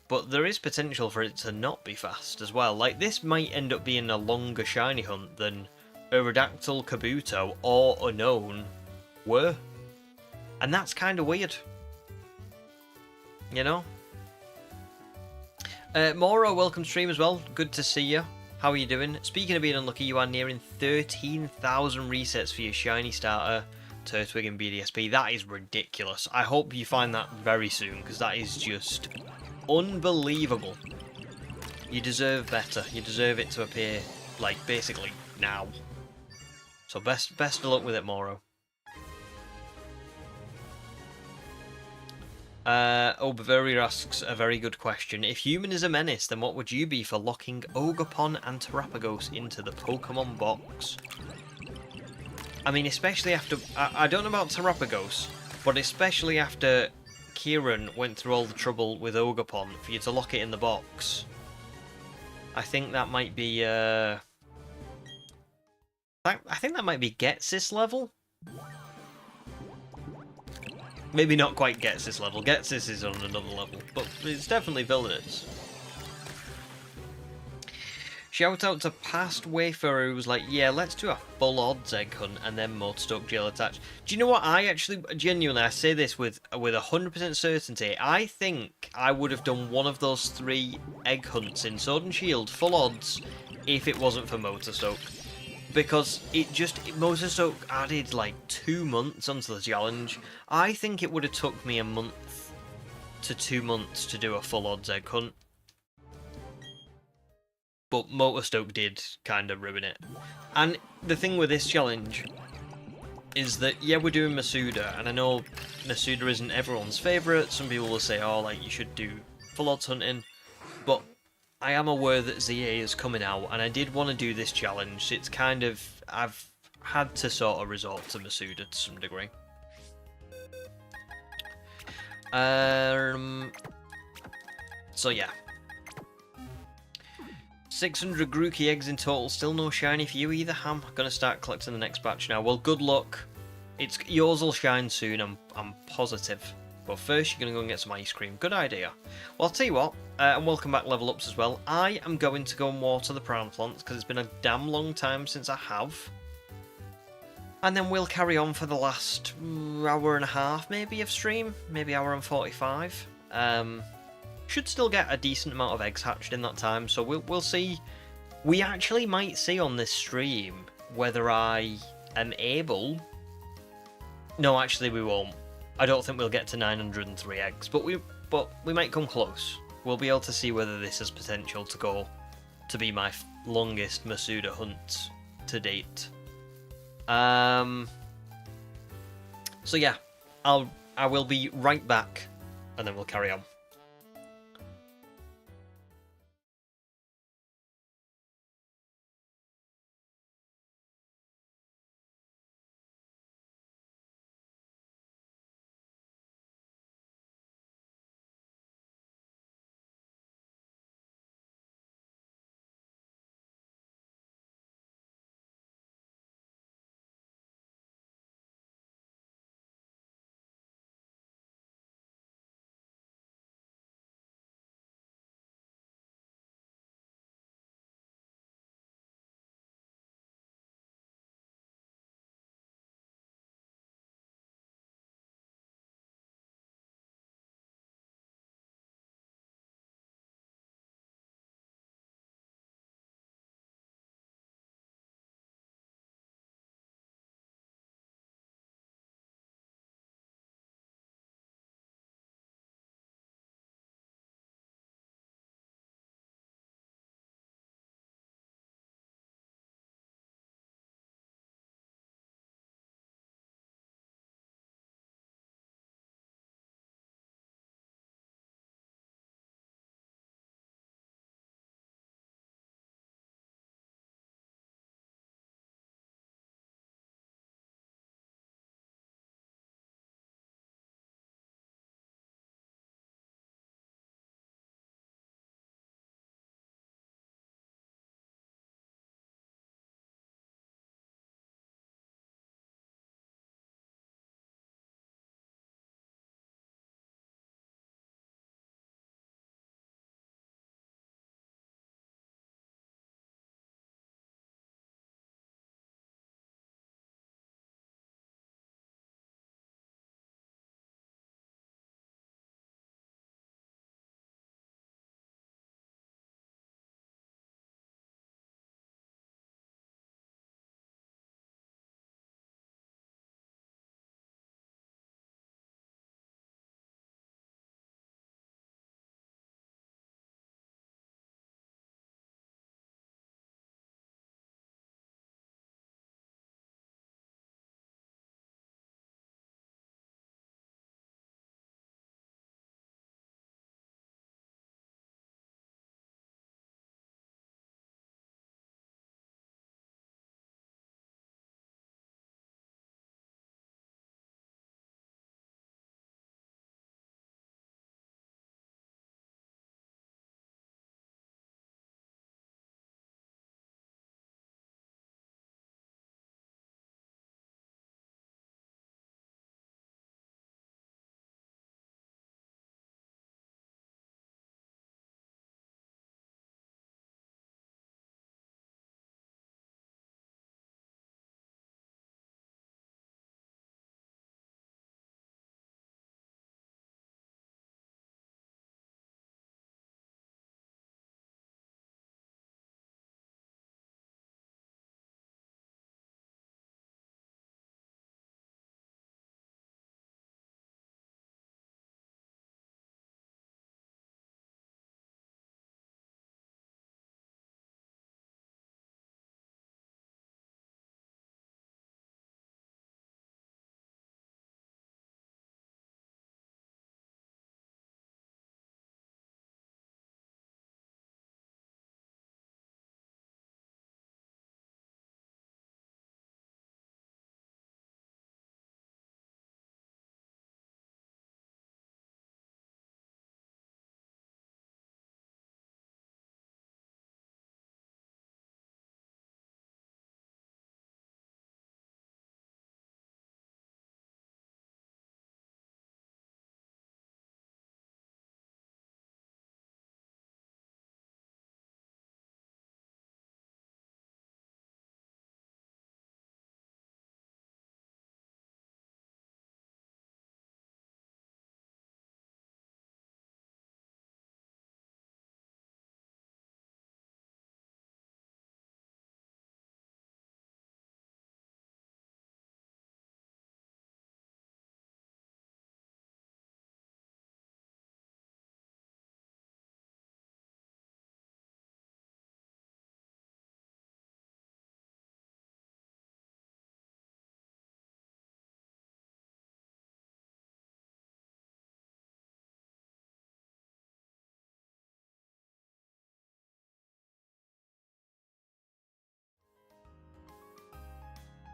But there is potential for it to not be fast as well. Like, this might end up being a longer shiny hunt than Aerodactyl, Kabuto, or Unknown were. And that's kind of weird. You know? Moro, welcome stream as well. Good to see you. How are you doing? Speaking of being unlucky, you are nearing 13,000 resets for your shiny starter, Turtwig and BDSP. That is ridiculous. I hope you find that very soon, because that is just... unbelievable. You deserve better. You deserve it to appear, like, basically now. So best of luck with it, Moro. Bavaria asks a very good question. If human is a menace, then what would you be for locking Ogopon and Terapagos into the Pokemon box? I mean, especially after... I don't know about Terapagos, but especially after... Kieran went through all the trouble with Ogopon for you to lock it in the box. I think that might be I think that might be Getsis level. Maybe not quite Getsis level. Getsis is on another level, but it's definitely villainous. Shout out to past Wayfarer who was like, yeah, let's do a full odds egg hunt and then Motorstoke jail attached. Do you know what? I actually, genuinely, I say this with 100% certainty. I think I would have done one of those 3 egg hunts in Sword and Shield, full odds, if it wasn't for Motorstoke. Because Motorstoke added like 2 months onto the challenge. I think it would have took me a month to 2 months to do a full odds egg hunt. But Motorstoke did kind of ruin it. And the thing with this challenge is that, yeah, we're doing Masuda, and I know Masuda isn't everyone's favourite. Some people will say, oh, like, you should do full odds hunting. But I am aware that ZA is coming out, and I did want to do this challenge. It's kind of... I've had to sort of resort to Masuda to some degree. So, yeah. 600 Grookey eggs in total, still no shiny for you either, Ham. Gonna start collecting the next batch now. Well, good luck. Yours will shine soon, I'm positive. But first, you're gonna go and get some ice cream. Good idea. Well, I'll tell you what, and welcome back Level Ups as well. I am going to go and water the prawn plants, because it's been a damn long time since I have. And then we'll carry on for the last hour and a half, maybe, of stream. Maybe hour and 45. Should still get a decent amount of eggs hatched in that time, so we'll see. We actually might see on this stream whether I am able... No, actually we won't. I don't think we'll get to 903 eggs, but we might come close. We'll be able to see whether this has potential to be my longest Masuda hunt to date. So yeah, I will be right back, and then we'll carry on.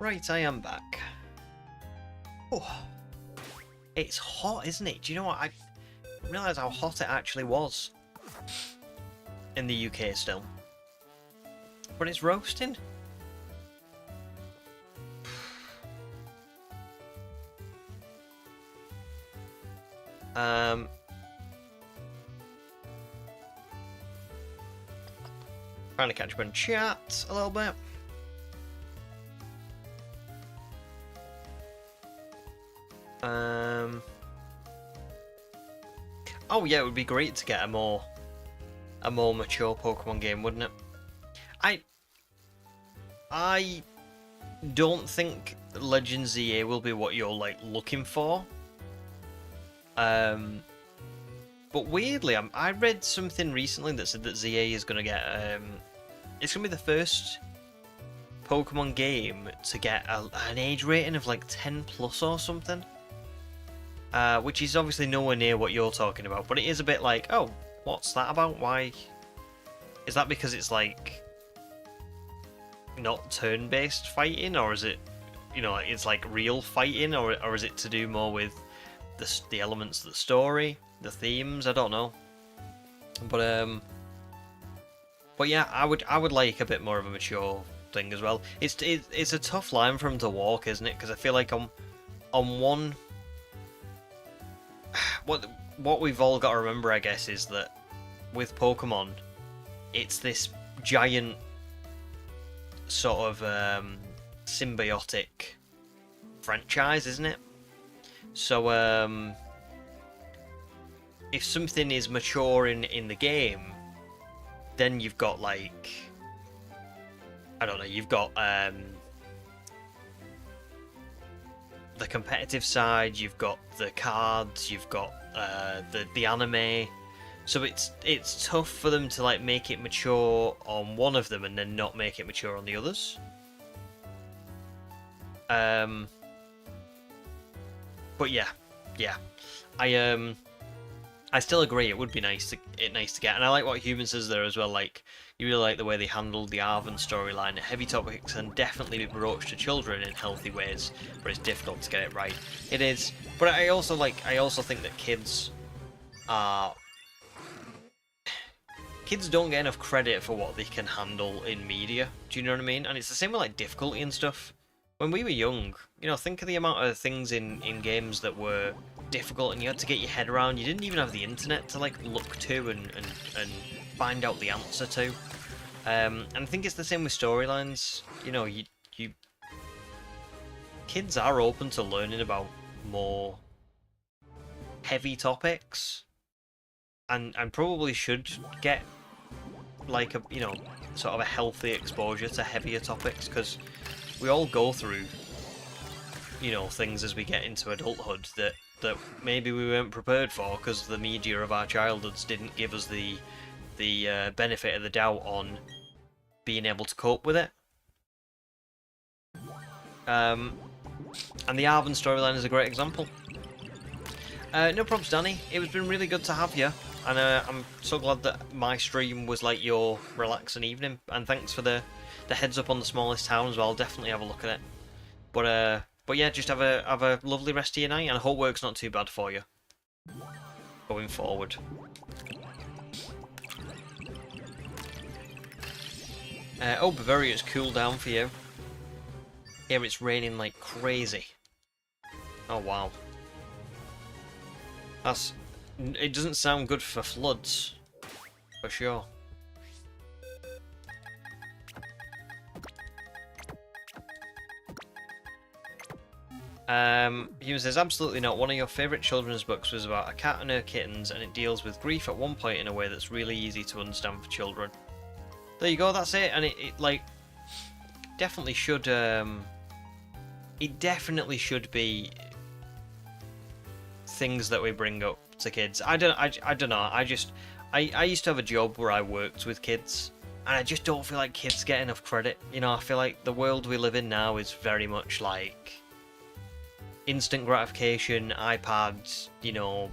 Right, I am back. Oh, it's hot, isn't it? Do you know what? I didn't realise how hot it actually was in the UK still. But it's roasting. Trying to catch up on chat a little bit. Oh yeah, it would be great to get a more mature Pokemon game, wouldn't it? I don't think Legends ZA will be what you're like looking for. But weirdly, I read something recently that said that ZA is going to get it's going to be the first Pokemon game to get an age rating of like 10 plus or something. Which is obviously nowhere near what you're talking about, but it is a bit like, oh, what's that about? Why? Is that because it's like not turn-based fighting, or is it, you know, it's like real fighting, or is it to do more with the elements of the story, the themes? I don't know. But yeah, I would like a bit more of a mature thing as well. It's a tough line for him to walk, isn't it? Because I feel like on one. What we've all got to remember, I guess, is that with Pokemon, it's this giant sort of symbiotic franchise, isn't it? So if something is mature in the game, then you've got like, I don't know, you've got the competitive side, you've got the cards, you've got the anime, so it's tough for them to like make it mature on one of them and then not make it mature on the others. But yeah, I still agree it would be nice to get, and I like what Human says there as well. Like, you really like the way they handled the Arven storyline. Heavy topics can definitely be broached to children in healthy ways, but it's difficult to get it right. It is, but I also think that kids don't get enough credit for what they can handle in media. Do you know what I mean? And it's the same with like difficulty and stuff. When we were young, you know, think of the amount of things in games that were difficult and you had to get your head around. You didn't even have the internet to like look to and find out the answer to. And I think it's the same with storylines. You know, you kids are open to learning about more heavy topics, and probably should get like a, you know, sort of a healthy exposure to heavier topics, because we all go through, you know, things as we get into adulthood that maybe we weren't prepared for, because the media of our childhoods didn't give us the benefit of the doubt on being able to cope with it. And the Arven storyline is a great example. No props, Danny. It's been really good to have you, and I'm so glad that my stream was like your relaxing evening. And thanks for the heads up on the smallest town as well. I'll definitely have a look at it. But yeah, just have a lovely rest of your night, and I hope work's not too bad for you going forward. Oh, Bavaria's cooled down for you. Here it's raining like crazy. Oh wow. It doesn't sound good for floods, for sure. He says, absolutely not. One of your favourite children's books was about a cat and her kittens, and it deals with grief at one point in a way that's really easy to understand for children. There you go, that's it. And it like definitely should it definitely should be things that we bring up to kids. I don't know. I used to have a job where I worked with kids, and I just don't feel like kids get enough credit. You know, I feel like the world we live in now is very much like instant gratification, iPads, you know,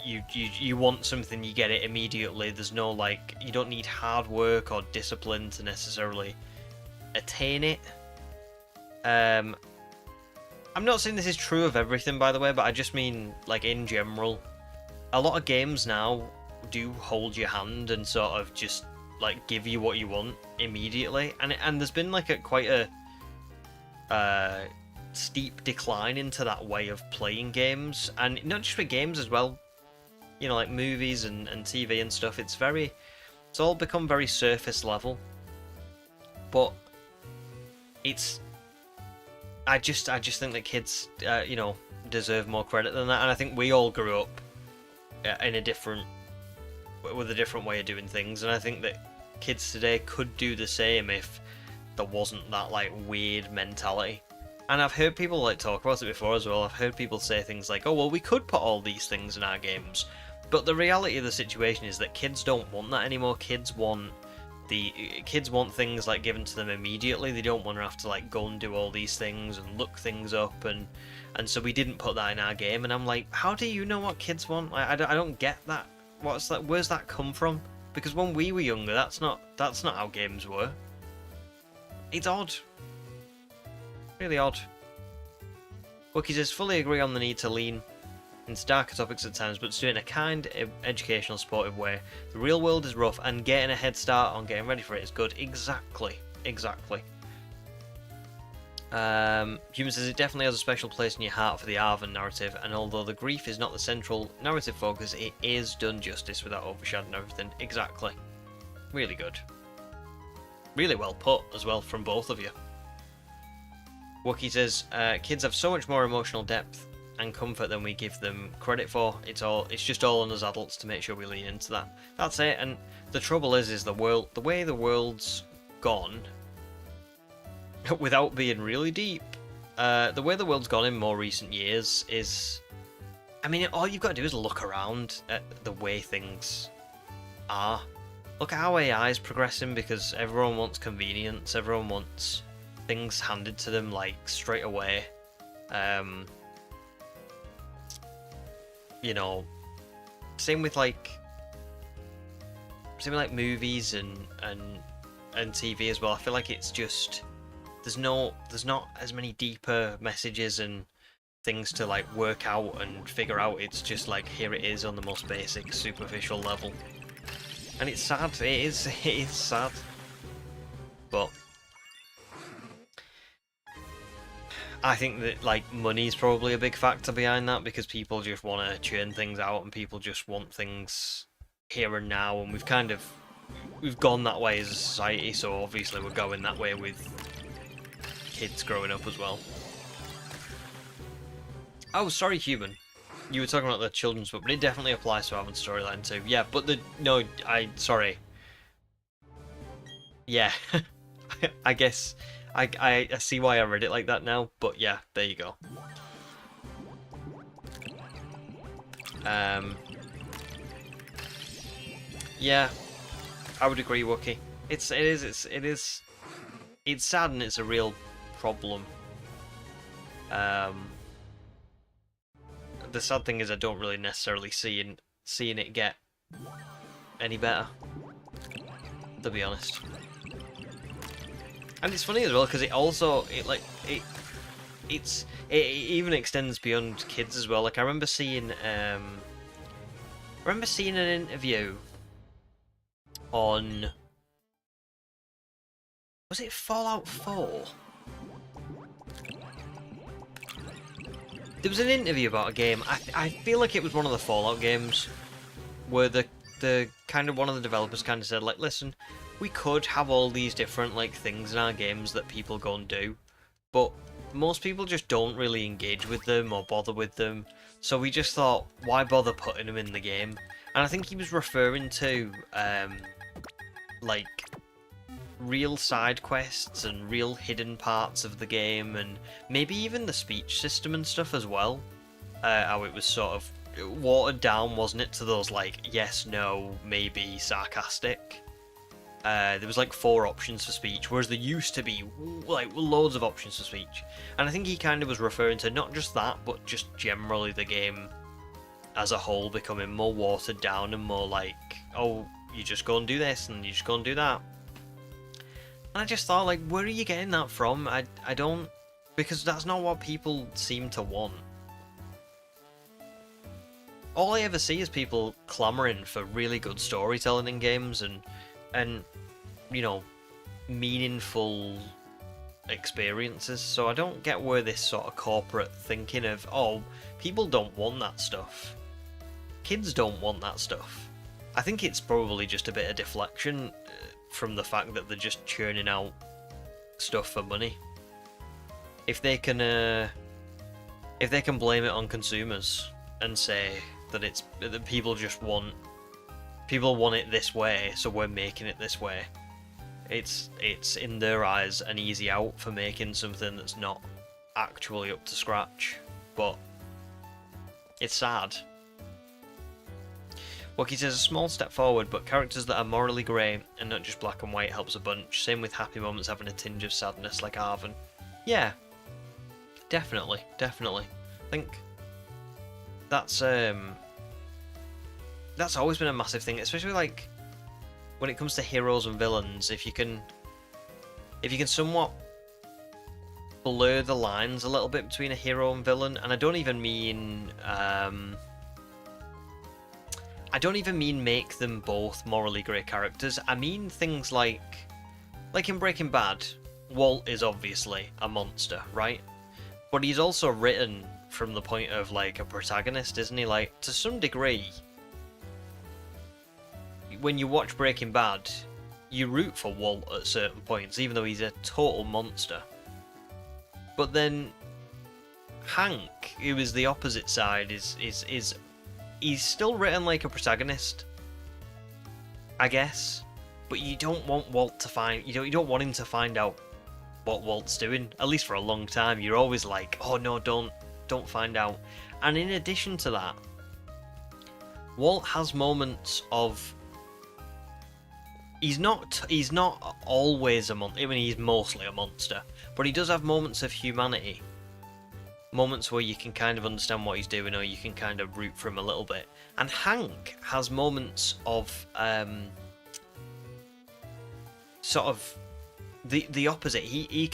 you want something, you get it immediately. There's no like, you don't need hard work or discipline to necessarily attain it. I'm not saying this is true of everything, by the way, but I just mean, like, in general, a lot of games now do hold your hand and sort of just, like, give you what you want immediately, and there's been, like, quite a steep decline into that way of playing games, and not just with games as well, you know, like movies and TV and stuff. It's all become very surface level, but I just think that kids, you know, deserve more credit than that, and I think we all grew up with a different way of doing things, and I think that kids today could do the same if there wasn't that, like, weird mentality. And I've heard people, like, talk about it before as well. I've heard people say things like, oh, well, we could put all these things in our games, but the reality of the situation is that kids don't want that anymore. Kids want things, like, given to them immediately. They don't want to have to, like, go and do all these things and look things up, and so we didn't put that in our game. And I'm like, how do you know what kids want? I don't get that. What's that? Where's that come from? Because when we were younger, that's not how games were. It's odd. Really odd. Wookie says, fully agree on the need to lean into darker topics at times, but to do it in a kind, educational, supportive way. The real world is rough, and getting a head start on getting ready for it is good. Exactly. Human says, it definitely has a special place in your heart for the Arven narrative, and although the grief is not the central narrative focus, it is done justice without overshadowing everything. Exactly. Really good. Really well put as well from both of you. Wookie says, kids have so much more emotional depth and comfort than we give them credit for. It's just all on us adults to make sure we lean into that. That's it. And the trouble is the way the world's gone, without being really deep, the way the world's gone in more recent years is, I mean, all you've got to do is look around at the way things are. Look at how AI is progressing, because everyone wants convenience, everyone wants things handed to them, like, straight away. You know, same with movies and TV as well. I feel like it's just there's not as many deeper messages and things to, like, work out and figure out. It's just like, here it is on the most basic, superficial level, and it's sad. It is sad, but I think that, like, money is probably a big factor behind that, because people just want to churn things out and people just want things here and now, and we've gone that way as a society, so obviously we're going that way with kids growing up as well. Oh, sorry, Human. You were talking about the children's book, but it definitely applies to Arven's storyline too. Yeah, but sorry. Yeah, I guess I see why I read it like that now, but yeah, there you go. Yeah, I would agree, Wookie. It's sad, and it's a real problem. The sad thing is I don't really necessarily seeing it get any better, to be honest. And it's funny as well, because it even extends beyond kids as well. Like, I remember seeing an interview on, was it Fallout 4? There was an interview about a game. I feel like it was one of the Fallout games, where the kind of one of the developers kind of said, like, listen, we could have all these different, like, things in our games that people go and do, but most people just don't really engage with them or bother with them, so we just thought, why bother putting them in the game? And I think he was referring to like, real side quests and real hidden parts of the game, and maybe even the speech system and stuff as well. How it was sort of watered down, wasn't it, to those, like, yes, no, maybe, sarcastic. There was like 4 options for speech, whereas there used to be, like, loads of options for speech. And I think he kind of was referring to not just that, but just generally the game as a whole becoming more watered down and more like, oh, you just go and do this and you just go and do that. And I just thought, like, where are you getting that from? I don't because that's not what people seem to want. All I ever see is people clamoring for really good storytelling in games and you know, meaningful experiences. So I don't get where this sort of corporate thinking of, oh, people don't want that stuff. Kids don't want that stuff. I think it's probably just a bit of deflection from the fact that they're just churning out stuff for money. If they can blame it on consumers and say that it's that people want it this way, so we're making it this way. It's in their eyes an easy out for making something that's not actually up to scratch. But it's sad. Wookie says a small step forward, but characters that are morally grey and not just black and white helps a bunch. Same with happy moments having a tinge of sadness, like Arven. Yeah, definitely. I think that's always been a massive thing, especially like when it comes to heroes and villains. If you can somewhat blur the lines a little bit between a hero and villain, and I don't even mean make them both morally grey characters. I mean things like in Breaking Bad, Walt is obviously a monster, right? But he's also written from the point of like a protagonist, isn't he? Like, to some degree, when you watch Breaking Bad, you root for Walt at certain points, even though he's a total monster. But then Hank, who is the opposite side, is he's still written like a protagonist, I guess. But you don't want Walt to find you don't want him to find out what Walt's doing. At least for a long time, you're always like, oh no, don't find out. And in addition to that, Walt has moments of he's not always a monster. I mean, he's mostly a monster, but he does have moments of humanity. Moments where you can kind of understand what he's doing, or you can kind of root for him a little bit. And Hank has moments of sort of the opposite.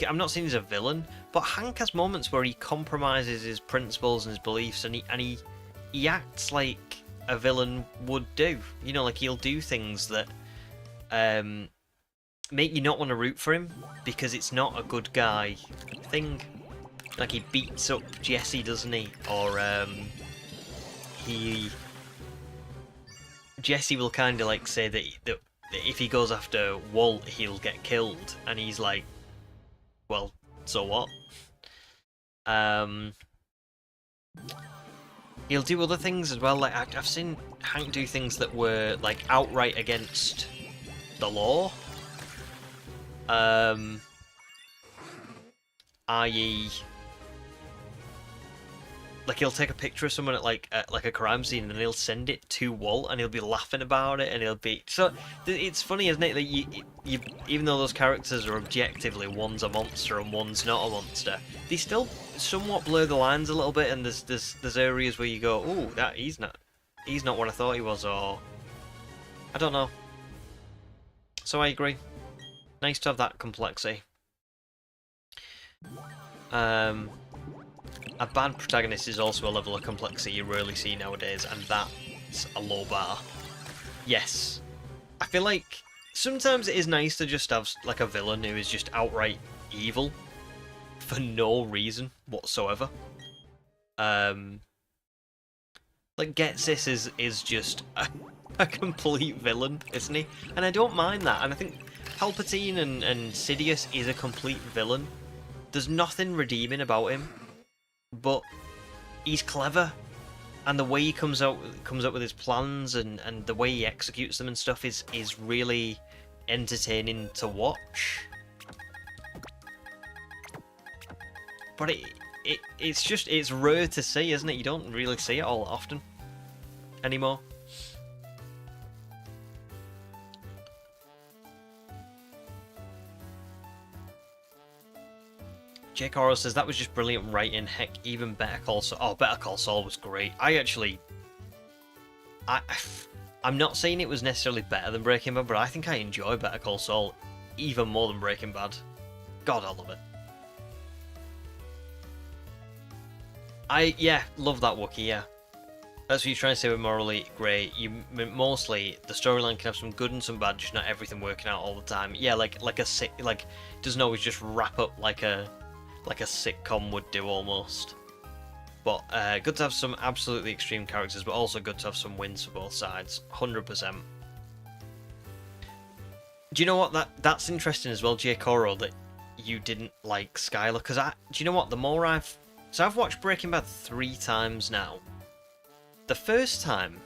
I'm not saying he's a villain, but Hank has moments where he compromises his principles and his beliefs, and he acts like a villain would do. You know, like he'll do things that make you not want to root for him because it's not a good guy thing. Like he beats up Jesse, doesn't he? Or Jesse will kind of like say that if he goes after Walt, he'll get killed, and he's like, well, so what? He'll do other things as well. Like I've seen Hank do things that were like outright against the law. I.e., like he'll take a picture of someone at like a crime scene, and then he'll send it to Walt, and he'll be laughing about it, and he'll be so. It's funny, isn't it? That you even though those characters are objectively one's a monster and one's not a monster, they still somewhat blur the lines a little bit, and there's areas where you go, ooh, that he's not what I thought he was, or I don't know. So I agree. Nice to have that complexity. A bad protagonist is also a level of complexity you rarely see nowadays, and that's a low bar. Yes. I feel like sometimes it is nice to just have like a villain who is just outright evil for no reason whatsoever. Like Getsis is just a complete villain, isn't he? And I don't mind that, and I think Palpatine and Sidious is a complete villain. There's nothing redeeming about him. But he's clever, and the way he comes up with his plans and the way he executes them and stuff is really entertaining to watch. But it's rare to see, isn't it? You don't really see it all often anymore. Jake Oro says that was just brilliant writing. Heck, even Better Call Saul. Oh, Better Call Saul was great. I'm not saying it was necessarily better than Breaking Bad, but I think I enjoy Better Call Saul even more than Breaking Bad. God, I love it. Yeah, love that Wookiee, yeah. That's what you're trying to say with morally great. Mostly the storyline can have some good and some bad, just not everything working out all the time. Yeah, like it doesn't always just wrap up like a sitcom would do almost. But good to have some absolutely extreme characters, but also good to have some wins for both sides. 100%. Do you know what? That's interesting as well, J. Coro, that you didn't like Skylar, because do you know what? I've watched Breaking Bad 3 times now. The first time,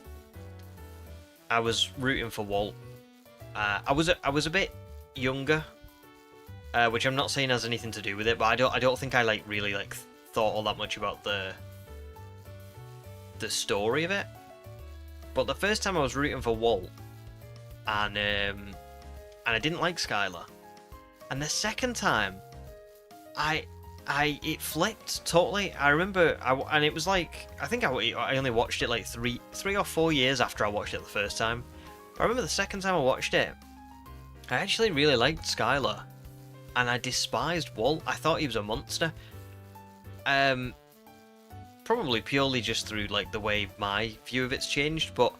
I was rooting for Walt. I was a bit younger, which I'm not saying has anything to do with it, but I don't think I really thought all that much about the story of it. But the first time I was rooting for Walt, and I didn't like Skylar. And the second time, it flipped totally. I remember, and it was like, I think I only watched it like three or 4 years after I watched it the first time. But I remember the second time I watched it, I actually really liked Skylar, and I despised Walt. I thought he was a monster. Probably purely just through like the way my view of it's changed. But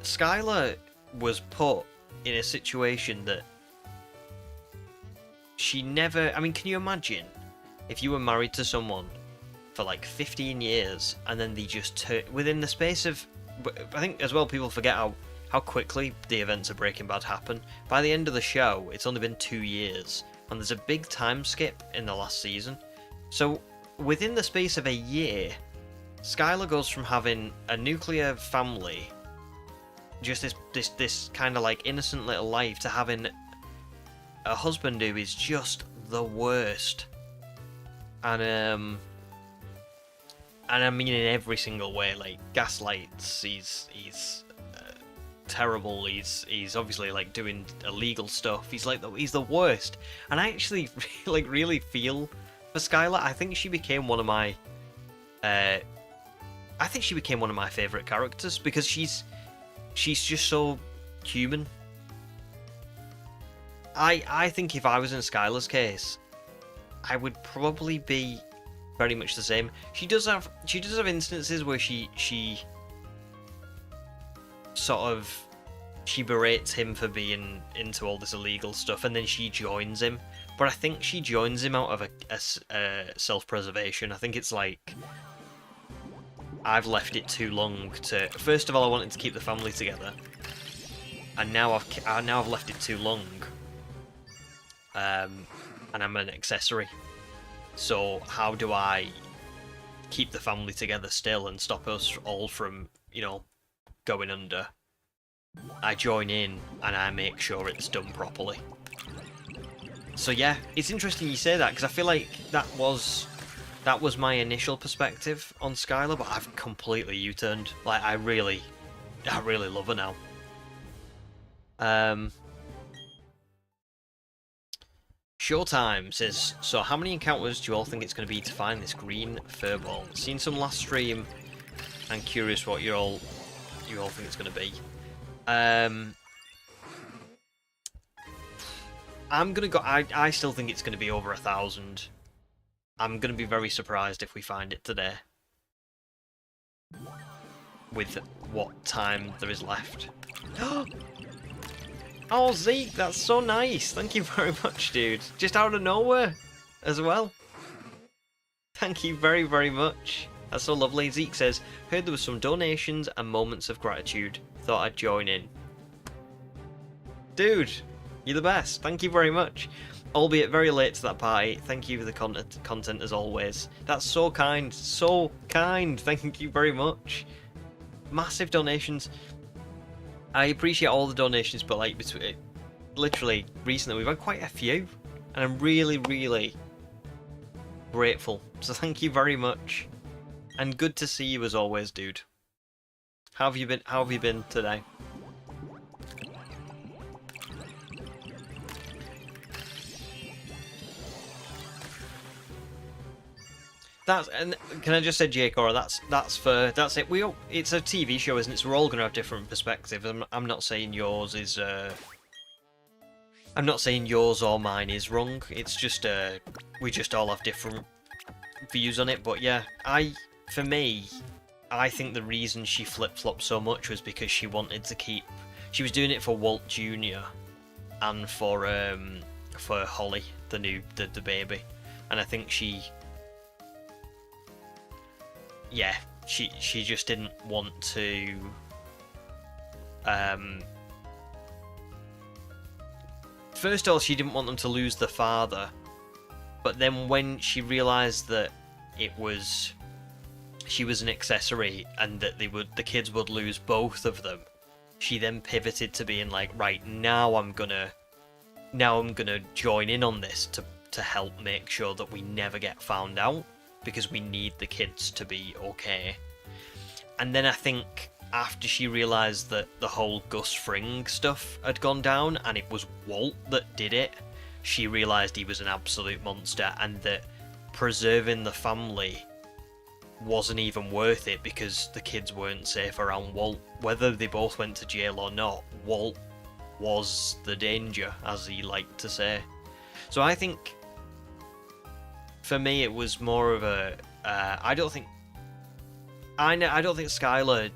Skylar was put in a situation that she never. I mean, can you imagine if you were married to someone for like 15 years and then they just within the space of, I think as well, people forget how quickly the events of Breaking Bad happen. By the end of the show, it's only been 2 years, and there's a big time skip in the last season. So within the space of a year, Skylar goes from having a nuclear family, just this kind of like innocent little life, to having a husband who is just the worst. And I mean in every single way, like gaslights. He's terrible. He's obviously like doing illegal stuff. He's the worst. And I actually really feel for Skylar. I think she became one of my favorite characters, because she's just so human. I think if I was in Skylar's case, I would probably be very much the same. She does have instances where she berates him for being into all this illegal stuff, and then she joins him. But I think she joins him out of a self-preservation. I think it's like, I've left it too long to. First of all, I wanted to keep the family together, and now I've left it too long. And I'm an accessory. So how do I keep the family together still and stop us all from, going under? I join in and I make sure it's done properly. So yeah, it's interesting you say that, because I feel like that was my initial perspective on Skylar, but I've completely U-turned. Like, I really love her now. Showtime says, so how many encounters do you all think it's going to be to find this green furball? Seen some last stream, and curious what you all think it's going to be. I'm gonna go. I still think it's going to be over 1,000. I'm going to be very surprised if we find it today, with what time there is left. Oh, Zeke, that's so nice. Thank you very much, dude. Just out of nowhere as well. Thank you very, very much. That's so lovely. Zeke says, heard there was some donations and moments of gratitude. Thought I'd join in. Dude, you're the best. Thank you very much. Albeit very late to that party. Thank you for the content as always. That's so kind. So kind. Thank you very much. Massive donations. I appreciate all the donations, but like literally recently we've had quite a few, and I'm really, really grateful. So thank you very much, and good to see you as always, dude. How have you been? How have you been today? And can I just say, Jake, or that's it. It's a TV show, isn't it? So we're all gonna have different perspectives. I'm not saying yours is. I'm not saying yours or mine is wrong. It's just we just all have different views on it. But yeah, for me, I think the reason she flip-flopped so much was because she wanted to keep... She was doing it for Walt Jr. and for Holly, the baby. And I think she... Yeah, she just didn't want to... First of all, she didn't want them to lose the father. But then when she realised that she was an accessory and that the kids would lose both of them, she then pivoted to being like, right, now I'm gonna join in on this to help make sure that we never get found out, because we need the kids to be okay. And then I think after she realised that the whole Gus Fring stuff had gone down and it was Walt that did it, she realised he was an absolute monster and that preserving the family wasn't even worth it because the kids weren't safe around Walt. Whether they both went to jail or not, Walt was the danger, as he liked to say. So I think, for me, it was more of a... I don't think Skylar,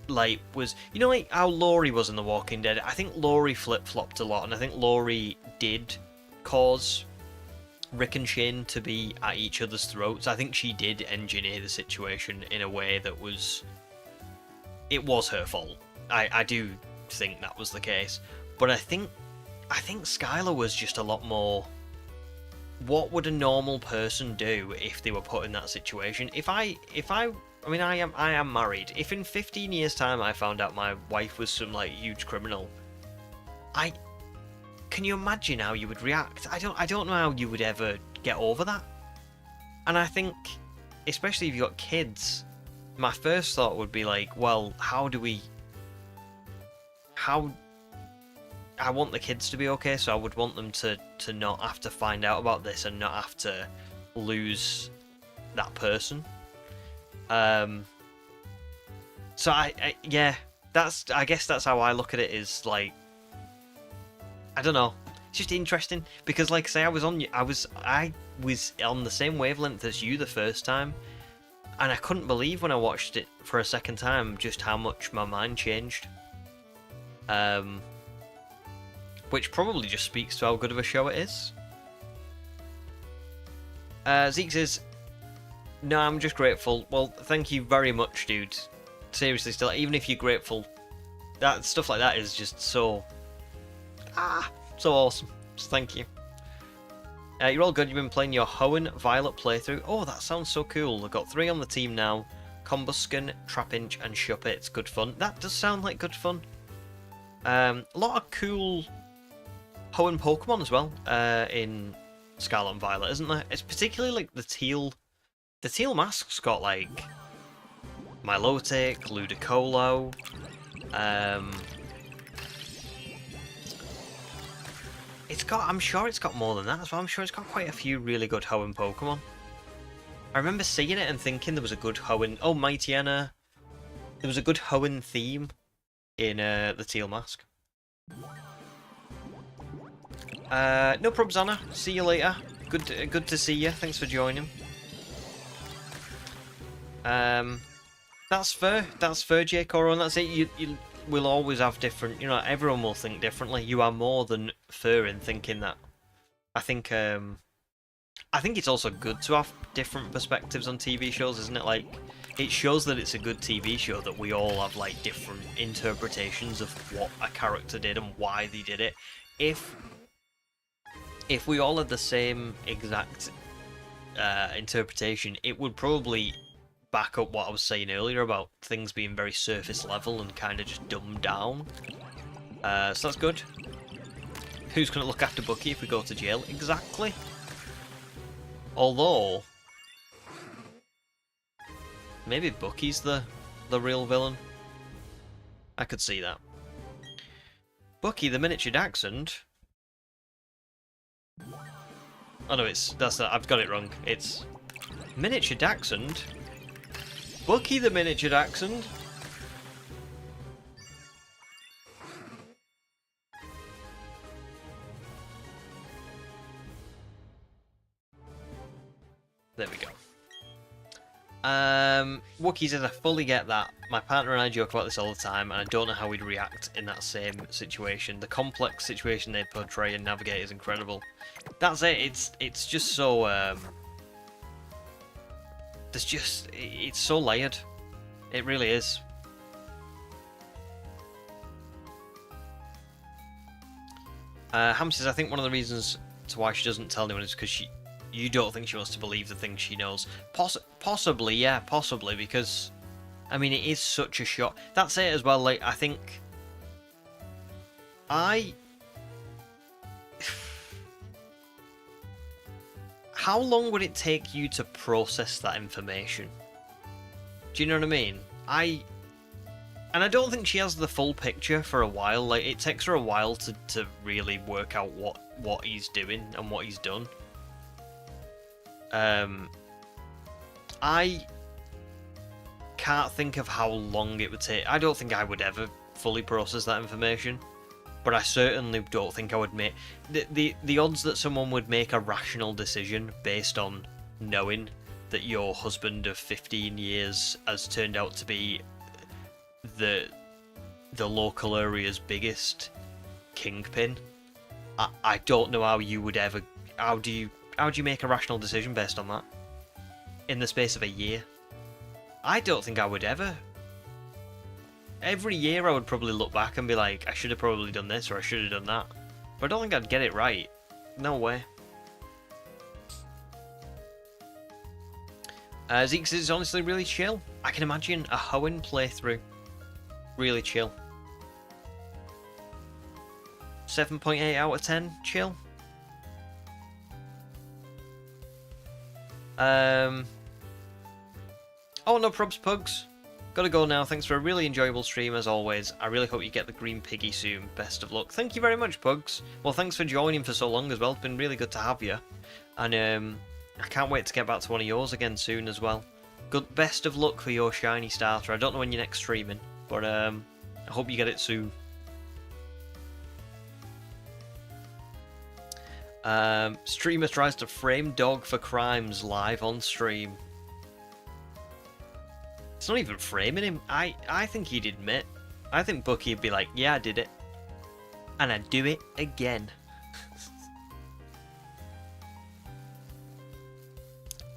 like, was... You know, like, how Laurie was in The Walking Dead? I think Laurie flip-flopped a lot, and I think Laurie did cause Rick and Shane to be at each other's throats. I think she did engineer the situation in a way that was... It was her fault. I do think that was the case. But I think Skylar was just a lot more... What would a normal person do if they were put in that situation? I mean, I am married. If in 15 years' time I found out my wife was some, like, huge criminal, can you imagine how you would react? I don't know how you would ever get over that. And I think, especially if you've got kids, my first thought would be like, well, how I want the kids to be okay, so I would want them to not have to find out about this and not have to lose that person. So I guess that's how I look at it, is like, I don't know. It's just interesting because, like I say, I was on the same wavelength as you the first time, and I couldn't believe when I watched it for a second time just how much my mind changed. Which probably just speaks to how good of a show it is. Zeke says, "No, I'm just grateful." Well, thank you very much, dude. Seriously, still, even if you're grateful, that stuff like that is just so awesome. So thank you. You're all good. You've been playing your Hoenn Violet playthrough. Oh, that sounds so cool. I've got 3 on the team now: Combusken, Trapinch, and Shuppet. It's good fun. That does sound like good fun. A lot of cool Hoenn Pokemon as well in Scarlet and Violet, isn't there? It's particularly like the teal. The teal mask's got like Milotic, Ludicolo. I'm sure it's got more than that as well. I'm sure it's got quite a few really good Hoenn Pokemon. I remember seeing it and thinking there was a good Hoenn... Oh, Mightyena. There was a good Hoenn theme in the teal mask. No problems, Anna. See you later. Good to see you. Thanks for joining. That's fair. That's fair, J. Coro, and that's it. You will always have different... You know, everyone will think differently. You are more than fair in thinking that. I think it's also good to have different perspectives on TV shows, isn't it? Like, it shows that it's a good TV show that we all have, like, different interpretations of what a character did and why they did it. If we all had the same exact interpretation, it would probably back up what I was saying earlier about things being very surface level and kind of just dumbed down. So that's good. Who's going to look after Bucky if we go to jail? Exactly. Although, maybe Bucky's the real villain. I could see that. Bucky, the miniature dachshund. Oh no, I've got it wrong. It's miniature dachshund. Bucky, the miniature dachshund. There we go. Wookie says, I fully get that. My partner and I joke about this all the time, and I don't know how we'd react in that same situation. The complex situation they portray and navigate is incredible. That's it. It's just so it's so layered. It really is. Ham says, I think one of the reasons to why she doesn't tell anyone is because you don't think she wants to believe the things she knows. Possibly, yeah, possibly, because, I mean, it is such a shock. That's it as well, like, I think... How long would it take you to process that information? Do you know what I mean? And I don't think she has the full picture for a while. Like, it takes her a while to really work out what he's doing and what he's done. I can't think of how long it would take. I don't think I would ever fully process that information, but I certainly don't think I would make the odds that someone would make a rational decision based on knowing that your husband of 15 years has turned out to be the local area's biggest kingpin. I don't know how you would ever. How do you make a rational decision based on that in the space of a year? I don't think I would ever. Every year I would probably look back and be like, I should have probably done this or I should have done that, but I don't think I'd get it right. No way. Zeke says it's honestly really chill. I can imagine a Hoenn playthrough. Really chill. 7.8 out of 10. Chill. Oh, no probs, pugs. Gotta go now. Thanks for a really enjoyable stream as always. I really hope you get the green piggy soon. Best of luck. Thank you very much, pugs. Well, thanks for joining for so long as well. It's been really good to have you. And I can't wait to get back to one of yours again soon as well. Good. Best of luck for your shiny starter. I don't know when you're next streaming, but I hope you get it soon. Streamer tries to frame dog for crimes live on stream. It's not even framing him. I think he'd admit. I think Bucky would be like, yeah, I did it. And I'd do it again.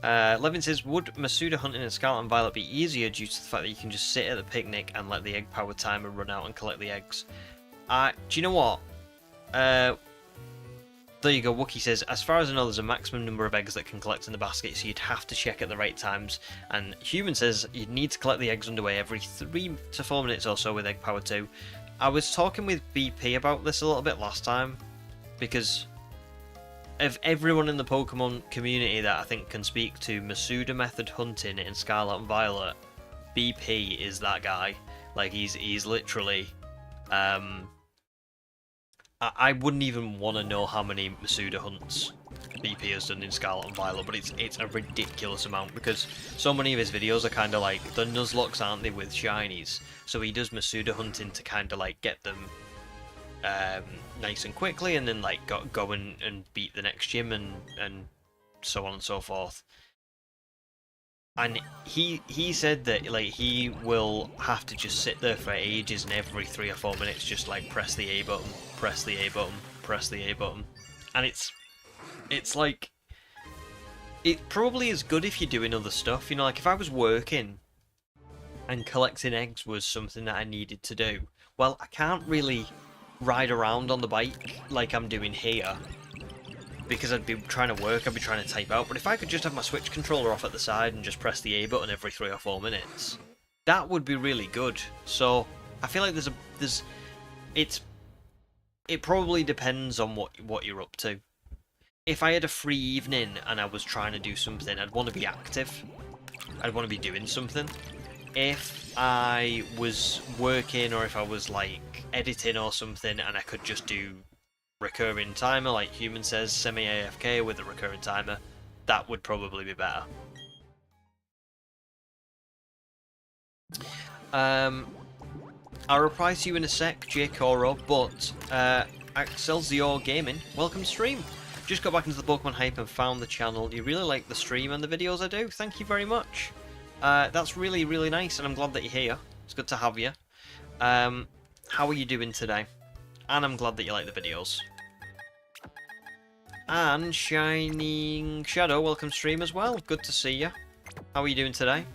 Levin says, would Masuda hunting in Scarlet and Violet be easier due to the fact that you can just sit at the picnic and let the egg power timer run out and collect the eggs? Do you know what? There you go. Wookie says, as far as I know, there's a maximum number of eggs that can collect in the basket, so you'd have to check at the right times. And Human says, you'd need to collect the eggs underway every 3 to 4 minutes or so with egg power 2. I was talking with BP about this a little bit last time, because of everyone in the Pokemon community that I think can speak to Masuda method hunting in Scarlet and Violet, BP is that guy. Like, he's literally... I wouldn't even want to know how many Masuda hunts BP has done in Scarlet and Violet, but it's a ridiculous amount, because so many of his videos are kind of like the Nuzlockes, aren't they, with shinies? So he does Masuda hunting to kind of like get them nice and quickly, and then like go and beat the next gym and so on and so forth. And he said that like he will have to just sit there for ages, and every 3 or 4 minutes just like press the A button, press the A button, press the A button. And it's like, it probably is good if you're doing other stuff, you know, like if I was working and collecting eggs was something that I needed to do, well, I can't really ride around on the bike like I'm doing here, because I'd be trying to work, I'd be trying to type out. But if I could just have my Switch controller off at the side and just press the A button every 3 or 4 minutes, that would be really good. So I feel like it probably depends on what you're up to. If I had a free evening and I was trying to do something, I'd want to be active. I'd want to be doing something. If I was working, or if I was like editing or something and I could just do recurring timer, like Human says, semi-AFK with a recurring timer, that would probably be better. I'll reply to you in a sec, J-Koro, but Excelsior Gaming, welcome to stream. Just got back into the Pokemon hype and found the channel. You really like the stream and the videos I do? Thank you very much. That's really, really nice, and I'm glad that you're here. It's good to have you. How are you doing today? And I'm glad that you like the videos. And Shining Shadow, welcome stream as well. Good to see you. How are you doing today?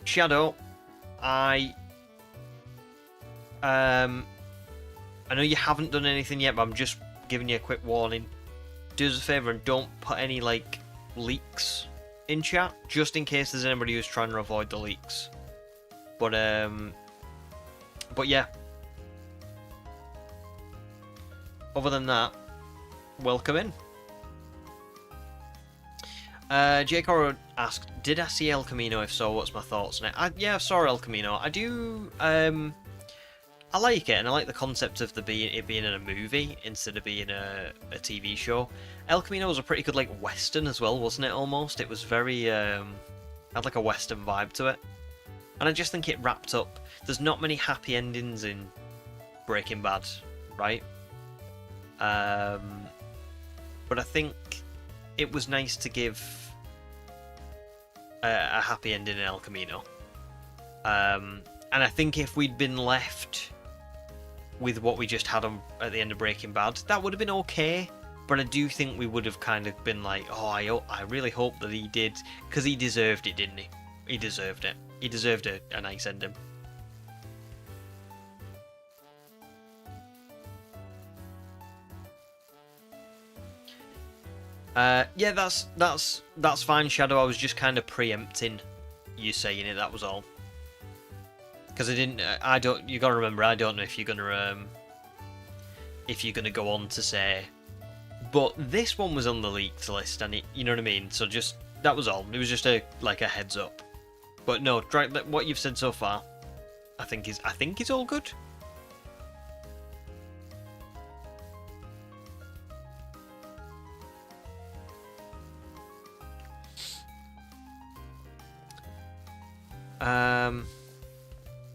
Shadow, I know you haven't done anything yet, but I'm just giving you a quick warning. Do us a favour and don't put any, like, leaks in chat, just in case there's anybody who's trying to avoid the leaks. But yeah. Other than that, welcome in. Jake Oro asked, did I see El Camino? If so, what's my thoughts on it? Yeah, I saw El Camino. I do, I like it, and I like the concept of it being in a movie instead of being a TV show. El Camino was a pretty good, like, western as well, wasn't it, almost? It was very, had like a western vibe to it. And I just think it wrapped up. There's not many happy endings in Breaking Bad, right? But I think it was nice to give a happy ending in El Camino. And I think if we'd been left with what we just had at the end of Breaking Bad, that would have been okay. But I do think we would have kind of been like, oh, I really hope that he did, because he deserved it, didn't he? He deserved it. He deserved a nice ending. Yeah, that's fine, Shadow. I was just kind of preempting you saying it. That was all. Because I didn't. You gotta remember, I don't know if you're gonna go on to say. But this one was on the leaked list, and you know what I mean. So just that was all. It was just a heads up. But no, what you've said so far, I think is all good.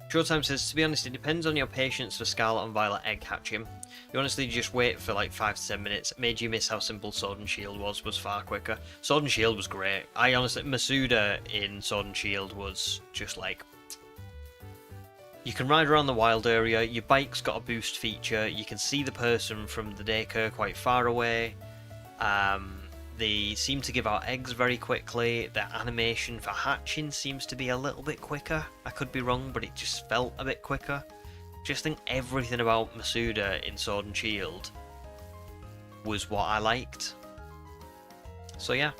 Showtime says, to be honest, it depends on your patience for Scarlet and Violet egg hatching. You honestly just wait for like 5 to 10 minutes. It made you miss how simple Sword and Shield was far quicker. Sword and Shield was great. I honestly, Masuda in Sword and Shield was just like... You can ride around the wild area, your bike's got a boost feature, you can see the person from the daycare quite far away. They seem to give out eggs very quickly. The animation for hatching seems to be a little bit quicker. I could be wrong, but it just felt a bit quicker. Just think everything about Masuda in Sword and Shield was what I liked. So yeah.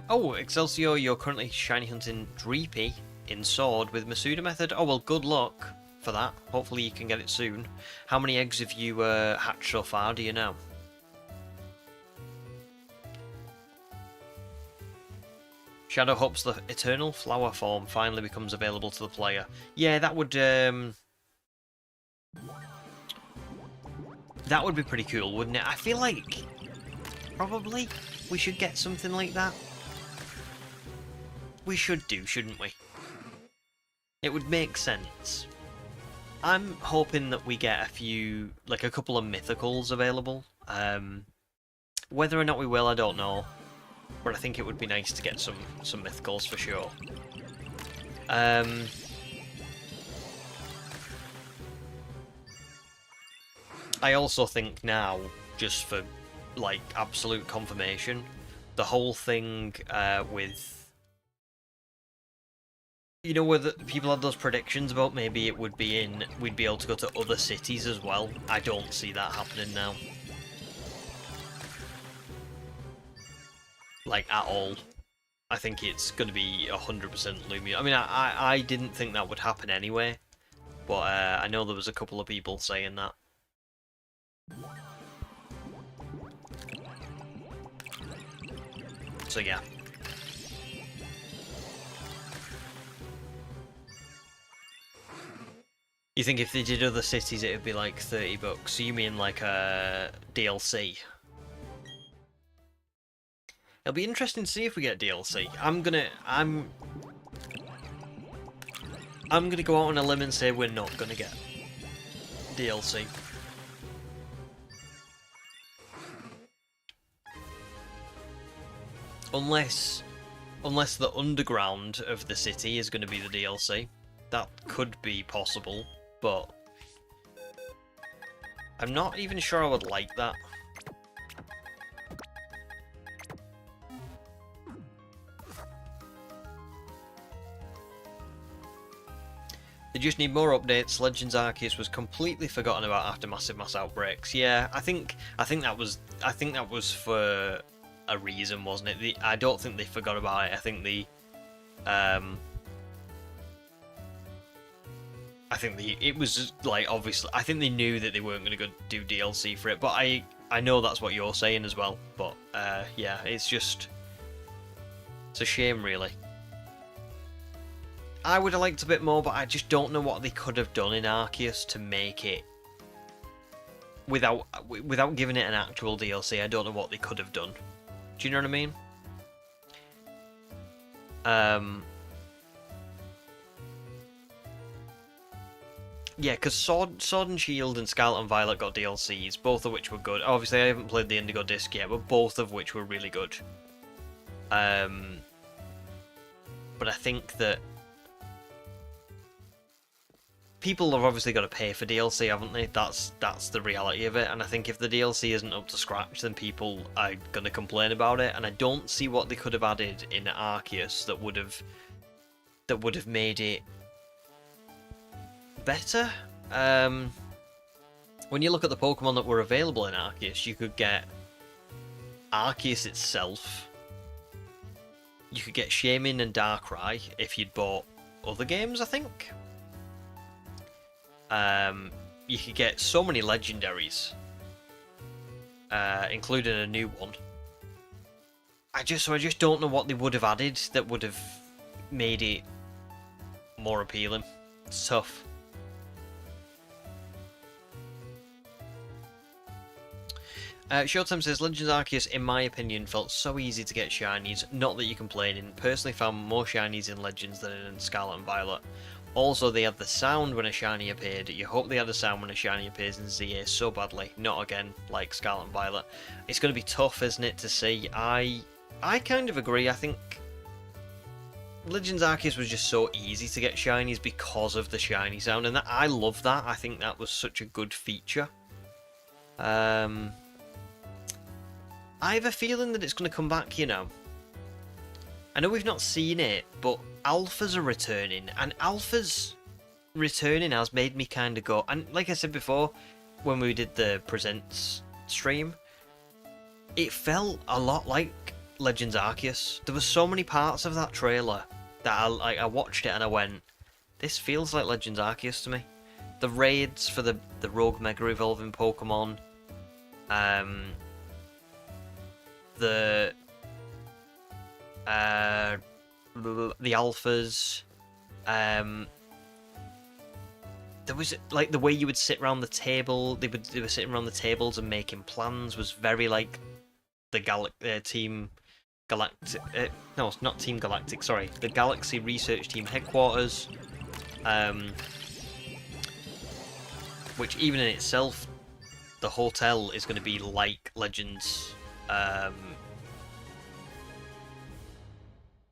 Oh, Excelsior, you're currently shiny hunting Dreepy in Sword with Masuda method. Oh well, good luck for that. Hopefully you can get it soon. How many eggs have you hatched so far, do you know? Shadow hopes the Eternal Flower form finally becomes available to the player. Yeah, that would be pretty cool, wouldn't it? I feel like probably we should get something like that. We should do, shouldn't we? It would make sense. I'm hoping that we get a couple of mythicals available. Whether or not we will, I don't know. But I think it would be nice to get some mythicals for sure. I also think now, just for like absolute confirmation, the whole thing with... You know, whether people had those predictions about maybe we'd be able to go to other cities as well. I don't see that happening now. Like, at all. I think it's going to be 100% Lumia. I mean, I didn't think that would happen anyway. But I know there was a couple of people saying that. So yeah. You think if they did other cities it would be like $30? So you mean like a DLC? It'll be interesting to see if we get DLC. I'm gonna go out on a limb and say we're not gonna get DLC. Unless the underground of the city is going to be the DLC. That could be possible, but I'm not even sure I would like that. They just need more updates. Legends Arceus was completely forgotten about after massive mass outbreaks. Yeah, I think that was for a reason, wasn't it? I don't think they forgot about it. I think it was like, obviously, I think they knew that they weren't going to go do DLC for it. But I know that's what you're saying as well. But yeah, it's a shame, really. I would have liked a bit more, but I just don't know what they could have done in Arceus to make it without giving it an actual DLC. I don't know what they could have done. Do you know what I mean? Yeah, because Sword and Shield and Scarlet and Violet got DLCs, both of which were good. Obviously, I haven't played the Indigo Disc yet, but both of which were really good. But I think that people have obviously got to pay for DLC, haven't they? That's the reality of it. And I think if the DLC isn't up to scratch, then people are going to complain about it. And I don't see what they could have added in Arceus that would have made it better. When you look at the Pokemon that were available in Arceus, you could get Arceus itself. You could get Shaymin and Darkrai if you'd bought other games, I think. You could get so many legendaries, including a new one. I just don't know what they would have added that would have made it more appealing. It's tough. Showtime says, Legends Arceus, in my opinion, felt so easy to get shinies. Not that you're complaining. Personally found more shinies in Legends than in Scarlet and Violet. Also, they had the sound when a shiny appeared. You hope they had the sound when a shiny appears in ZA so badly. Not again, like Scarlet and Violet. It's going to be tough, isn't it, to see? I kind of agree. I think Legends Arceus was just so easy to get shinies because of the shiny sound, and I love that. I think that was such a good feature. I have a feeling that it's going to come back, you know. I know we've not seen it, but alphas are returning, and alphas returning has made me kind of go, and like I said before, when we did the Presents stream, it felt a lot like Legends Arceus. There were so many parts of that trailer that I watched it and I went, this feels like Legends Arceus to me. The raids for the Rogue Mega Evolving Pokemon, the alphas, there was like the way you would sit around the table. They were sitting around the tables and making plans was very like the Team Galactic. No, it's not Team Galactic. Sorry, the Galaxy Research Team headquarters. Which even in itself, the hotel is going to be like Legends.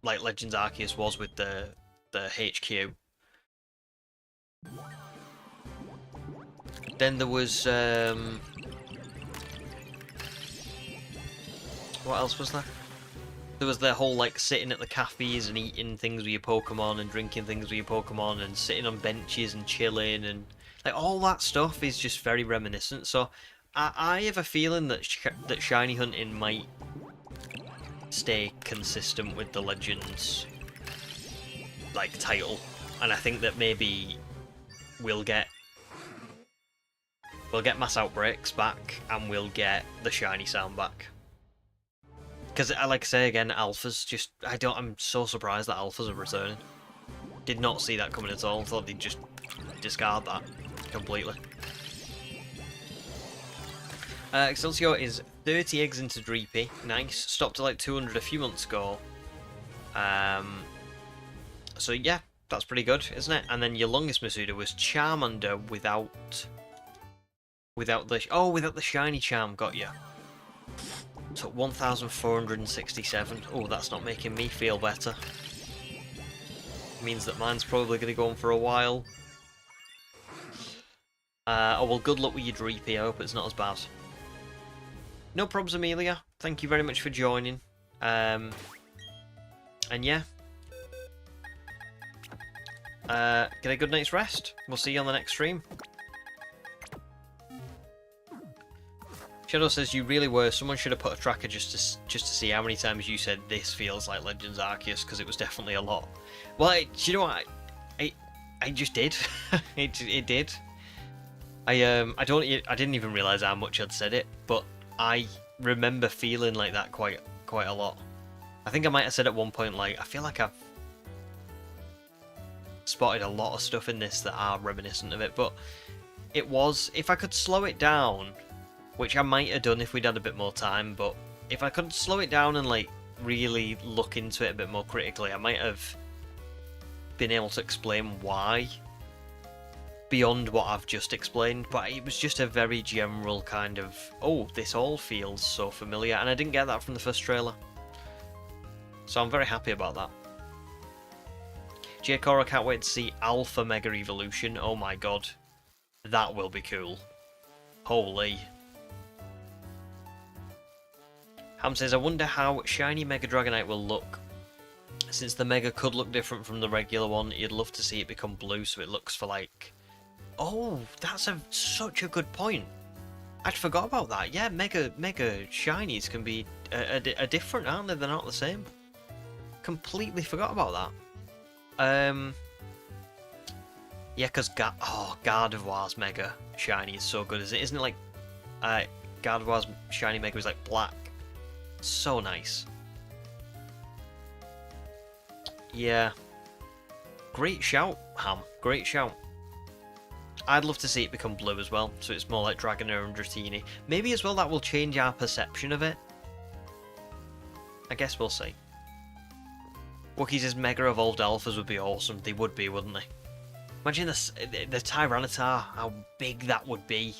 Like Legends Arceus was with the HQ. Then there was what else was there? There was the whole like sitting at the cafes and eating things with your Pokemon and drinking things with your Pokemon and sitting on benches and chilling, and like all that stuff is just very reminiscent. So I have a feeling that that shiny hunting might stay consistent with the Legends like title, and I think that maybe we'll get mass outbreaks back and we'll get the shiny sound back. Because, like I say again, alphas just I'm so surprised that alphas are returning. Did not see that coming at all. Thought they'd just discard that completely. Excelsior is 30 eggs into Dreepy. Nice. Stopped at like 200 a few months ago. So yeah, that's pretty good, isn't it? And then your longest Masuda was Charmander without the shiny charm. Got you. Took 1,467. Oh, that's not making me feel better. Means that mine's probably going to go on for a while. Oh well, good luck with your Dreepy. I hope it's not as bad. No probs, Amelia. Thank you very much for joining. And yeah. Get a good night's rest. We'll see you on the next stream. Shadow says you really were. Someone should have put a tracker just to see how many times you said this feels like Legends Arceus, because it was definitely a lot. Well, do you know what? I just did. it did. I didn't even realise how much I'd said it, but I remember feeling like that quite a lot. I think I might have said at one point, like, I feel like I've spotted a lot of stuff in this that are reminiscent of it, but it was, if I could slow it down, which I might have done if we'd had a bit more time, but if I could slow it down and like really look into it a bit more critically, I might have been able to explain why beyond what I've just explained. But it was just a very general kind of, oh, this all feels so familiar, and I didn't get that from the first trailer, so I'm very happy about that. J. Cora, can't wait to see Alpha Mega Evolution. Oh my god, that will be cool. Holy. Ham says, I wonder how Shiny Mega Dragonite will look. Since the Mega could look different from the regular one, you'd love to see it become blue so it looks for like... Oh, that's such a good point. I'd forgot about that. Yeah, Mega Shinies can be a different, aren't they? They're not the same. Completely forgot about that. Yeah, because Gardevoir's Mega Shiny is so good, isn't it? Like, Gardevoir's Shiny Mega is like black. So nice. Yeah. Great shout, Ham. Great shout. I'd love to see it become blue as well, so it's more like Dragonair and Dratini. Maybe as well that will change our perception of it. I guess we'll see. Wookie says Mega Evolved Alphas would be awesome. They would be, wouldn't they? Imagine the Tyranitar, how big that would be.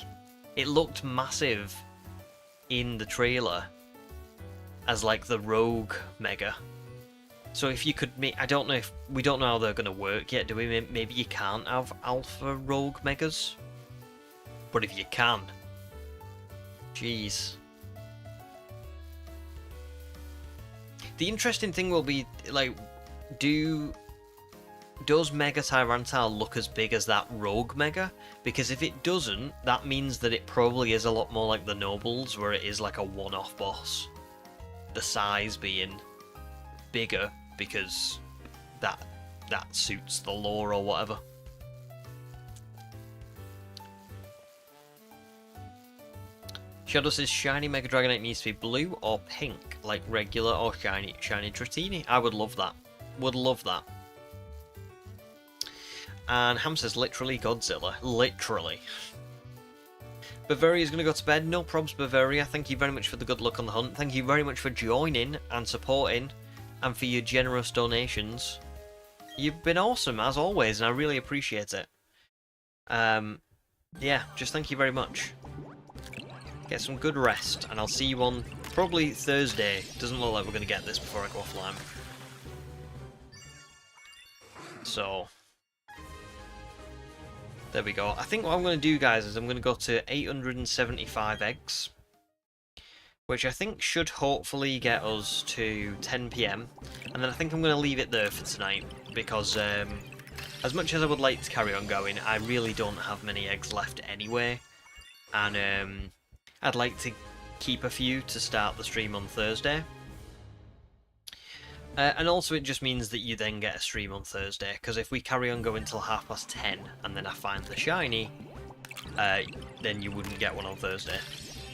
It looked massive in the trailer as like the Rogue Mega. So if you could make, I don't know if, we don't know how they're going to work yet, do we? Maybe you can't have Alpha Rogue Megas? But if you can, jeez. The interesting thing will be, like, does Mega Tyranitar look as big as that Rogue Mega? Because if it doesn't, that means that it probably is a lot more like the Nobles, where it is like a one-off boss. The size being bigger because that suits the lore or whatever. Shadow says Shiny Mega Dragonite needs to be blue or pink, like regular or shiny Dratini. I would love that. Would love that. And Ham says literally Godzilla. Literally. Bavaria's going to go to bed. No probs, Bavaria. Thank you very much for the good luck on the hunt. Thank you very much for joining and supporting, and for your generous donations. You've been awesome, as always, and I really appreciate it. Yeah, just thank you very much. Get some good rest, and I'll see you on probably Thursday. Doesn't look like we're going to get this before I go offline. So... there we go. I think what I'm going to do, guys, is I'm going to go to 875 eggs, which I think should hopefully get us to 10 PM, and then I think I'm going to leave it there for tonight, because as much as I would like to carry on going, I really don't have many eggs left anyway, and I'd like to keep a few to start the stream on Thursday. And also it just means that you then get a stream on Thursday, because if we carry on going till 10:30 and then I find the shiny, then you wouldn't get one on Thursday,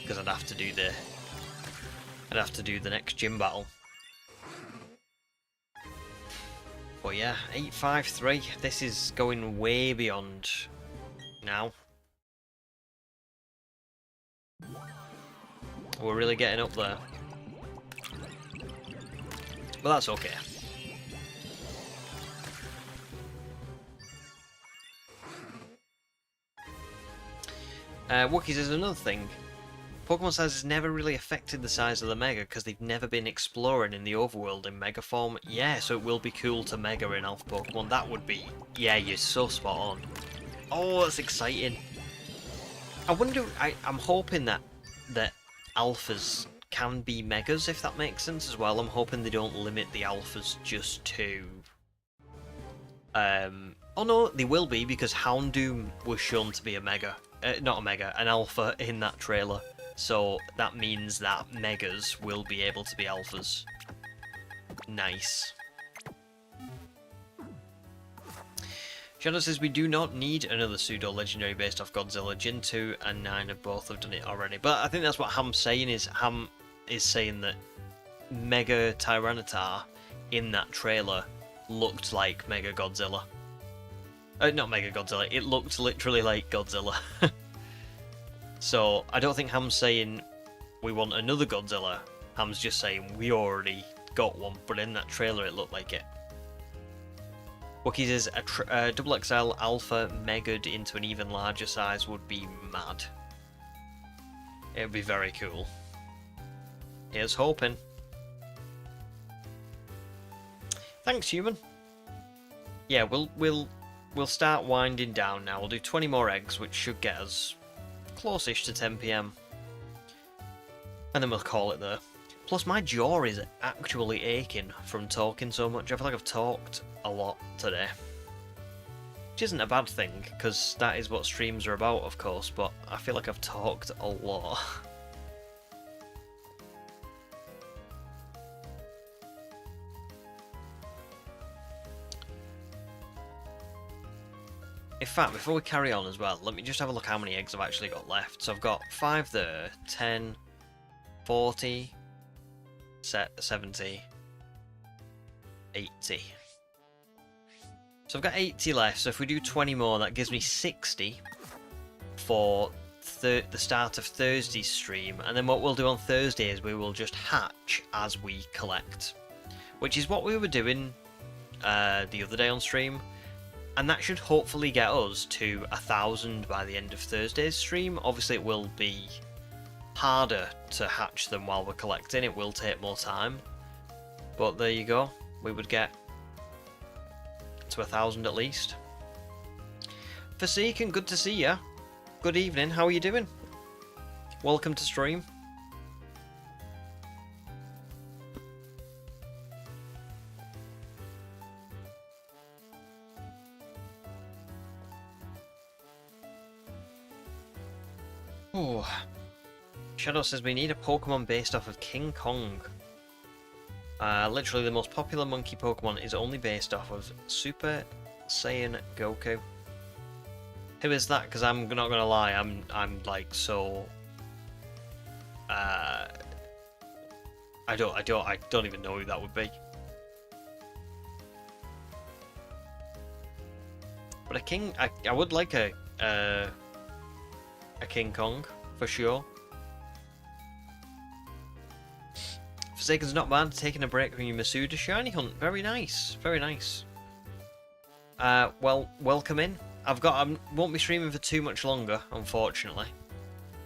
because I'd have to do the next gym battle. But yeah, 853. This is going way beyond now. We're really getting up there. But that's okay. Wookiees is another thing. Pokemon size has never really affected the size of the Mega because they've never been exploring in the overworld in Mega form. Yeah, so it will be cool to Mega in Alpha Pokemon. That would be... Yeah, you're so spot on. Oh, that's exciting. I wonder... I'm hoping that Alphas can be Megas, if that makes sense as well. I'm hoping they don't limit the Alphas just to... Oh no, they will be, because Houndoom was shown to be a Mega. Not a Mega, an Alpha in that trailer. So that means that Megas will be able to be Alphas. Nice. Shadow says we do not need another pseudo legendary based off Godzilla. Gen 2 and 9 have both have done it already. But I think that's what Ham's saying is Ham is saying that Mega Tyranitar in that trailer looked like Mega Godzilla. Not Mega Godzilla, it looked literally like Godzilla. So, I don't think Ham's saying we want another Godzilla. Ham's just saying we already got one, but in that trailer it looked like it. Wookie says a double XL Alpha Mega'd into an even larger size would be mad. It would be very cool. Here's hoping. Thanks, human. Yeah, we'll start winding down now. We'll do 20 more eggs, which should get us close-ish to 10 PM. And then we'll call it there. Plus, my jaw is actually aching from talking so much. I feel like I've talked a lot today. Which isn't a bad thing, because that is what streams are about, of course, but I feel like I've talked a lot. In fact, before we carry on as well, let me just have a look how many eggs I've actually got left. So I've got 5 there, 10, 40, 70, 80. So I've got 80 left, so if we do 20 more, that gives me 60 for the start of Thursday's stream. And then what we'll do on Thursday is we will just hatch as we collect. Which is what we were doing the other day on stream. And that should hopefully get us to 1,000 by the end of Thursday's stream. Obviously it will be harder to hatch them while we're collecting, it will take more time. But there you go, we would get to 1,000 at least. Forsaken, good to see ya. Good evening, how are you doing? Welcome to stream. Oh, Shadow says we need a Pokemon based off of King Kong. Literally the most popular monkey Pokemon is only based off of Super Saiyan Goku. Who is that? Because I'm not gonna lie, I'm like so. I don't even know who that would be. But a king, I would like a King Kong, for sure. Forsaken's not bad, taking a break from your Masuda shiny hunt. Very nice, very nice. Well, welcome in. I won't be streaming for too much longer, unfortunately.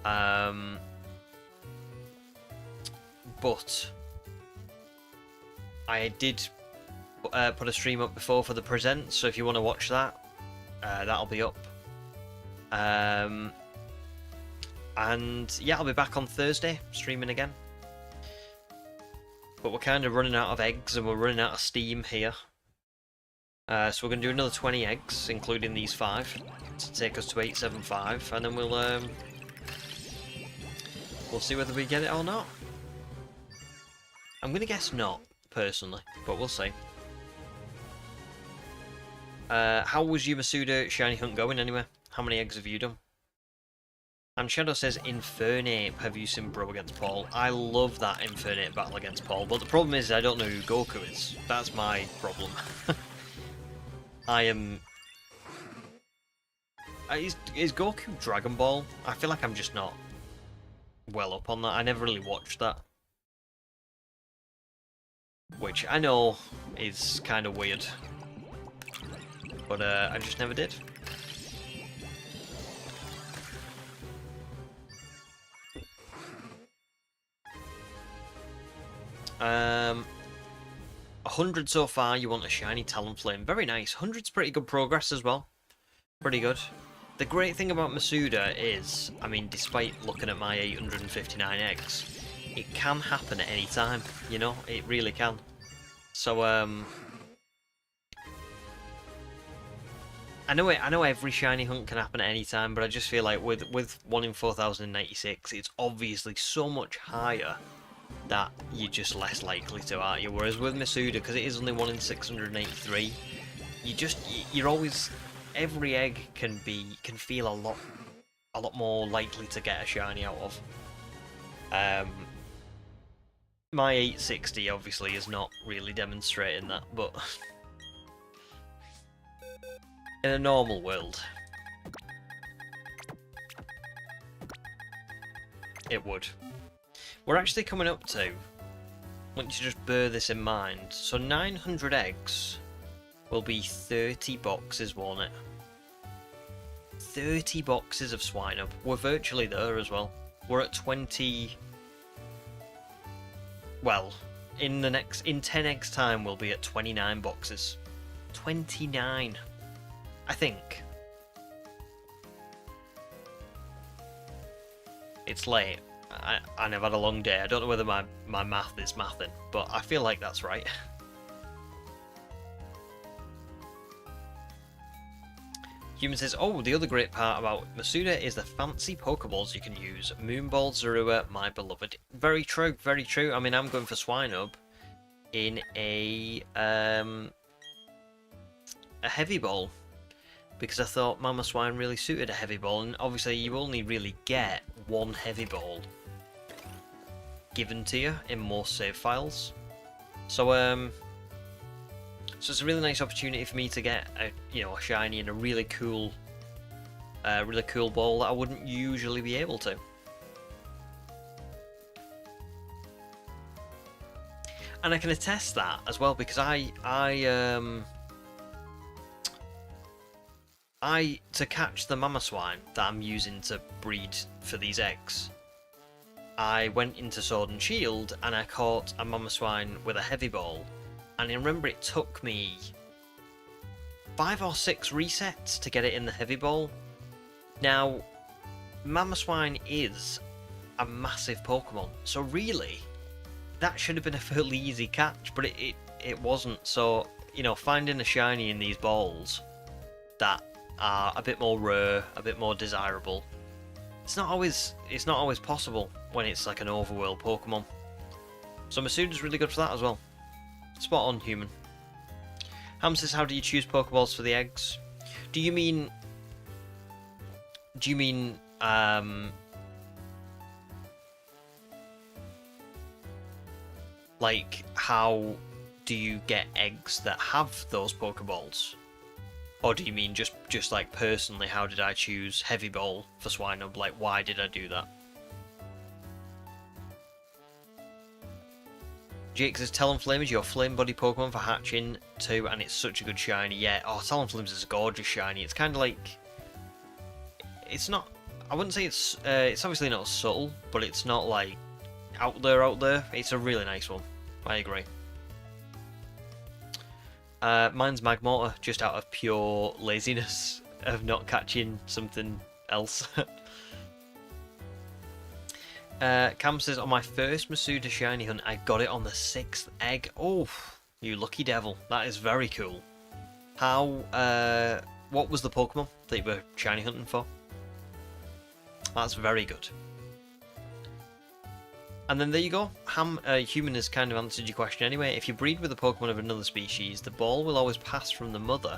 But I did put a stream up before for the present, so if you want to watch that, that'll be up. And yeah, I'll be back on Thursday, streaming again. But we're kind of running out of eggs and we're running out of steam here. So we're going to do another 20 eggs, including these 5, to take us to 875, and then we'll see whether we get it or not. I'm going to guess not, personally, but we'll see. How was your Masuda shiny hunt going anyway? How many eggs have you done? And Shadow says, Infernape, have you seen Bro against Paul? I love that Infernape battle against Paul, but the problem is I don't know who Goku is. That's my problem. I am... Is Goku Dragon Ball? I feel like I'm just not well up on that. I never really watched that. Which I know is kind of weird. But I just never did. 100 so far, you want a shiny Talonflame. Very nice. 100's pretty good progress as well. Pretty good. The great thing about Masuda is, I mean, despite looking at my 859 eggs, it can happen at any time, you know? It really can. So, I know every shiny hunt can happen at any time, but I just feel like with 1 in 4096, it's obviously so much higher that you're just less likely to, aren't you? Whereas with Masuda, because it is only 1 in 683, you're always, every egg can feel a lot more likely to get a shiny out of. My 860 obviously is not really demonstrating that, but in a normal world, it would. We're actually coming up to, once you just bear this in mind, so 900 eggs will be 30 boxes, won't it? 30 boxes of Swinub. We're virtually there as well. We're at 20... Well, in 10 eggs time we'll be at 29 boxes. 29! I think. It's late. I've had a long day. I don't know whether my math is mathing, but I feel like that's right. Human says, oh, the other great part about Masuda is the fancy Pokeballs you can use. Moonball, Zorua, my beloved. Very true, very true. I mean, I'm going for Swinub in a heavy ball, because I thought Mamoswine really suited a heavy ball, and obviously you only really get one heavy ball given to you in most save files. So so it's a really nice opportunity for me to get a shiny and a really cool ball that I wouldn't usually be able to. And I can attest that as well, because to catch the Mamoswine that I'm using to breed for these eggs, I went into Sword and Shield and I caught a Mamoswine with a heavy ball, and I remember it took me 5 or 6 resets to get it in the heavy ball. Now, Mamoswine is a massive Pokemon, so really that should have been a fairly easy catch, but it wasn't. So, finding a shiny in these balls that are a bit more rare, a bit more desirable, it's not always possible when it's like an overworld Pokemon. So Masuda's really good for that as well. Spot on, human. Ham says, how do you choose Pokeballs for the eggs? Do you mean like, how do you get eggs that have those Pokeballs? Or do you mean just like personally, how did I choose Heavy Ball for Swinub? Like, why did I do that? Jake says, Talonflame is your flame body Pokemon for hatching too, and it's such a good shiny. Yeah, Talonflame is a gorgeous shiny. It's kind of like, it's not, I wouldn't say it's obviously not subtle, but it's not like out there. It's a really nice one. I agree. Mine's Magmortar, just out of pure laziness of not catching something else. Cam says, on my first Masuda shiny hunt, I got it on the 6th egg. Oh, you lucky devil. That is very cool. What was the Pokemon that you were shiny hunting for? That's very good. And then there you go. Human has kind of answered your question anyway. If you breed with a Pokemon of another species, the ball will always pass from the mother.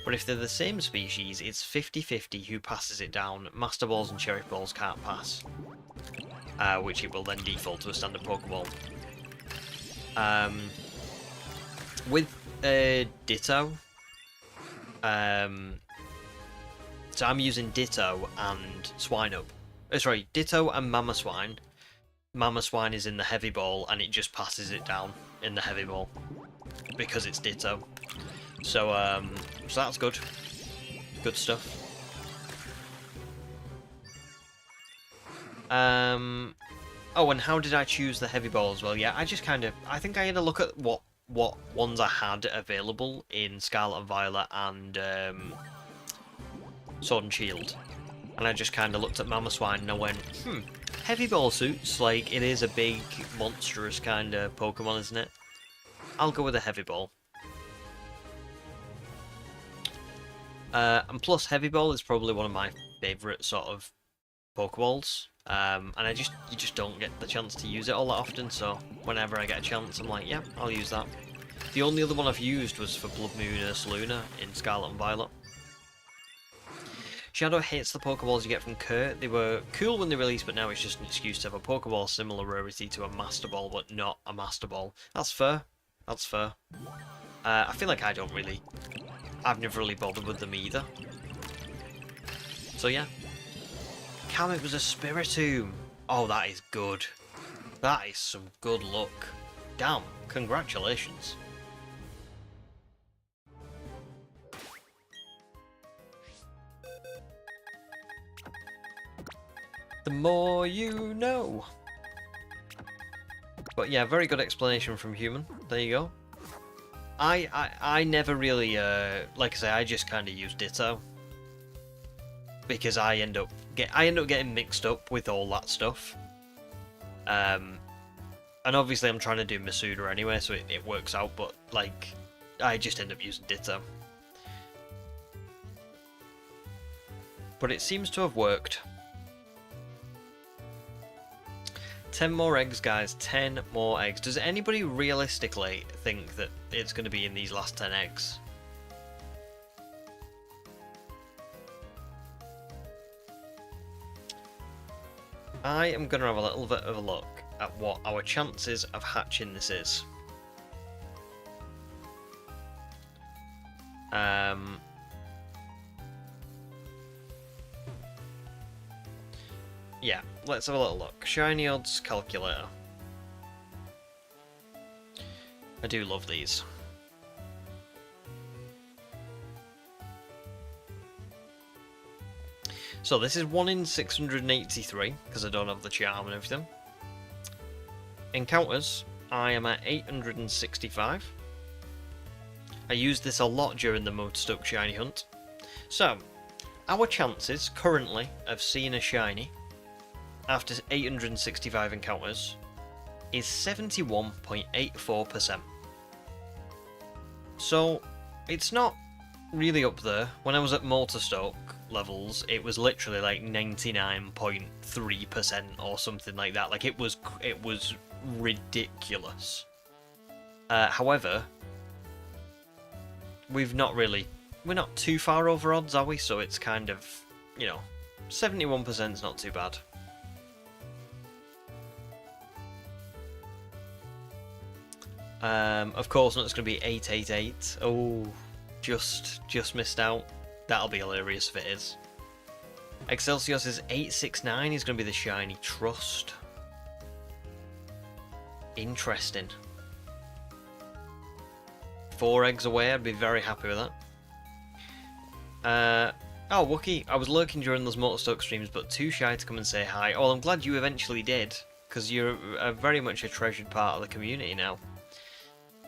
But if they're the same species, it's 50-50 who passes it down. Master Balls and Cherry Balls can't pass. Which it will then default to a standard Pokeball. With Ditto, so I'm using Ditto and Swinub. Sorry, Ditto and Mamoswine. Mamoswine is in the Heavy Ball, and it just passes it down in the Heavy Ball because it's Ditto. So that's good. Good stuff. Oh, and how did I choose the heavy ball as well? Yeah, I think I had a look at what ones I had available in Scarlet and Violet and Sword and Shield. And I just kind of looked at Mamoswine and I went, heavy ball suits, like, it is a big, monstrous kind of Pokemon, isn't it? I'll go with a heavy ball. And plus, heavy ball is probably one of my favourite sort of Pokeballs. And you just don't get the chance to use it all that often, so whenever I get a chance, I'm like, yeah, I'll use that. The only other one I've used was for Blood Moon Luna in Scarlet and Violet. Shadow hits the Pokeballs you get from Kurt. They were cool when they released, but now it's just an excuse to have a Pokeball similar rarity to a Master Ball, but not a Master Ball. That's fair. That's fair. I feel like I've never really bothered with them either. So yeah. Cam, it was a Spiritomb. Oh, that is good. That is some good luck. Damn, congratulations. The more you know. But yeah, very good explanation from Human. There you go. I never really, like I say, I just kind of use Ditto. Because I end up getting mixed up with all that stuff. And obviously I'm trying to do Masuda anyway, so it works out, but like, I just end up using Ditto. But it seems to have worked. 10 more eggs, guys. 10 more eggs. Does anybody realistically think that it's going to be in these last 10 eggs? I am going to have a little bit of a look at what our chances of hatching this is. Yeah, let's have a little look. Shiny odds calculator. I do love these. So this is 1 in 683, because I don't have the charm and everything. Encounters, I am at 865. I used this a lot during the Motorstoke Shiny Hunt. So, our chances currently of seeing a Shiny after 865 encounters is 71.84%. So, it's not really up there. When I was at Motorstoke levels, it was literally like 99.3% or something like that. Like, it was ridiculous. However, we're not too far over odds, are we? So it's kind of, 71% is not too bad. Of course, it's going to be 888. Oh, just missed out. That'll be hilarious if it is. Excelsior says 869 is going to be the Shiny Trust. Interesting. 4 eggs away, I'd be very happy with that. Oh, Wookie, I was lurking during those Motorstoke streams, but too shy to come and say hi. Oh, I'm glad you eventually did, because you're very much a treasured part of the community now.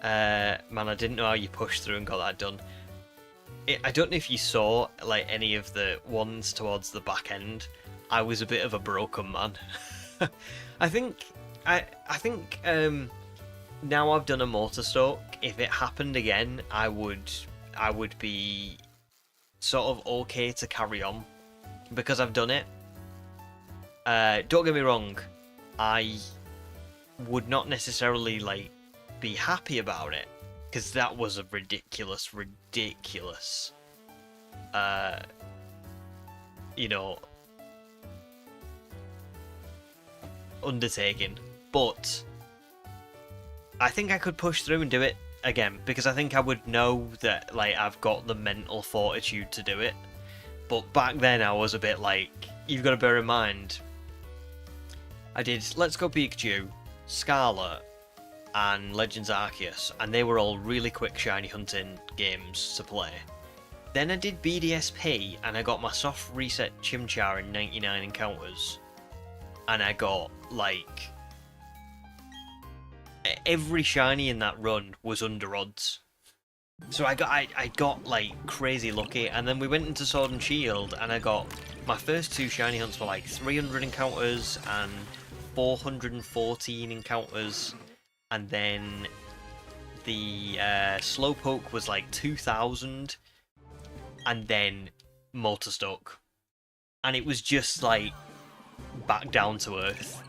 Man, I didn't know how you pushed through and got that done. I don't know if you saw like any of the ones towards the back end. I was a bit of a broken man. I think now I've done a Motorstoke, if it happened again, I would be sort of okay to carry on because I've done it. Don't get me wrong, I would not necessarily like be happy about it because that was a ridiculous undertaking, but I think I could push through and do it again because I think I would know that like I've got the mental fortitude to do it. But back then I was a bit like, you've got to bear in mind, I did Let's Go Pikachu, Scarlet, and Legends Arceus, and they were all really quick shiny hunting games to play. Then I did BDSP, and I got my soft reset Chimchar in 99 encounters, and I got like every shiny in that run was under odds. So I got like crazy lucky, and then we went into Sword and Shield, and I got my first 2 shiny hunts for like 300 encounters and 414 encounters, and then the Slowpoke was like 2,000, and then Motorstock, and it was just like back down to earth.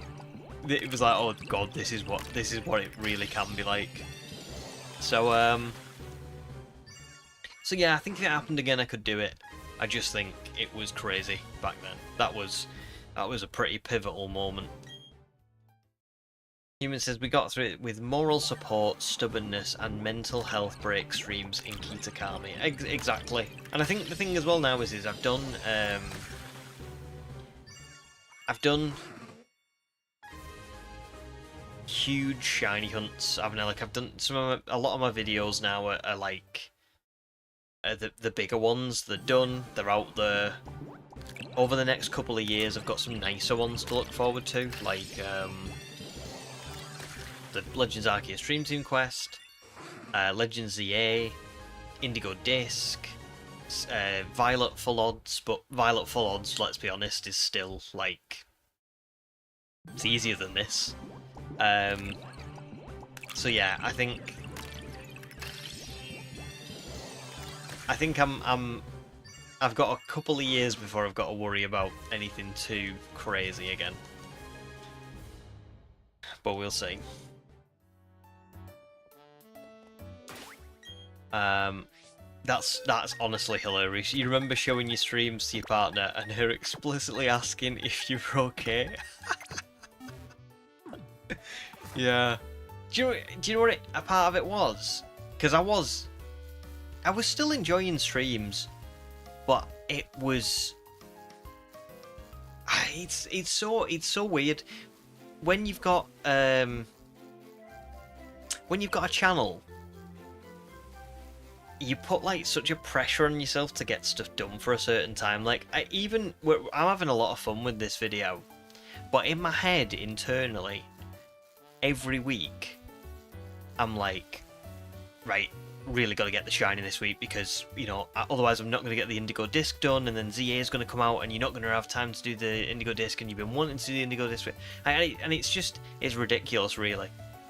It was like, oh god, this is what it really can be like. So so yeah, I think if it happened again, I could do it. I just think it was crazy back then. That was a pretty pivotal moment. Human says we got through it with moral support, stubbornness, and mental health break streams in Kitakami. Exactly. And I think the thing as well now is I've done huge shiny hunts, haven't I? Like I've done a lot of my videos now are like the bigger ones. They're done. They're out there. Over the next couple of years, I've got some nicer ones to look forward to, like the Legends Arceus Stream Team Quest, Legends ZA, Indigo Disc, Violet Full Odds, but Violet Full Odds, let's be honest, is still like it's easier than this. So yeah, I think I've got a couple of years before I've got to worry about anything too crazy again. But we'll see. That's honestly hilarious. You remember showing your streams to your partner and her explicitly asking if you're okay? Yeah. Do you know what a part of it was? Because I was still enjoying streams, but it was it's so weird when you've got a channel. You put like such a pressure on yourself to get stuff done for a certain time. Like I'm having a lot of fun with this video, but in my head internally, every week, I'm like, right, really got to get the shiny this week because, you know, otherwise I'm not going to get the Indigo Disc done, and then ZA is going to come out and you're not going to have time to do the Indigo Disc, and you've been wanting to do the Indigo Disc. And it's ridiculous, really.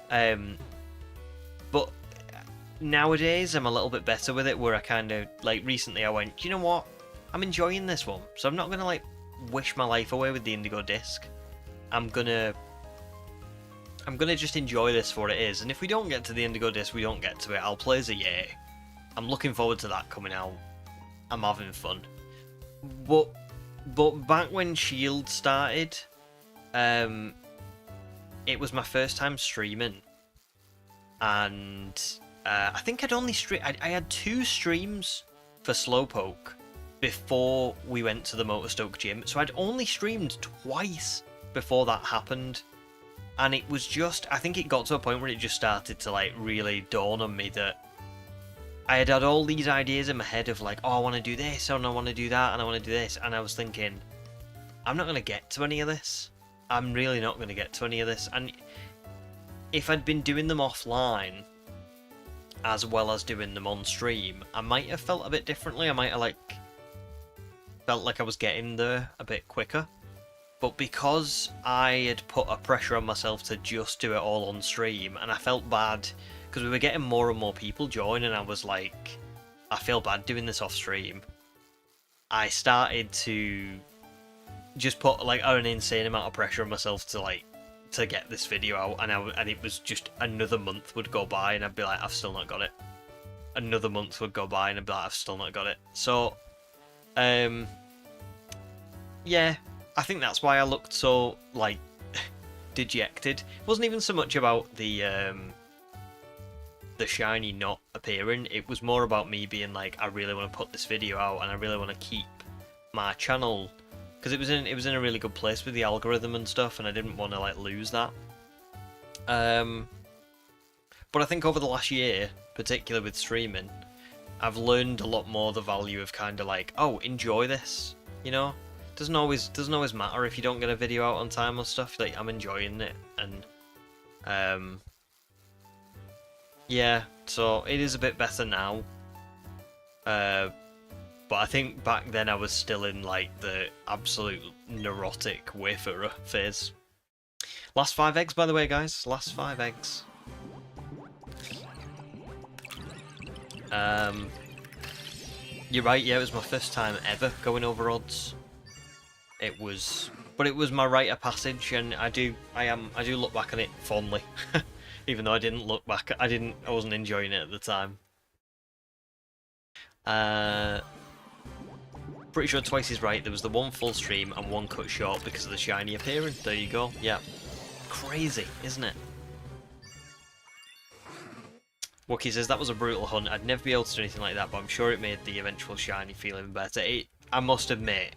But nowadays I'm a little bit better with it, where I kind of, like, recently I went, do you know what? I'm enjoying this one, so I'm not going to, like, wish my life away with the Indigo Disc. I'm gonna just enjoy this for what it is, and if we don't get to the Indigo Disc, we don't get to it. I'll play ZA. I'm looking forward to that coming out. I'm having fun. But back when Shield started, it was my first time streaming, and I think I'd only I had 2 streams for Slowpoke before we went to the Motorstoke gym, so I'd only streamed twice before that happened. And it was just, I think it got to a point where it just started to like really dawn on me that I had all these ideas in my head of like, oh, I want to do this, and I want to do that, and I want to do this, and I was thinking, I'm not going to get to any of this. I'm really not going to get to any of this. And if I'd been doing them offline as well as doing them on stream, I might have felt a bit differently. I might have like felt like I was getting there a bit quicker. But because I had put a pressure on myself to just do it all on stream, and I felt bad because we were getting more and more people join, and I was like, I feel bad doing this off stream. I started to just put like an insane amount of pressure on myself to get this video out, and it was just another month would go by, and I'd be like, I've still not got it. Another month would go by, and I'd be like, I've still not got it. So, yeah. I think that's why I looked so, like, dejected. It wasn't even so much about the shiny not appearing. It was more about me being like, I really want to put this video out, and I really want to keep my channel, because it was in a really good place with the algorithm and stuff, and I didn't want to like lose that. But I think over the last year, particularly with streaming, I've learned a lot more the value of kind of like, oh, enjoy this, you know. Doesn't always matter if you don't get a video out on time or stuff. Like, I'm enjoying it, and Yeah, so it is a bit better now. But I think back then I was still in like the absolute neurotic Wayfarer phase. Last 5 eggs, by the way, guys. Last 5 eggs. You're right. Yeah, it was my first time ever going over odds. It was my rite of passage, and I do look back on it fondly, even though I didn't look back. I wasn't enjoying it at the time. Pretty sure Twice is right. There was the one full stream and one cut short because of the shiny appearing. There you go. Yeah, crazy, isn't it? Wookie says that was a brutal hunt. I'd never be able to do anything like that, but I'm sure it made the eventual shiny feel even better. I must admit,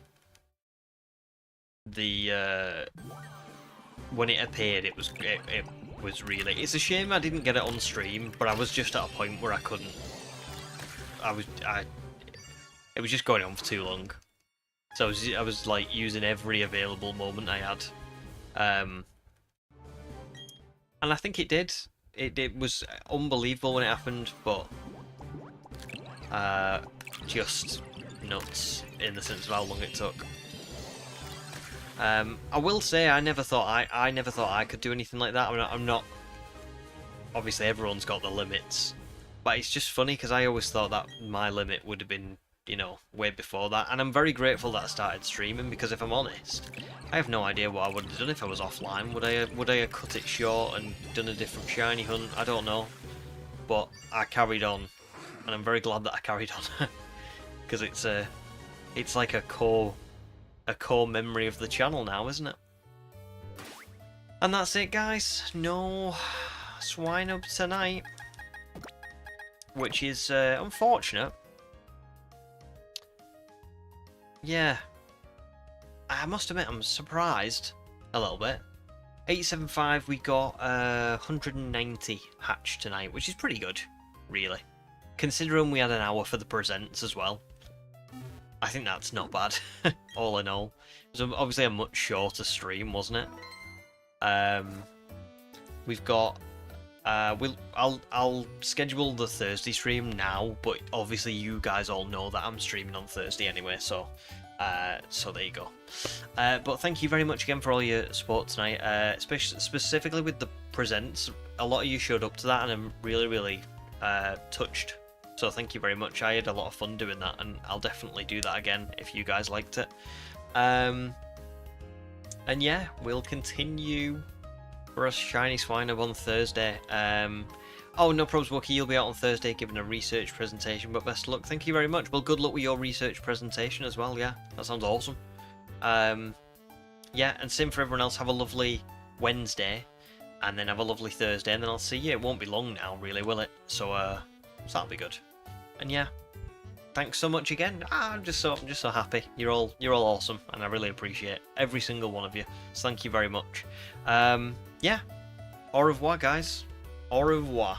when it appeared, it was really. It's a shame I didn't get it on stream, but I was just at a point where I couldn't. It was just going on for too long, so I was like using every available moment I had, and I think it did. It was unbelievable when it happened, but just nuts in the sense of how long it took. I will say I never thought I could do anything like that. I'm not. Obviously, everyone's got the limits, but it's just funny because I always thought that my limit would have been, you know, way before that. And I'm very grateful that I started streaming because if I'm honest, I have no idea what I would have done if I was offline. Would I have cut it short and done a different shiny hunt? I don't know, but I carried on, and I'm very glad that I carried on because it's like a core memory of the channel now, isn't it? And that's it, guys. No Swinub tonight, which is unfortunate. Yeah, I must admit I'm surprised a little bit. 875, we got 190 hatched tonight, which is pretty good, really. Considering we had an hour for the presents as well. I think that's not bad, all in all. It was obviously a much shorter stream, wasn't it? We've got... I'll schedule the Thursday stream now, but obviously you guys all know that I'm streaming on Thursday anyway, so there you go. But thank you very much again for all your support tonight, especially specifically with the presents. A lot of you showed up to that, and I'm really, really touched. So thank you very much. I had a lot of fun doing that, and I'll definitely do that again if you guys liked it. And yeah, we'll continue for a SHINY Swinub on Thursday. Oh, no probs, Wookie. You'll be out on Thursday giving a research presentation, but best of luck. Thank you very much. Well, good luck with your research presentation as well. Yeah, that sounds awesome. Yeah, and same for everyone else. Have a lovely Wednesday, and then have a lovely Thursday, and then I'll see you. It won't be long now, really, will it? So that'll be good. And yeah, thanks so much again. I'm just so happy. You're all awesome, and I really appreciate every single one of you. So thank you very much. Yeah, au revoir, guys. Au revoir.